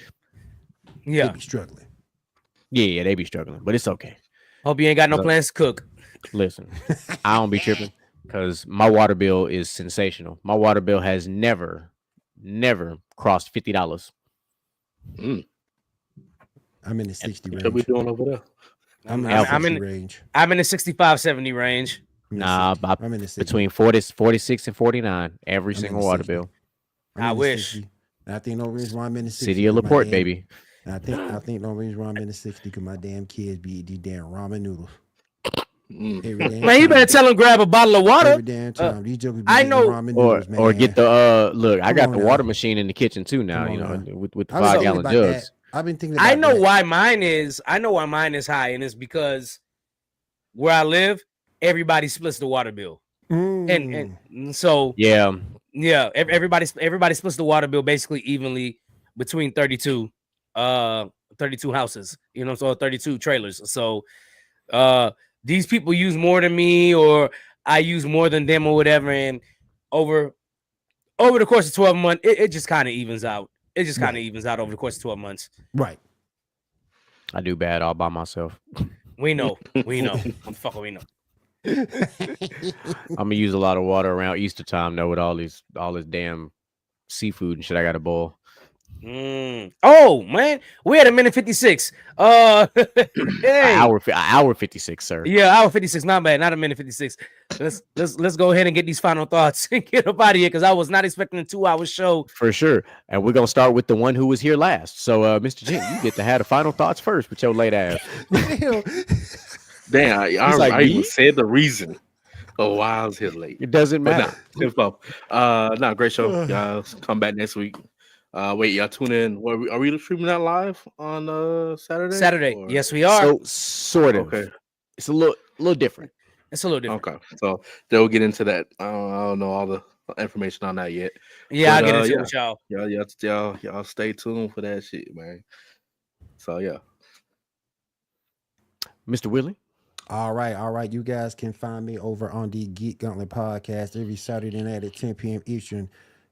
Yeah, they be struggling. Yeah, they be struggling, but it's okay. Hope you ain't got no plans to cook. Listen, I don't be tripping because my water bill is sensational. My water bill has never crossed $50. I'm in the 60 range. What are we doing over there? I'm in the range. I'm in the 65-70 range. Nah, I'm in the 60. Between 46 and 49 every single water bill. I wish. 60. I think no reason why I'm in the 60. City of LaPorte, baby. I think no reason why I'm in the 60 because my damn kids be eating these damn ramen noodles. Man, you better tell them grab a bottle of water. Every damn time. These jokers be I know. ramen noodles, man. Or get the look. I got the water machine in the kitchen too now. You know, with the 5-gallon jugs. I've been thinking about I know that. why mine is. I know why mine is high, and it's because where I live, everybody splits the water bill, and so yeah. Everybody splits the water bill basically evenly between 32 houses. You know, so 32 trailers. So these people use more than me, or I use more than them, or whatever. And over the course of 12 months, it just kind of evens out. It just kind of evens out over the course of 12 months. Right. I do bad all by myself. We know. Fuck, we know. I'm gonna use a lot of water around Easter time though, with all this damn seafood and shit I gotta boil. Oh man, we had a minute 56. Hey. Hour 56, sir. Yeah, hour 56. Not bad. Not a minute 56. Let's go ahead and get these final thoughts and get up out of here because I was not expecting a 2-hour show for sure. And we're gonna start with the one who was here last. So, Mr. Gent, you get to have the final thoughts first with your late ass. Damn, I even said the reason. Oh, why I was here late. It doesn't matter. Nah, great show, guys. Come back next week. Wait, y'all tune in. Are we streaming that live on Saturday? Saturday. Or? Yes, we are. So sort of. Okay. It's a little different. It's a little different. Okay. So they'll get into that. I don't know all the information on that yet. Yeah, I'll get into it with y'all. Y'all stay tuned for that shit, man. So yeah. Mr. Willie. All right. You guys can find me over on the Geek Gauntlet podcast every Saturday night at 10 p.m. Eastern.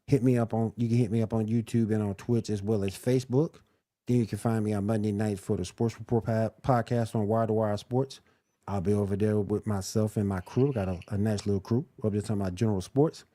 You can hit me up on YouTube and on Twitch as well as Facebook. Then you can find me on Monday night for the Sports Report podcast on Wire to Wire Sports. I'll be over there with myself and my crew. Got a nice little crew. We'll be talking about general sports.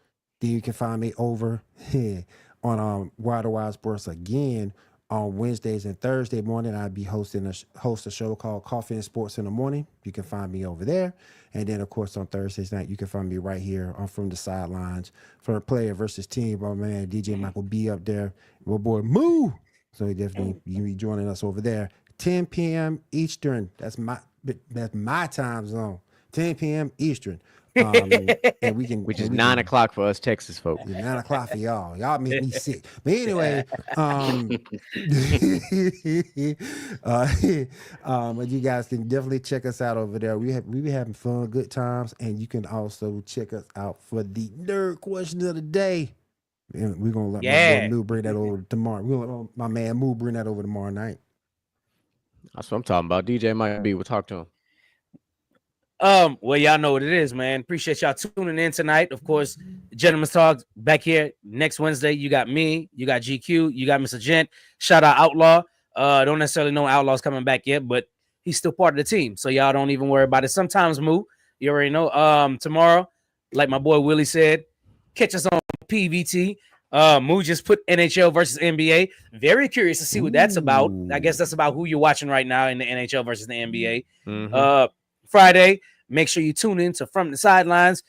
Then you can find me over here on Wire to Wire Sports again on Wednesdays and Thursday morning. I'll be host a show called Coffee and Sports in the Morning. You can find me over there. And then, of course, on Thursdays night, you can find me right here on From the Sidelines for Player versus Team. My man, DJ Michael B up there. My boy, Moo. So you can be joining us over there. 10 p.m. Eastern. That's my time zone. 10 p.m. Eastern. And we can, which is 9 o'clock for us Texas folk. 9 o'clock for y'all. Y'all make me sick. But anyway, but you guys can definitely check us out over there. We be having fun, good times, and you can also check us out for the nerd question of the day. And we're gonna let my Moo bring that over tomorrow. We'll let my man Moo bring that over tomorrow night. That's what I'm talking about. DJ might be. We'll talk to him. Well, y'all know what it is, man. Appreciate y'all tuning in tonight. Of course, Gentlemantalk back here next Wednesday. You got me, you got GQ, you got Mr. Gent. Shout out Outlaw. Don't necessarily know Outlaw's coming back yet, but he's still part of the team. So y'all don't even worry about it. Sometimes Moo, you already know. Tomorrow, like my boy Willie said, catch us on PVT. Moo just put NHL versus NBA. Very curious to see what that's about. I guess that's about who you're watching right now in the NHL versus the NBA. Mm-hmm. Friday, make sure you tune in to From the Sidelines,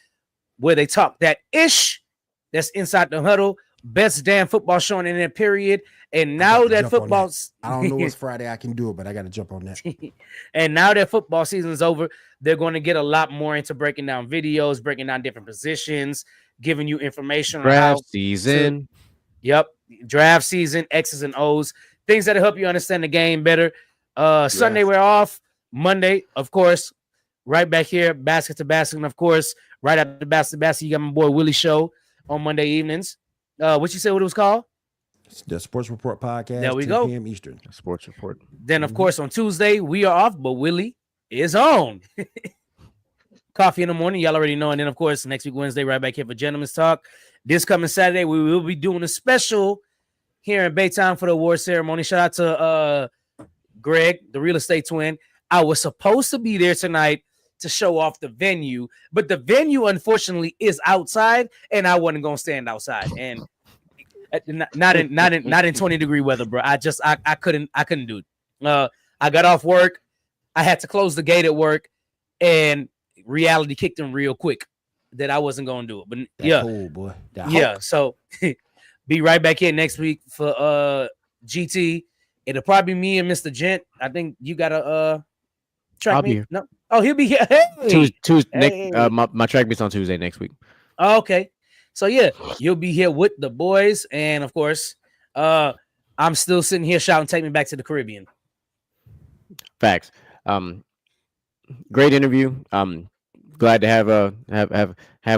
where they talk that ish. That's inside the huddle. Best damn football showing in that period. And now that football's I don't know what's Friday I can do it, but I got to jump on that. And now that football season is over, they're going to get a lot more into breaking down videos, breaking down different positions, giving you information on draft season. Yep, draft season, X's and O's, things that'll help you understand the game better. Sunday we're off. Monday, of course, right back here, basket to basket, and of course, right after basket to basket, you got my boy Willie show on Monday evenings. What you said? What it was called? The Sports Report podcast. There we 10 go. p.m. Eastern. Sports Report. Then, of course, on Tuesday, we are off, but Willie is on. Coffee in the morning. Y'all already know. And then, of course, next week, Wednesday, right back here for Gentleman's Talk. This coming Saturday, we will be doing a special here in Baytown for the award ceremony. Shout out to Greg, the real estate twin. I was supposed to be there tonight to show off the venue, but the venue, unfortunately, is outside, and I wasn't going to stand outside. And not in 20-degree weather, bro. I couldn't do it. I got off work. I had to close the gate at work, and reality kicked in real quick that I wasn't going to do it. But cold, boy. So be right back here next week for GT. It'll probably be me and Mr. Gent. I think you gotta track I'll me. Be here. No, oh, he'll be here. Hey. Tuesday. My track meet's on Tuesday next week. Okay. So yeah, you'll be here with the boys, and of course, I'm still sitting here shouting, "Take me back to the Caribbean." Facts. Great interview. Glad to have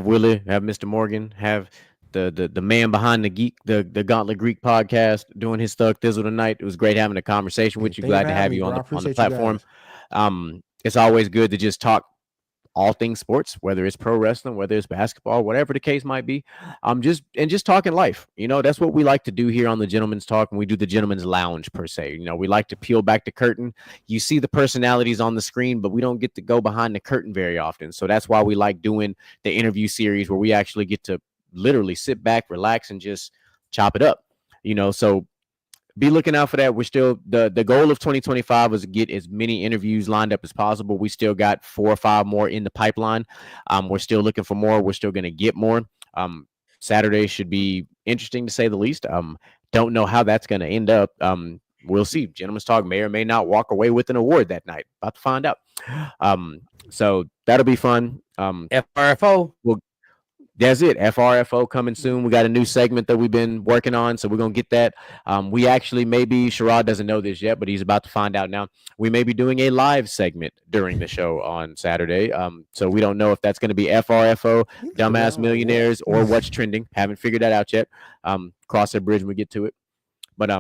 Willie, have Mr. Morgan, have the man behind the Gauntlet Greek podcast doing his Thug Thizzle tonight. It was great having a conversation with you. Glad to have you on the platform. It's always good to just talk all things sports, whether it's pro wrestling, whether it's basketball, whatever the case might be. Just talking life. You know, that's what we like to do here on the Gentleman's Talk, and we do the Gentleman's Lounge per se. You know, we like to peel back the curtain. You see the personalities on the screen, but we don't get to go behind the curtain very often. So that's why we like doing the interview series where we actually get to literally sit back, relax, and just chop it up. You know, so be looking out for that. We're still the goal of 2025 was to get as many interviews lined up as possible. We still got 4 or 5 more in the pipeline. We're still looking for more. We're still going to get more. Saturday should be interesting to say the least. Don't know how that's going to end up. We'll see. Gentleman's Talk may or may not walk away with an award that night. About to find out. So that'll be fun. FRFO. That's it. FRFO coming soon. We got a new segment that we've been working on, so we're going to get that. We actually maybe, Sherrod doesn't know this yet, but he's about to find out now. We may be doing a live segment during the show on Saturday. So we don't know if that's going to be FRFO, Dumbass Millionaires, or What's Trending. Haven't figured that out yet. Cross that bridge when we get to it. But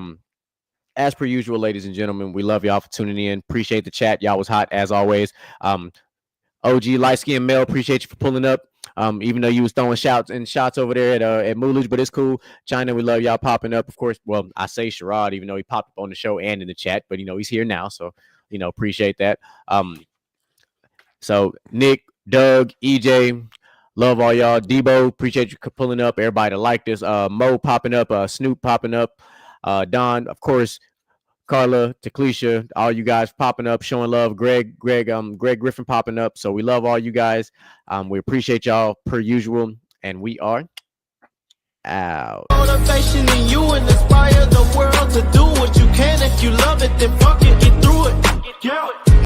as per usual, ladies and gentlemen, we love y'all for tuning in. Appreciate the chat. Y'all was hot as always. OG Light Skin Mel, appreciate you for pulling up. Even though you was throwing shots over there at Moolage, but it's cool. China, we love y'all popping up. Of course, well, I say Sherrod, even though he popped up on the show and in the chat, but you know, he's here now. So, you know, appreciate that. So Nick, Doug, EJ, love all y'all. Debo, appreciate you pulling up. Everybody that liked this. Mo popping up, Snoop popping up, Don, of course, Carla, Taclisha, all you guys popping up, showing love. Greg Griffin popping up. So we love all you guys. We appreciate y'all per usual, and we are out. Motivation in you and inspire the world to do what you can. If you love it, then fuck it, get through it. Yeah.